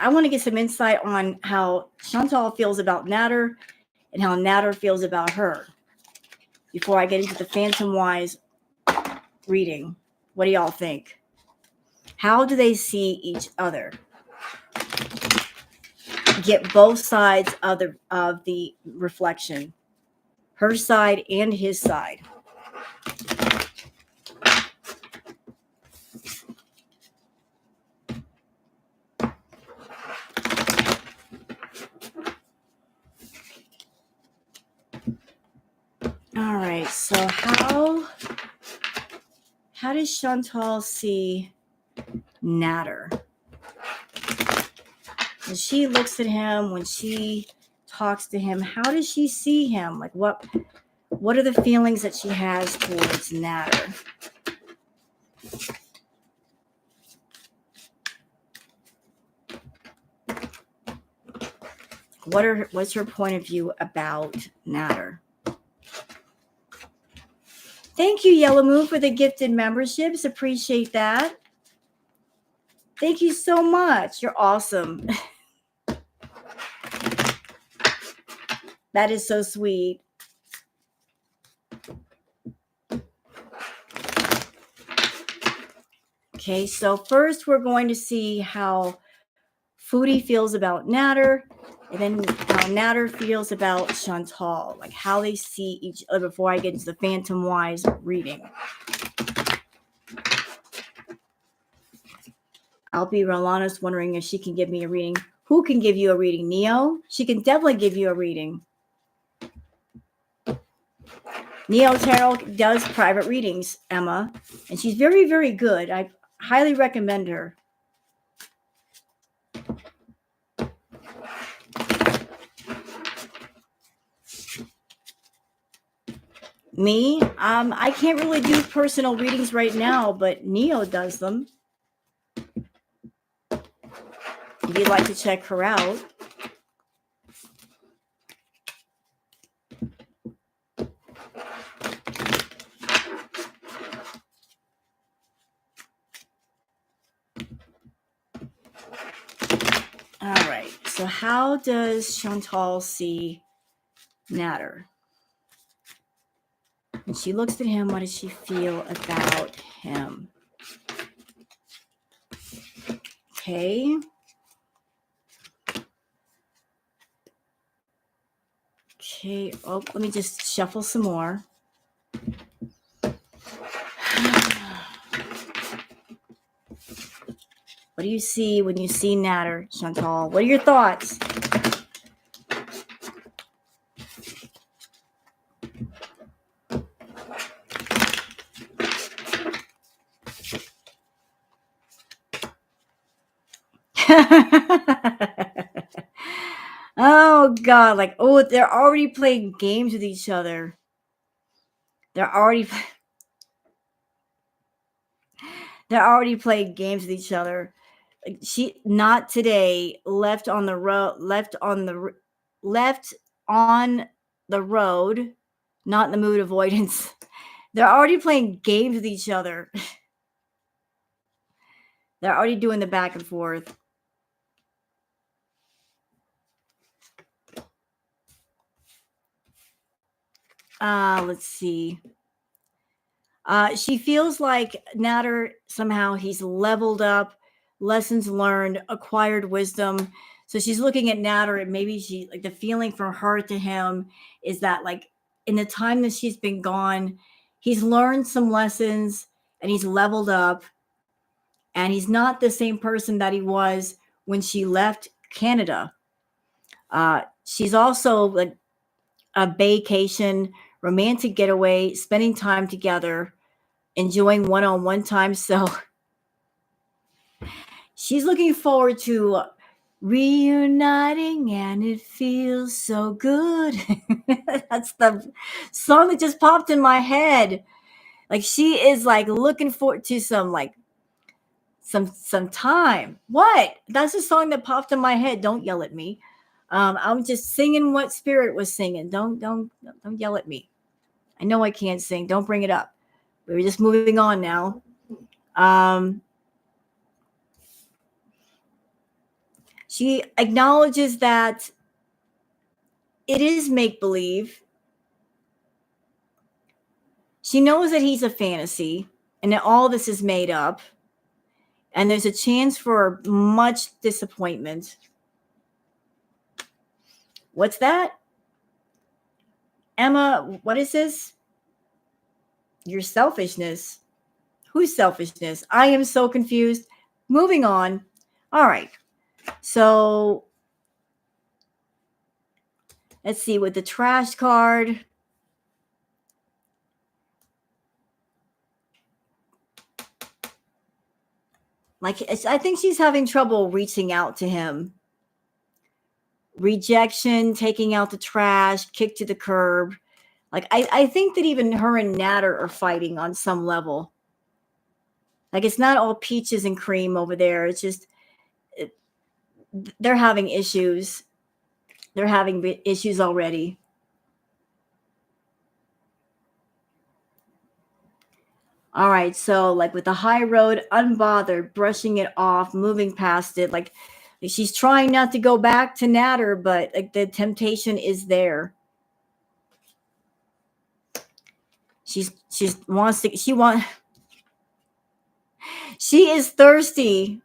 I want to get some insight on how Shantal feels about Natter and how Natter feels about her before I get into the Phantom Wise reading. What do y'all think? How do they see each other? Get both sides of the reflection. Her side and his side. All right, so how does Shantal see Natter? When she looks at him, when she talks to him, how does she see him? Like what are the feelings that she has towards Natter? What's her point of view about Natter? Thank you, Yellow Moon, for the gifted memberships. Appreciate that. Thank you so much. You're awesome. That is so sweet. Okay, so first we're going to see how Foodie feels about Natter, and then how Natter feels about Shantal, like how they see each other before I get into the Phantom Wise reading. I'll be real honest, wondering if she can give me a reading. Who can give you a reading? Neo? She can definitely give you a reading. Neo Tarot does private readings, Emma, and she's very, very good. I highly recommend her. Me? I can't really do personal readings right now, but Neo does them. If you'd like to check her out. All right. So how does Shantal see Natter? When she looks at him, what does she feel about him? Okay. Okay. Oh, let me just shuffle some more. What do you see when you see Natter, Shantal? What are your thoughts? Oh God! Like, oh, they're already playing games with each other. They're already playing games with each other. She not today. Left on the road. Left on the road. Not in the mood avoidance. They're already playing games with each other. They're already doing the back and forth. Let's see. She feels like Natter somehow he's leveled up, lessons learned, acquired wisdom. So she's looking at Natter, and maybe she like the feeling from her to him is that like in the time that she's been gone, he's learned some lessons and he's leveled up, and he's not the same person that he was when she left Canada. She's also like a vacation, romantic getaway, spending time together, enjoying one-on-one time. So she's looking forward to reuniting, and it feels so good. That's the song that just popped in my head. Like she is like looking forward to some like some time. What? That's the song that popped in my head. Don't yell at me. I'm just singing what Spirit was singing. Don't yell at me. I know I can't sing. Don't bring it up. We're just moving on now. She acknowledges that it is make believe. She knows that he's a fantasy and that all this is made up. And there's a chance for much disappointment. What's that? Emma, what is this? Your selfishness. Whose selfishness? I am so confused. Moving on. All right. So let's see with the trash card. Like, I think she's having trouble reaching out to him. Rejection, taking out the trash, kick to the curb. Like, I think that even her and Natter are fighting on some level. Like, it's not all peaches and cream over there. It's just, they're having issues. They're having issues already. All right. So, like, with the high road, unbothered, brushing it off, moving past it. Like, she's trying not to go back to Natter, but like the temptation is there. She is thirsty.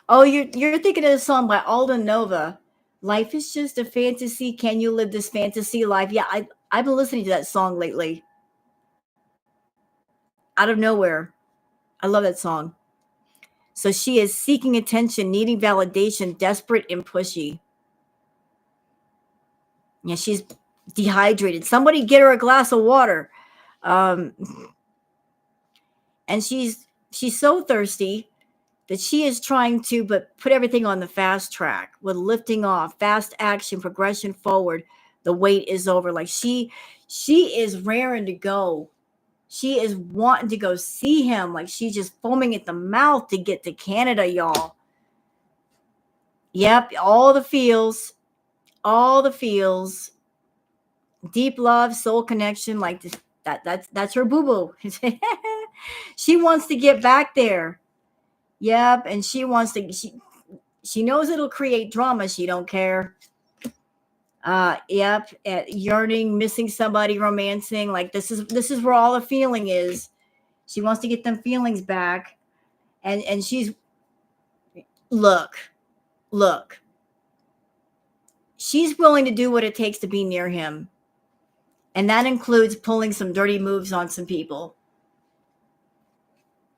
Oh, you're thinking of the song by Alden Nova. Life is just a fantasy. Can you live this fantasy life? Yeah, I've been listening to that song lately. Out of nowhere. I love that song. So she is seeking attention, needing validation, desperate and pushy. Yeah, she's dehydrated. Somebody get her a glass of water. Um, and she's so thirsty that she is trying to but put everything on the fast track with lifting off, fast action, progression forward. The wait is over. Like she is raring to go. She is wanting to go see him. Like she's just foaming at the mouth to get to Canada, y'all. Yep, all the feels, all the feels. Deep love, soul connection, like this, that's her boo-boo. She wants to get back there. Yep, and she wants to she knows it'll create drama. She don't care. Yep, yearning, missing somebody, romancing. Like this is where all the feeling is. She wants to get them feelings back, and she's look. She's willing to do what it takes to be near him, and that includes pulling some dirty moves on some people.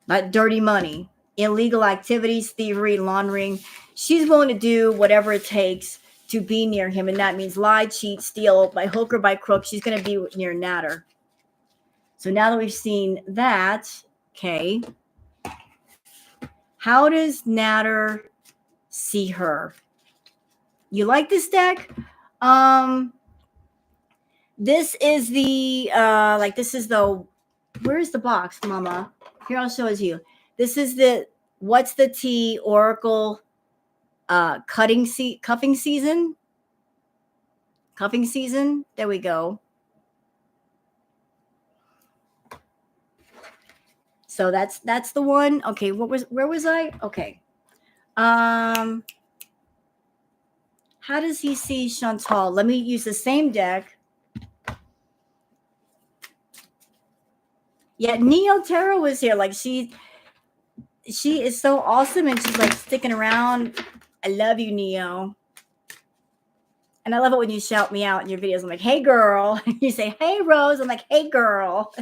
Not dirty money, illegal activities, thievery, laundering. She's willing to do whatever it takes to be near him, and that means lie, cheat, steal, by hook or by crook. She's going to be near Natter. So now that we've seen that, okay, how does Natter see her? You like this deck? This is the where's the box, Mama? Here, I'll show it to you. This is the What's the Tea Oracle cuffing season. Cuffing season. There we go. So that's the one. Okay, where was I? Okay. How does he see Shantal? Let me use the same deck. Yeah, Neo Tarot was here. Like she is so awesome, and she's like sticking around. I love you, Neo. And I love it when you shout me out in your videos. I'm like, hey, girl. You say, hey, Rose. I'm like, hey, girl.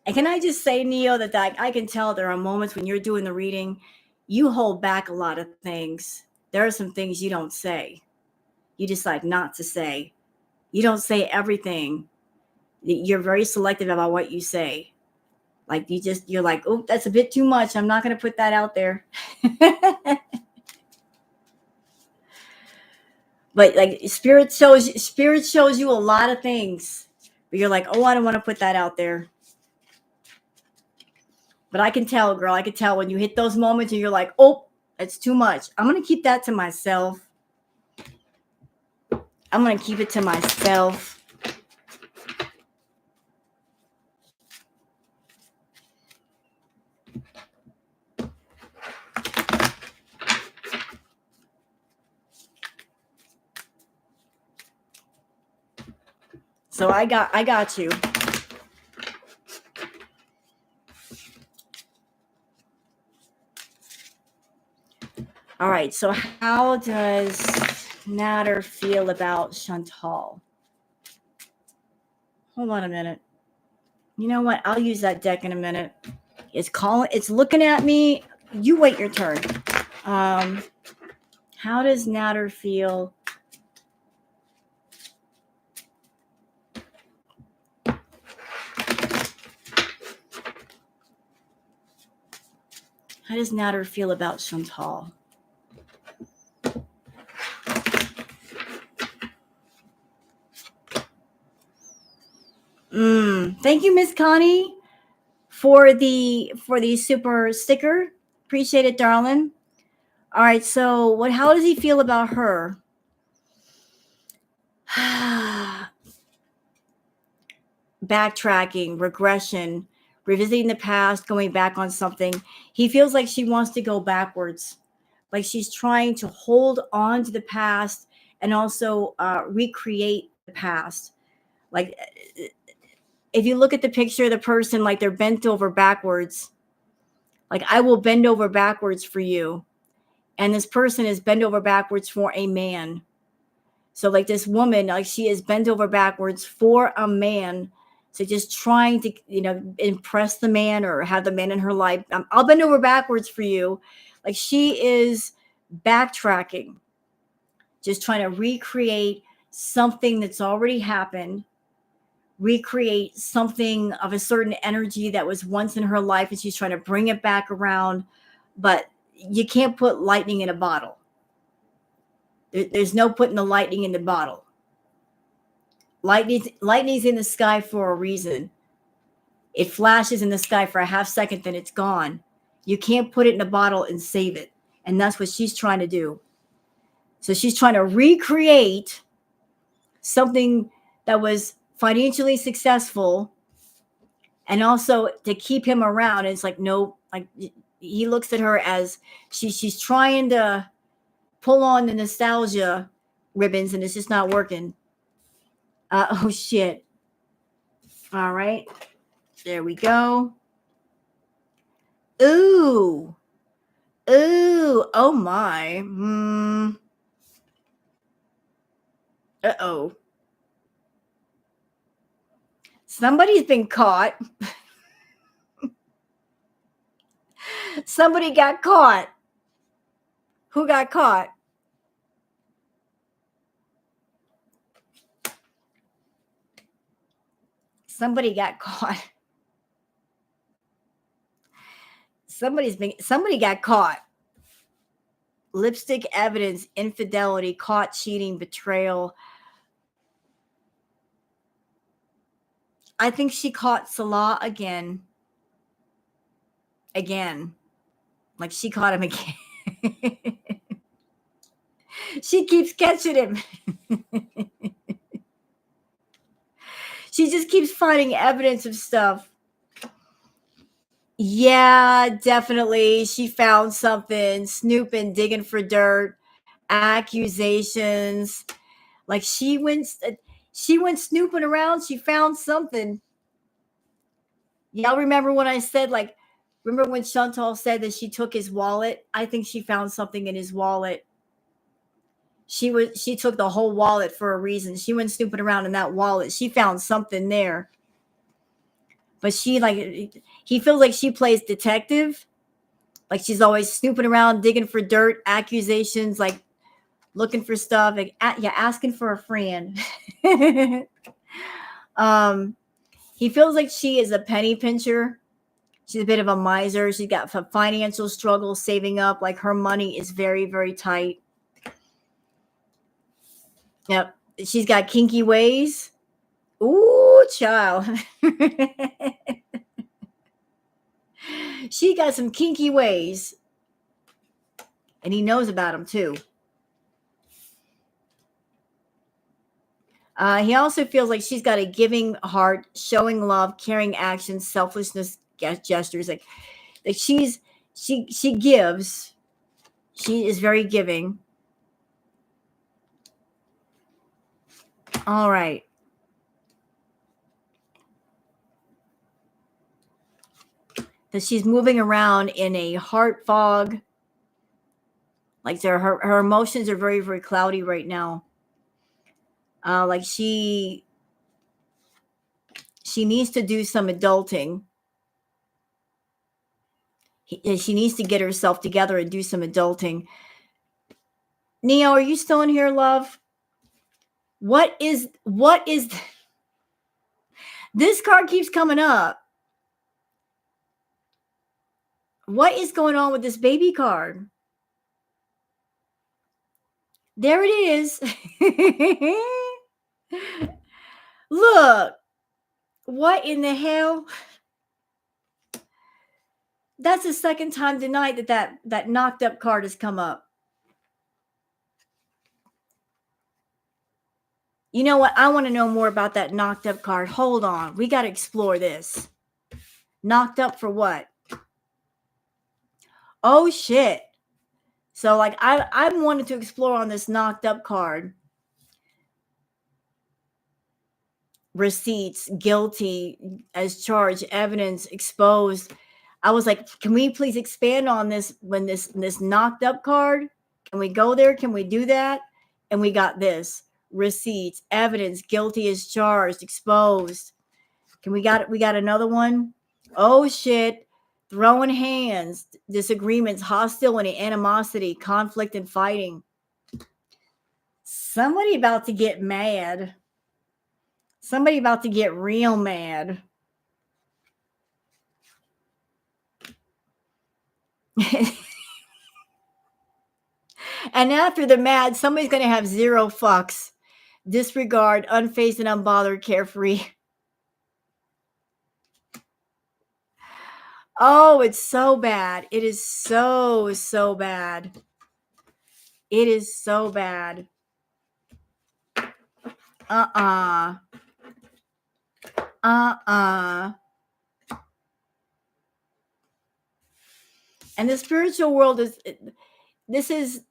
And can I just say, Neo, that I can tell there are moments when you're doing the reading, you hold back a lot of things. There are some things you don't say. You decide not to say. You don't say everything. You're very selective about what you say. Like you're like, oh, that's a bit too much. I'm not going to put that out there. But like spirit shows you a lot of things. But you're like, oh, I don't want to put that out there. But I can tell, girl. I can tell when you hit those moments and you're like, oh, it's too much. I'm going to keep that to myself. I'm going to keep it to myself. So I got you. All right. So how does Natter feel about Shantal? Hold on a minute. You know what? I'll use that deck in a minute. It's looking at me. You wait your turn. How does Natter feel? How does Natter feel about Chantal? Thank you, Miss Connie, for the super sticker. Appreciate it, darling. All right, so how does he feel about her? Backtracking, regression, revisiting the past, going back on something. He feels like she wants to go backwards, like she's trying to hold on to the past and also recreate the past. Like if you look at the picture of the person, like they're bent over backwards, like I will bend over backwards for you. And this person is bent over backwards for a man. So like this woman, like she is bent over backwards for a man. So just trying to, impress the man or have the man in her life. I'll bend over backwards for you. Like she is backtracking, just trying to recreate something that's already happened, recreate something of a certain energy that was once in her life, and she's trying to bring it back around. But you can't put lightning in a bottle. There's no putting the lightning in the bottle. Lightning's in the sky for a reason. It flashes in the sky for a half second, then it's gone. You can't put it in a bottle and save it. And that's what she's trying to do. So she's trying to recreate something that was financially successful and also to keep him around. And it's like, no, like he looks at her as she's trying to pull on the nostalgia ribbons and it's just not working. Oh shit. All right. There we go. Ooh. Ooh. Oh my. Uh-oh. Somebody's been caught. Somebody got caught. Who got caught? Somebody got caught. Somebody got caught. Lipstick evidence, infidelity, caught cheating, betrayal. I think she caught Salah again. Again. Like she caught him again. She keeps catching him. She just keeps finding evidence of stuff. Yeah, definitely. She found something, snooping, digging for dirt, accusations. Like she went snooping around. She found something. Y'all remember when I said, like, remember when Chantal said that she took his wallet? I think she found something in his wallet. She took the whole wallet for a reason. She went snooping around in that wallet. She found something there. But he feels like she plays detective. Like she's always snooping around, digging for dirt, accusations, like looking for stuff. Like, yeah, asking for a friend. um, he feels like she is a penny pincher. She's a bit of a miser. She's got financial struggles, saving up. Like her money is very, very tight. Yep. She's got kinky ways. Ooh, child. She got some kinky ways. And he knows about them too. He also feels like she's got a giving heart, showing love, caring actions, selflessness gestures. Like she gives. She is very giving. All right. That she's moving around in a heart fog. Like her emotions are very, very cloudy right now. Like she needs to do some adulting. She needs to get herself together and do some adulting. Neo, are you still in here, love? What is this card keeps coming up? What is going on with this baby card? There it is. Look, what in the hell? That's the second time tonight that knocked up card has come up. You know what? I want to know more about that knocked up card. Hold on. We got to explore this. Knocked up for what? Oh, shit. So, like, I wanted to explore on this knocked up card. Receipts, guilty as charged, evidence exposed. I was like, can we please expand on this when this knocked up card? Can we go there? Can we do that? And we got this. Receipts, evidence, guilty as charged, exposed. We got another one? Oh shit. Throwing hands, disagreements, hostility, animosity, conflict, and fighting. Somebody about to get mad. Somebody about to get real mad. And after the mad, somebody's going to have zero fucks. Disregard, unfazed and unbothered, carefree. Oh, it's so bad. It is so, so bad. It is so bad. Uh-uh. And the spiritual world this is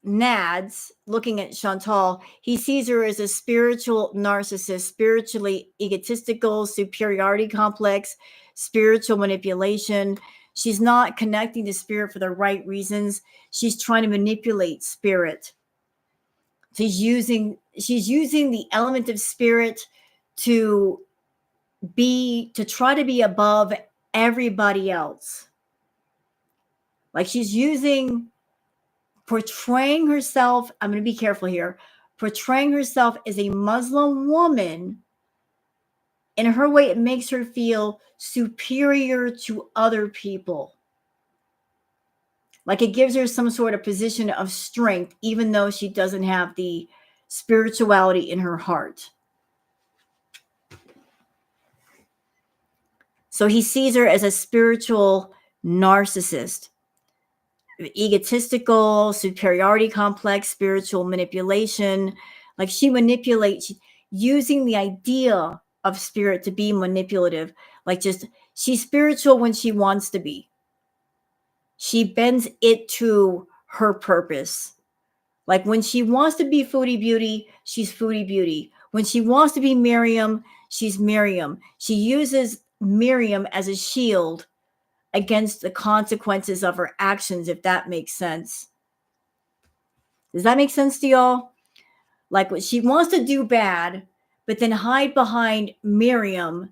Nads looking at Chantal. He sees her as a spiritual narcissist, spiritually egotistical, superiority complex, spiritual manipulation. She's not connecting to spirit for the right reasons. She's trying to manipulate spirit. She's using the element of spirit to try to be above everybody else. Like she's portraying herself, I'm going to be careful here, portraying herself as a Muslim woman. In her way, it makes her feel superior to other people. Like it gives her some sort of position of strength, even though she doesn't have the spirituality in her heart. So he sees her as a spiritual narcissist. Egotistical, superiority complex, spiritual manipulation. Like she manipulates. using the idea of spirit to be manipulative. Like, just, she's spiritual when she wants to be. She bends it to her purpose. Like, when she wants to be Foodie Beauty, she's Foodie Beauty. When she wants to be Miriam, she's Miriam. She uses Miriam as a shield against the consequences of her actions, if that makes sense. Does that make sense to y'all? Like, what she wants to do bad, but then hide behind Miriam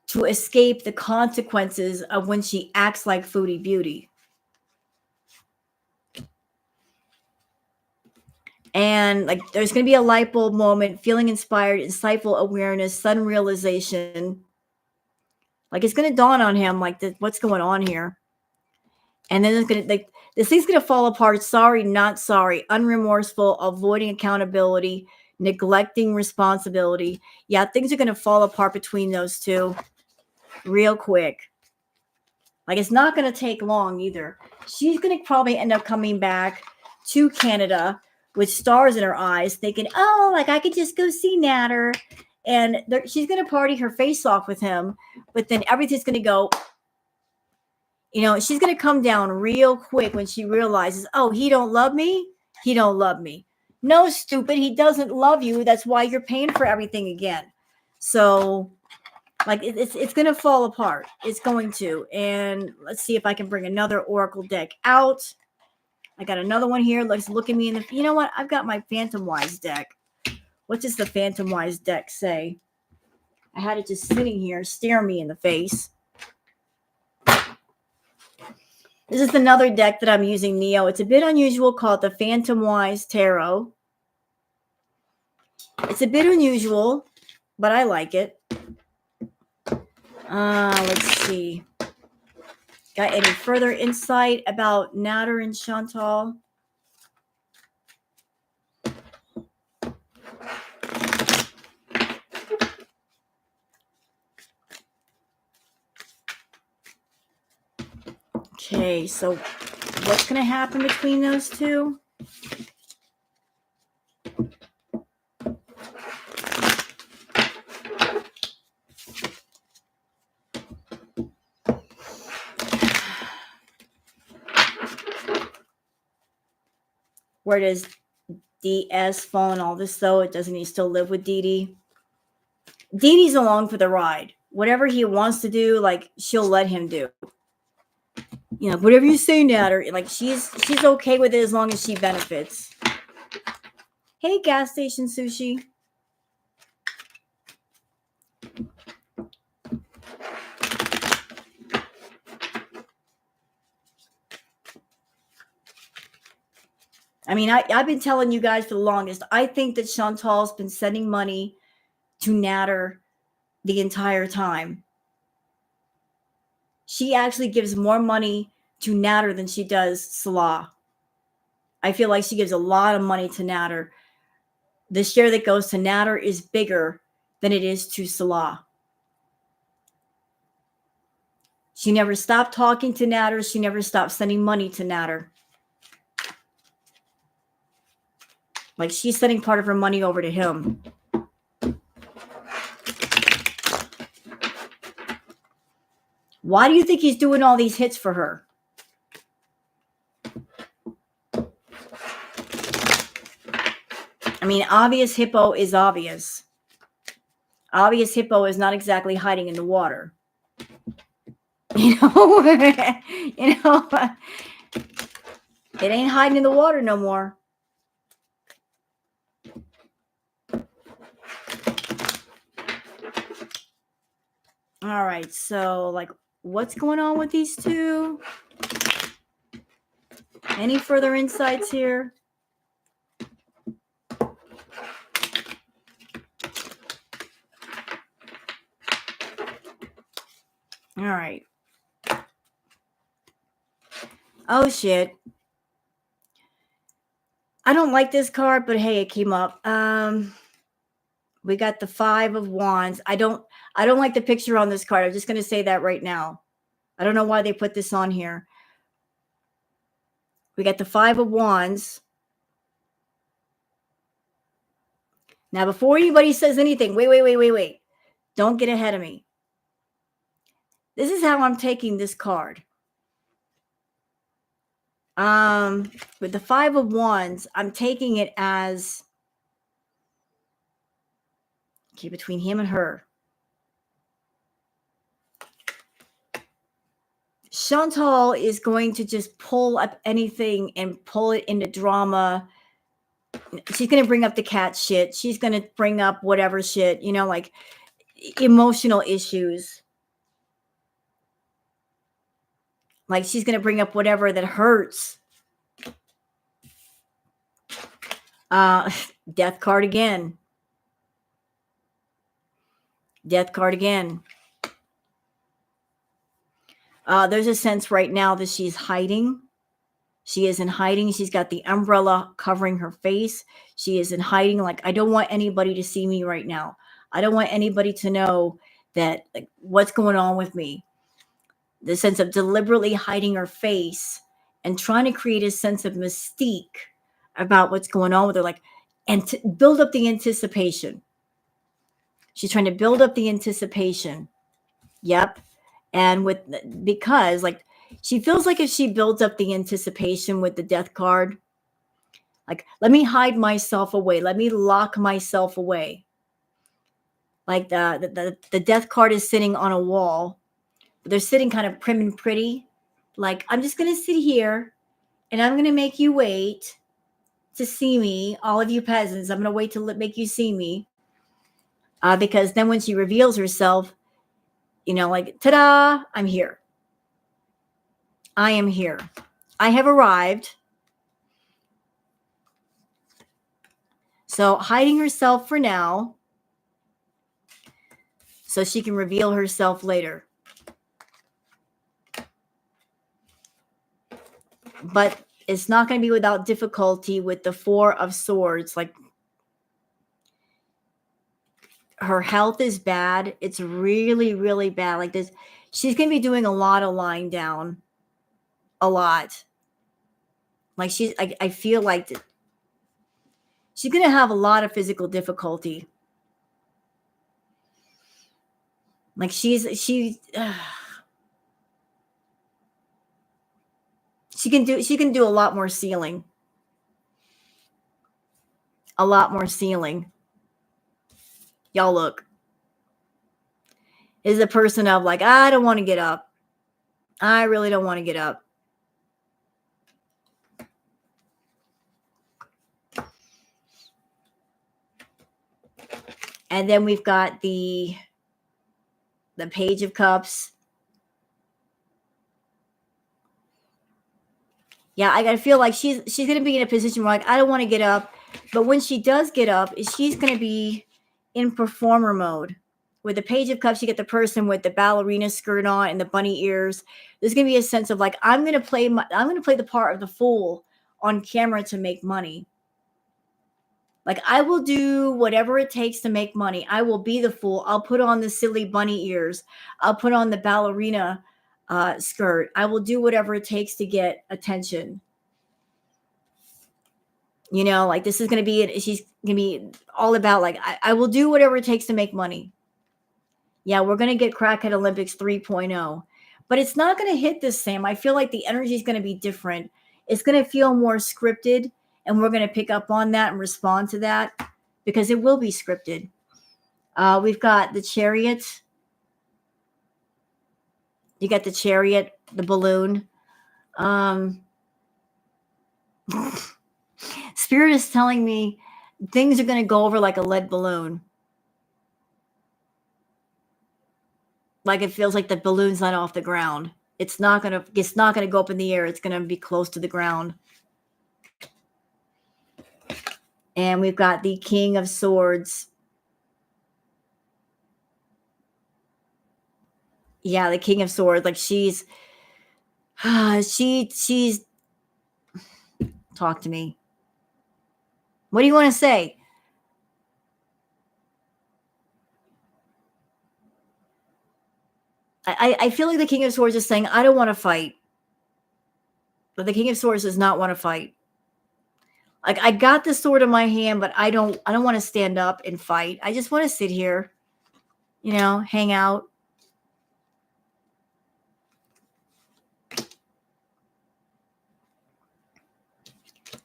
to escape the consequences of when she acts like Foodie Beauty. And like, there's going to be a light bulb moment, feeling inspired, insightful awareness, sudden realization. Like, it's going to dawn on him, like, what's going on here? And then it's going to, like, this thing's going to fall apart. Sorry, not sorry. Unremorseful, avoiding accountability, neglecting responsibility. Yeah, things are going to fall apart between those two real quick. Like, it's not going to take long either. She's going to probably end up coming back to Canada with stars in her eyes, thinking, oh, like, I could just go see Natter. And she's going to party her face off with him. But then everything's going to go, you know, she's going to come down real quick when she realizes, oh, he don't love me. He don't love me. No, stupid. He doesn't love you. That's why you're paying for everything again. So, like, it's going to fall apart. It's going to. And let's see if I can bring another Oracle deck out. I got another one here. Let's look at me in the... You know what? I've got my Phantom Wise deck. What does the Phantom Wise deck say? I had it just sitting here, staring me in the face. This is another deck that I'm using, Neo. It's a bit unusual, called the Phantom Wise Tarot. It's a bit unusual, but I like it. Let's see. Got any further insight about Natter and Shantal? Okay, so what's going to happen between those two? Where does DS fall in all this, though? Doesn't he still live with Dee Dee? Dee Dee's along for the ride. Whatever he wants to do, like, she'll let him do. You know, whatever you say, Natter. Like, she's okay with it as long as she benefits. Hey, gas station sushi. I mean, I've been telling you guys for the longest. I think that Chantal's been sending money to Natter the entire time. She actually gives more money to Natter than she does Salah. I feel like she gives a lot of money to Natter. The share that goes to Natter is bigger than it is to Salah. She never stopped talking to Natter. She never stopped sending money to Natter. Like, she's sending part of her money over to him. Why do you think he's doing all these hits for her? I mean, obvious hippo is obvious. Obvious hippo is not exactly hiding in the water. You know? You know? It ain't hiding in the water no more. All right, so, like, what's going on with these two? Any further insights here? All right. Oh, shit. I don't like this card, but hey, it came up. We got the 5 of Wands. I don't like the picture on this card. I'm just going to say that right now. I don't know why they put this on here. We got the 5 of Wands. Now, before anybody says anything, wait. Don't get ahead of me. This is how I'm taking this card. With the Five of Wands, I'm taking it as, okay, between him and her. Chantal is going to just pull up anything and pull it into drama. She's going to bring up the cat shit. She's going to bring up whatever shit, like emotional issues. Like she's going to bring up whatever that hurts. Death card again. Death card again. There's a sense right now that she's hiding. She is in hiding. She's got the umbrella covering her face. She is in hiding. Like, I don't want anybody to see me right now. I don't want anybody to know that, like, what's going on with me. The sense of deliberately hiding her face and trying to create a sense of mystique about what's going on with her, like, and to build up the anticipation. She's trying to build up the anticipation. Yep. And because like she feels like if she builds up the anticipation with the death card, like, let me hide myself away. Let me lock myself away. Like the death card is sitting on a wall. But they're sitting kind of prim and pretty. Like, I'm just going to sit here and I'm going to make you wait to see me. All of you peasants, I'm going to wait to make you see me. Because then when she reveals herself, like, ta-da, I'm here. I am here. I have arrived. So hiding herself for now so she can reveal herself later. But it's not going to be without difficulty with the Four of Swords. Like, her health is bad. It's really, really bad. Like this, she's going to be doing a lot of lying down. A lot. Like I feel like she's going to have a lot of physical difficulty. Like she can do a lot more sealing. A lot more sealing. Y'all look. Is a person of like, I don't want to get up. I really don't want to get up. And then we've got the Page of Cups. Yeah, I feel like she's going to be in a position where, like, I don't want to get up. But when she does get up, she's going to be in performer mode. With the Page of Cups, you get the person with the ballerina skirt on and the bunny ears. There's going to be a sense of like, I'm going to play the part of the fool on camera to make money. Like, I will do whatever it takes to make money. I will be the fool. I'll put on the silly bunny ears. I'll put on the ballerina skirt. I will do whatever it takes to get attention. Like, this is going to be, she's going to be all about like, I will do whatever it takes to make money. Yeah, we're going to get Crackhead Olympics 3.0. But it's not going to hit the same. I feel like the energy is going to be different. It's going to feel more scripted. And we're going to pick up on that and respond to that because it will be scripted. We've got the Chariot. You got the Chariot, the balloon. Spirit is telling me things are going to go over like a lead balloon. Like it feels like the balloon's not off the ground. It's not going to go up in the air. It's going to be close to the ground. And we've got the King of Swords. Yeah, the King of Swords. Like she's talk to me. What do you want to say? I feel like the King of Swords is saying, I don't want to fight. But the King of Swords does not want to fight. Like I got the sword in my hand, but I don't want to stand up and fight. I just want to sit here, hang out.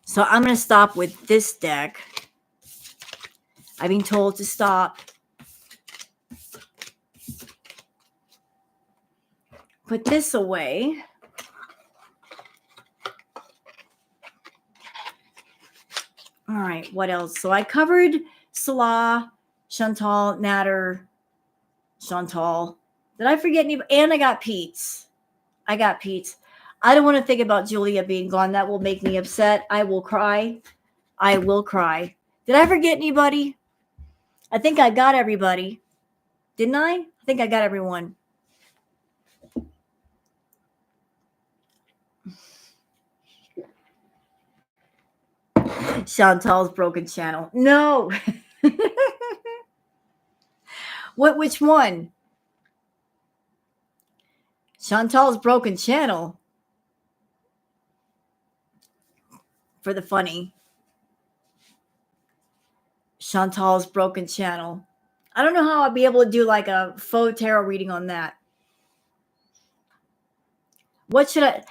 So I'm going to stop with this deck. I've been told to stop. Put this away. All right, what else? So I covered Salah, Shantal, Natter, Shantal. Did I forget any? And I got Peetz. I don't want to think about Julia being gone. That will make me upset. I will cry. Did I forget anybody? I think I got everybody. Didn't I? I think I got everyone. Chantal's broken channel. No. Which one? Chantal's broken channel. For the funny. Chantal's broken channel. I don't know how I'll be able to do like a faux tarot reading on that. What should I?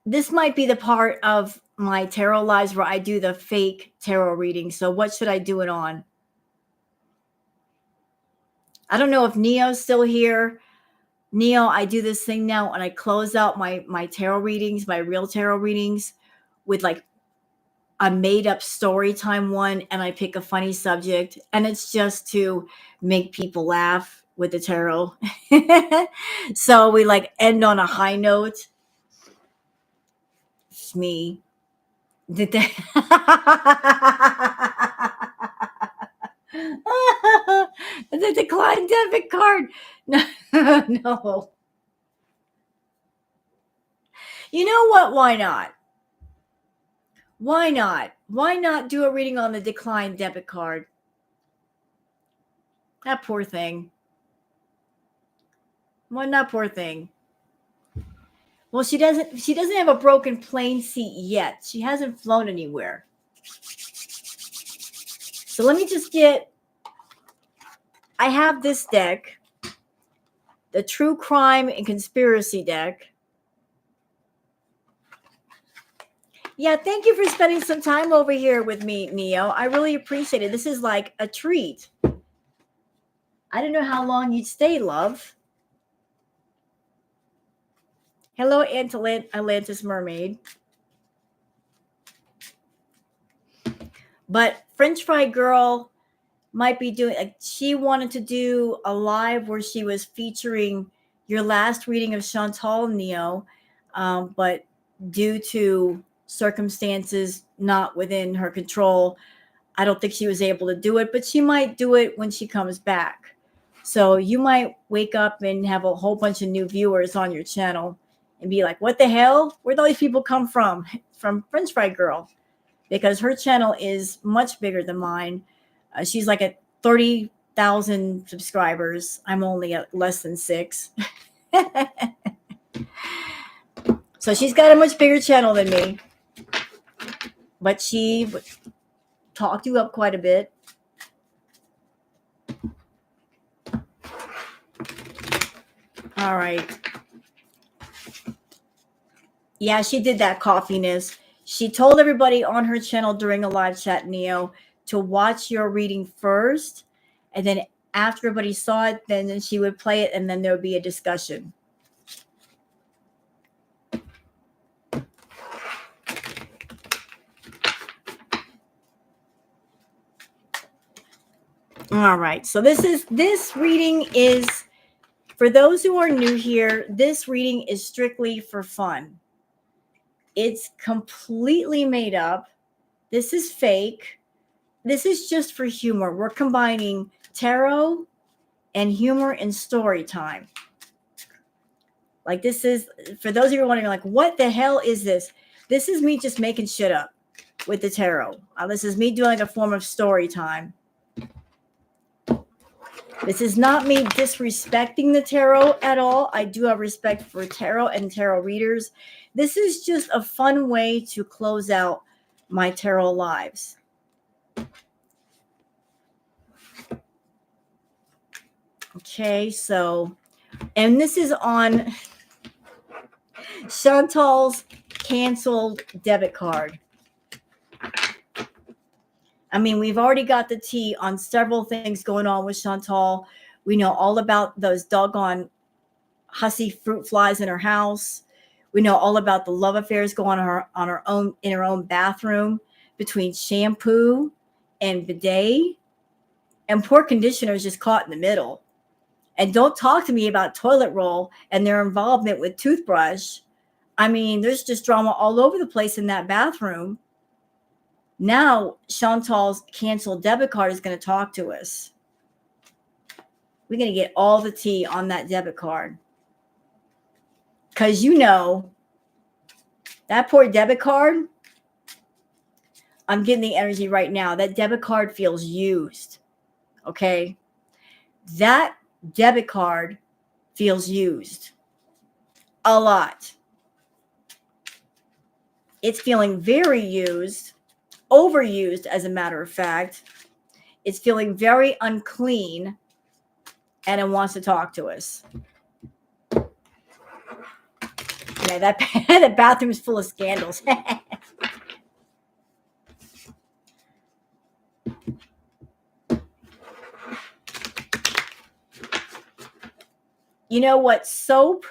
This might be the part of my tarot lives where I do the fake tarot reading. So what should I do it on? I don't know if Neo's still here. Neo, I do this thing now and I close out my tarot readings, my real tarot readings with like a made up story time one, and I pick a funny subject, and it's just to make people laugh with the tarot. So we like end on a high note. It's me. Did that? The declined debit card. No, no. You know what? Why not? Why not? Why not do a reading on the declined debit card? That poor thing. Why not, poor thing? Well, she doesn't have a broken plane seat yet. She hasn't flown anywhere. So let me just I have this deck, the True Crime and Conspiracy deck. Yeah, thank you for spending some time over here with me, Neo. I really appreciate it. This is like a treat. I don't know how long you'd stay, love. Hello, Atlantis Mermaid. But French Fry Girl might be doing, she wanted to do a live where she was featuring your last reading of Chantal, Neo, but due to circumstances not within her control, I don't think she was able to do it, but she might do it when she comes back. So you might wake up and have a whole bunch of new viewers on your channel and be like, what the hell? Where'd all these people come from? From French Fry Girl. Because her channel is much bigger than mine. She's like at 30,000 subscribers. I'm only at less than 6. So she's got a much bigger channel than me. But she talked you up quite a bit. All right. Yeah, she did that coughiness. She told everybody on her channel during a live chat, Neo, to watch your reading first. And then after everybody saw it, then she would play it and then there would be a discussion. All right. So this reading is, for those who are new here, this reading is strictly for fun. It's completely made up. This is fake. This is just for humor. We're combining tarot and humor and story time. Like this is, for those of you who are wondering, like, what the hell is this? This is me just making shit up with the tarot. This is me doing like a form of story time. This is not me disrespecting the tarot at all. I do have respect for tarot and tarot readers. This is just a fun way to close out my tarot lives. Okay, so, and this is on Shantal's canceled debit card. I mean, we've already got the tea on several things going on with Shantal. We know all about those doggone hussy fruit flies in her house. We know all about the love affairs going on her own in her own bathroom between shampoo and bidet, and poor conditioner is just caught in the middle. And don't talk to me about toilet roll and their involvement with toothbrush. I mean, there's just drama all over the place in that bathroom. Now, Chantal's canceled debit card is going to talk to us. We're going to get all the tea on that debit card. Because you know, that poor debit card, I'm getting the energy right now. That debit card feels used. Okay? That debit card feels used. A lot. It's feeling very used. Overused, as a matter of fact. It's feeling very unclean, and it wants to talk to us. Yeah, that bathroom is full of scandals. You know what? Soap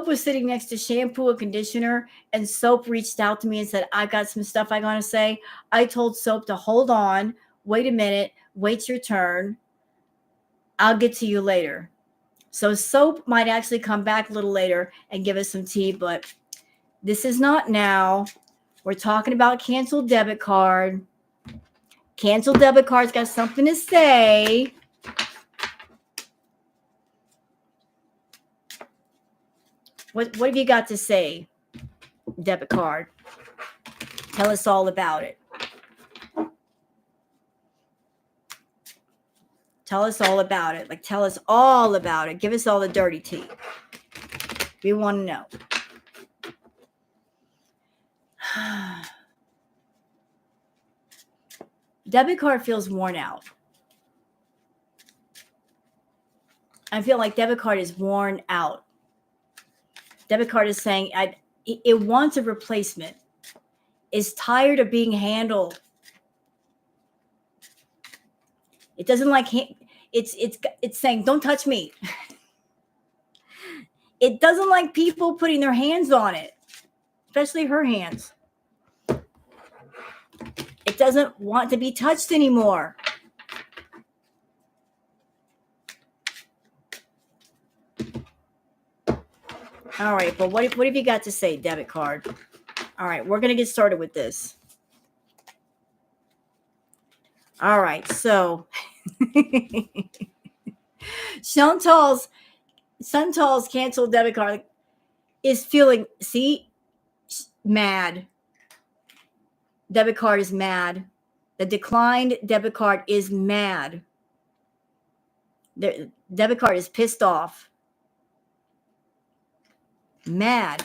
was sitting next to shampoo and conditioner, and Soap reached out to me and said, I got some stuff I got to say. I told Soap to hold on, wait a minute, wait your turn. I'll get to you later. So Soap might actually come back a little later and give us some tea, but this is not now. We're talking about canceled debit card. Canceled debit card's got something to say. What have you got to say, debit card? Tell us all about it. Tell us all about it. Like, tell us all about it. Give us all the dirty tea. We want to know. Debit card feels worn out. I feel like debit card is worn out. Debit card is saying it wants a replacement. It's tired of being handled. It doesn't like it's saying, don't touch me. It doesn't like people putting their hands on it, especially her hands. It doesn't want to be touched anymore. All right, but what have you got to say, debit card? All right, we're going to get started with this. All right, so Chantal's canceled debit card is feeling, mad. Debit card is mad. The declined debit card is mad. The debit card is pissed off. Mad.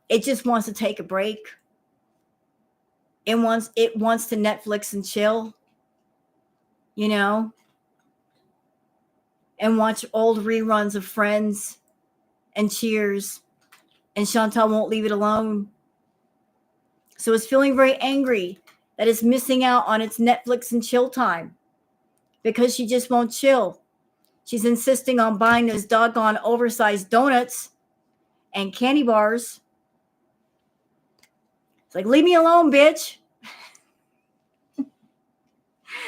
It just wants to take a break. It wants to Netflix and chill, you know, and watch old reruns of Friends and Cheers, and Chantal won't leave it alone. So it's feeling very angry that it's missing out on its Netflix and chill time because she just won't chill. She's insisting on buying those doggone oversized donuts and candy bars. It's like, leave me alone, bitch.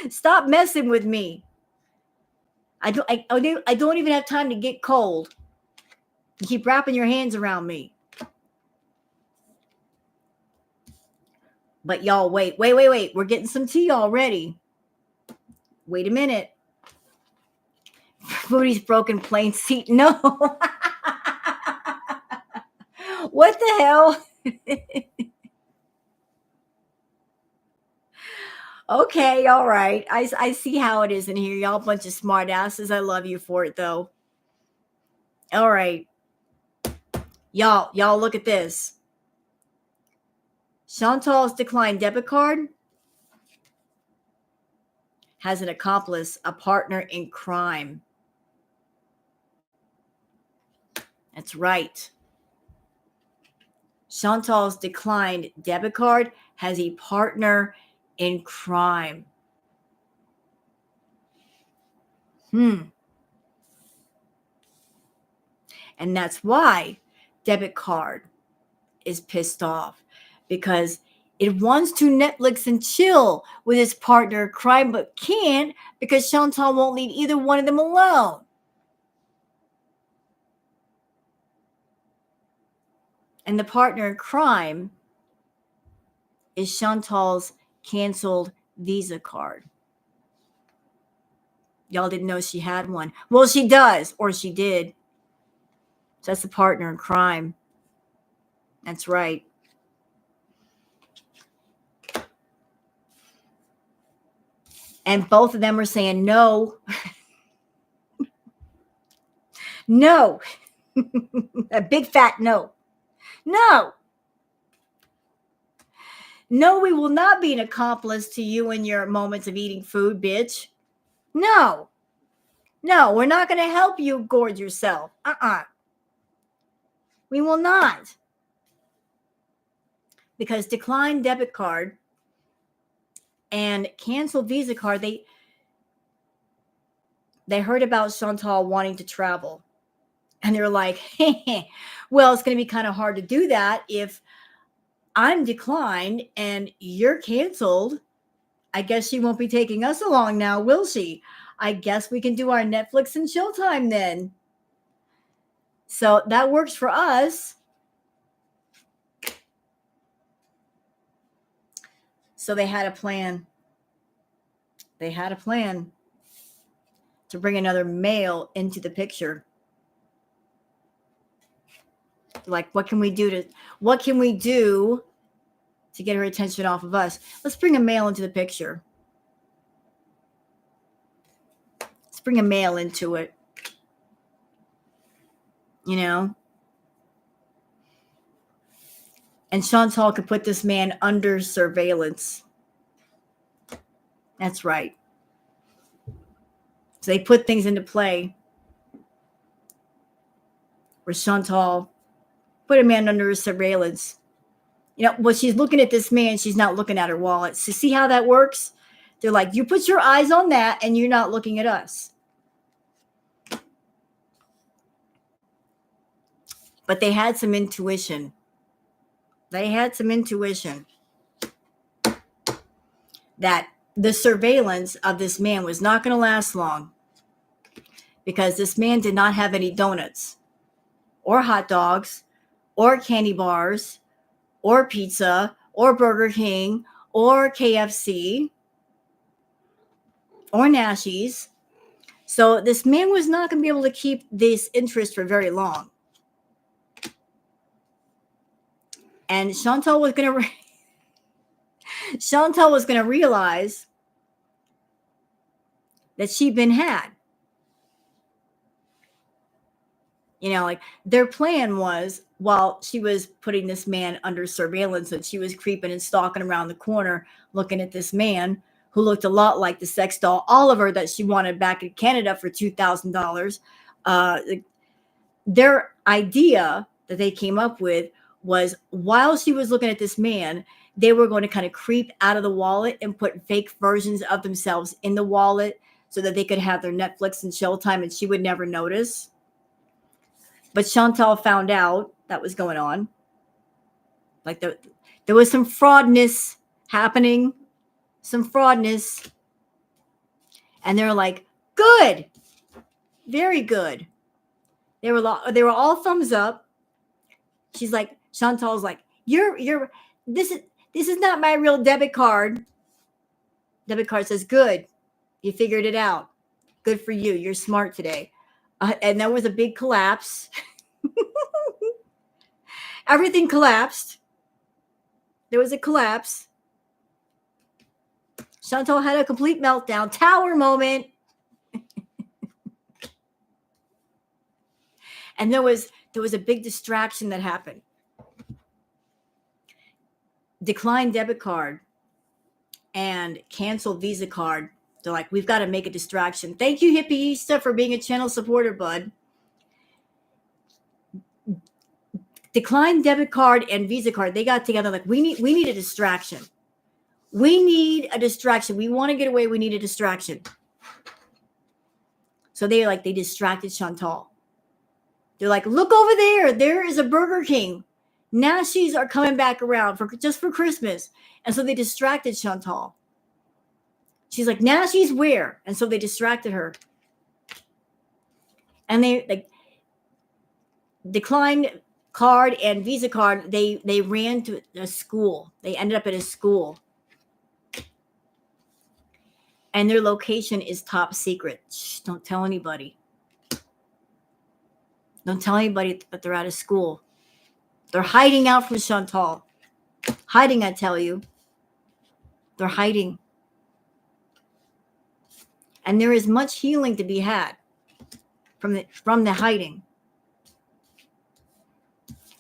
Stop messing with me. I don't even have time to get cold. You keep wrapping your hands around me. But y'all, wait. We're getting some tea already. Wait a minute. Foodie's broken plane seat. No. What the hell? Okay, all right. I see how it is in here. Y'all a bunch of smart asses. I love you for it, though. All right. Y'all look at this. Chantal's declined debit card has an accomplice, a partner in crime. That's right. Chantal's declined debit card has a partner in crime. And that's why debit card is pissed off, because it wants to Netflix and chill with its partner in crime, but can't because Chantal won't leave either one of them alone. And the partner in crime is Chantal's canceled Visa card. Y'all didn't know she had one. Well, she does, or she did. So that's the partner in crime. That's right. And both of them are saying no. No. A big fat no. No. No, we will not be an accomplice to you in your moments of eating food, bitch. No. No, we're not going to help you gorge yourself. We will not. Because declined debit card and canceled Visa card, they heard about Chantal wanting to travel. And they're like, well, it's going to be kind of hard to do that if I'm declined and you're canceled. I guess she won't be taking us along now, will she? I guess we can do our Netflix and chill time then. So that works for us. So they had a plan. They had a plan to bring another male into the picture. Like, what can we do to get her attention off of us? Let's bring a male into the picture. Let's bring a male into it. You know? And Chantal could put this man under surveillance. That's right. So they put things into play where Chantal put a man under surveillance. You know, when she's looking at this man, she's not looking at her wallet. So see how that works? They're like, you put your eyes on that and you're not looking at us. But they had some intuition. That the surveillance of this man was not going to last long, because this man did not have any donuts or hot dogs or candy bars or pizza or Burger King or KFC or Nashies. So this man was not going to be able to keep this interest for very long. And Chantal was going to realize that she'd been had. You know, like, their plan was, while she was putting this man under surveillance, that she was creeping and stalking around the corner looking at this man who looked a lot like the sex doll Oliver that she wanted back in Canada for $2,000. Their idea that they came up with was, while she was looking at this man, they were going to kind of creep out of the wallet and put fake versions of themselves in the wallet so that they could have their Netflix and chill time and she would never notice. But Chantal found out that was going on. Like, there was some fraudness happening. Some fraudness. And they're like, good. Very good. They were all thumbs up. She's like, Chantal's like, this is not my real debit card. Debit card says, good. You figured it out. Good for you. You're smart today. And there was a big collapse. Everything collapsed. There was a collapse. Chantal had a complete meltdown. Tower moment. And there was a big distraction that happened. decline debit card and cancel Visa card. They're like, we've got to make a distraction. Thank you, Hippieista, for being a channel supporter, bud. Decline debit card and Visa card. They got together like, we need a distraction. We need a distraction. We want to get away. We need a distraction. So they distracted Shantal. They're like, look over there. There is a Burger King. Nashies are coming back around just for Christmas. And so they distracted Shantal. She's like, Nashies where? And so they distracted her. And they declined card and Visa card. They ran to a school. They ended up at a school. And their location is top secret. Shh, don't tell anybody. Don't tell anybody that they're out of school. They're hiding out from Shantal. Hiding, I tell you. They're hiding. And there is much healing to be had from the hiding.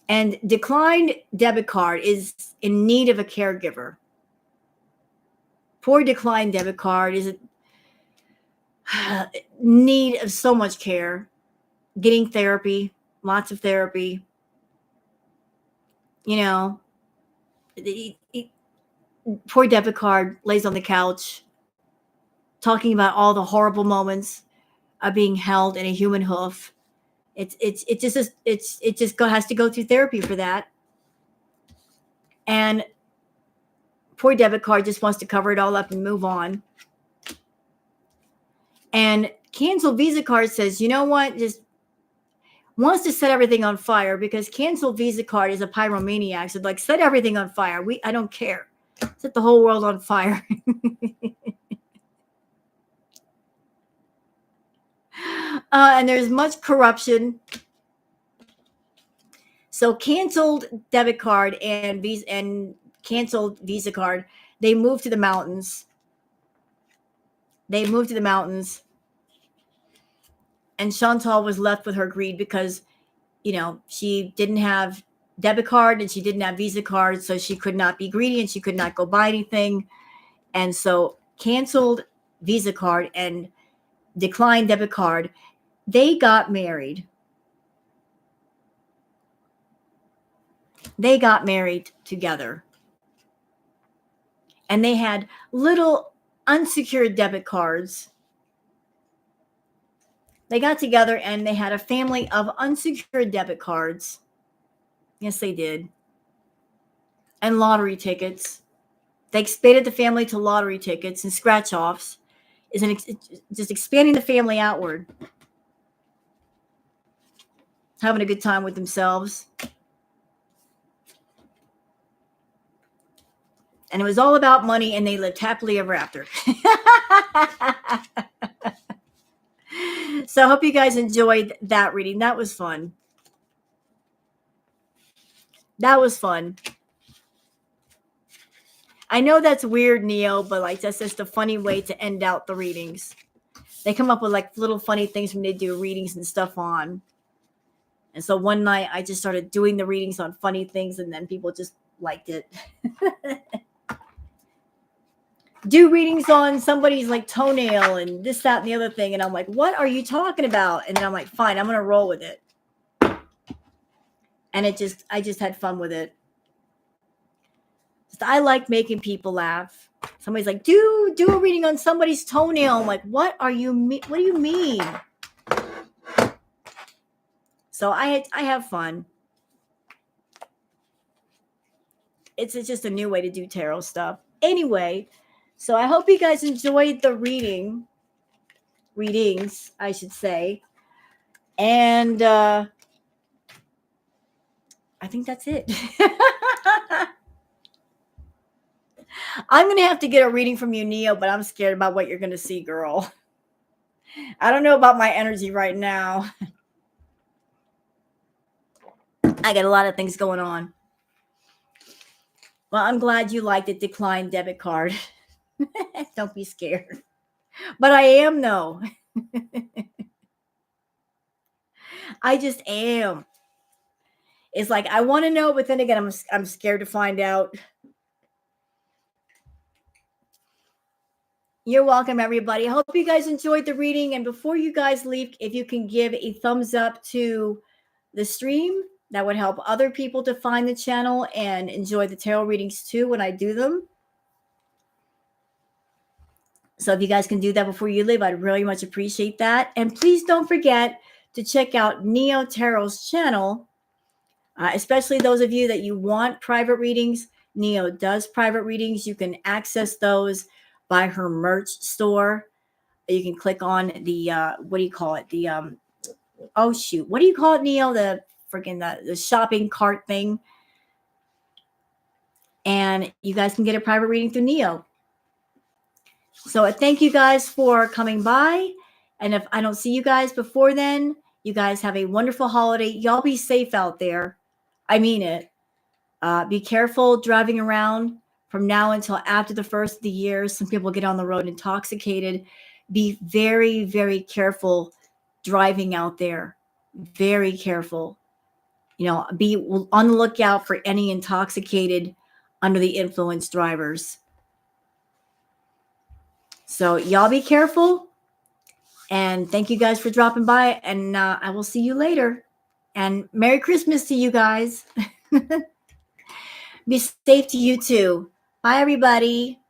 And declined debit card is in need of a caregiver. Poor declined debit card is in need of so much care. Getting therapy, lots of therapy. You know, poor debit card lays on the couch talking about all the horrible moments of being held in a human hoof. It just has to go through therapy for that. And poor debit card just wants to cover it all up and move on. And cancel Visa card says, you know what? Just wants to set everything on fire because cancel Visa card is a pyromaniac. So like, set everything on fire. I don't care. Set the whole world on fire. And there's much corruption. So canceled debit card and Visa and canceled Visa card. They moved to the mountains. And Shantal was left with her greed because, you know, she didn't have debit card and she didn't have Visa card. So she could not be greedy and she could not go buy anything. And so canceled Visa card and declined debit card. They got married. They got married together. And they had little unsecured debit cards. They got together and they had a family of unsecured debit cards. Yes, they did. And lottery tickets. They expanded the family to lottery tickets and scratch-offs. Just expanding the family outward. Having a good time with themselves. And it was all about money, and they lived happily ever after. So I hope you guys enjoyed that reading. That was fun. I know that's weird, Neo, but like that's just a funny way to end out the readings. They come up with like little funny things when they do readings and stuff on. And so one night I just started doing the readings on funny things, and then people just liked it. Do readings on somebody's like toenail and this, that, and the other thing. And I'm like, what are you talking about? And then I'm like, fine, I'm going to roll with it. And I just had fun with it. I like making people laugh. Somebody's like, do a reading on somebody's toenail. I'm like, what do you mean? So I have fun. It's just a new way to do tarot stuff. Anyway, so I hope you guys enjoyed the readings, I should say. And I think that's it. I'm going to have to get a reading from you, Neo, but I'm scared about what you're going to see, girl. I don't know about my energy right now. I got a lot of things going on. Well, I'm glad you liked it. Decline debit card. Don't be scared. But I am, though. I just am. It's like I want to know, but then again, I'm scared to find out. You're welcome, everybody. I hope you guys enjoyed the reading. And before you guys leave, if you can give a thumbs up to the stream, that would help other people to find the channel and enjoy the tarot readings too when I do them. So if you guys can do that before you leave, I'd really much appreciate that. And please don't forget to check out Neo Tarot's channel, especially those of you that you want private readings. Neo does private readings. You can access those by her merch store. You can click on the, what do you call it? The, oh shoot, what do you call it, Neo? The freaking, the shopping cart thing. And you guys can get a private reading through Neo. So thank you guys for coming by. And if I don't see you guys before then, you guys have a wonderful holiday. Y'all be safe out there. I mean it. Be careful driving around from now until after the first of the year. Some people get on the road intoxicated. Be very, very careful driving out there. Very careful. You know, be on the lookout for any intoxicated under the influence drivers. So y'all be careful. And thank you guys for dropping by. And I will see you later. And Merry Christmas to you guys. Be safe to you too. Bye, everybody.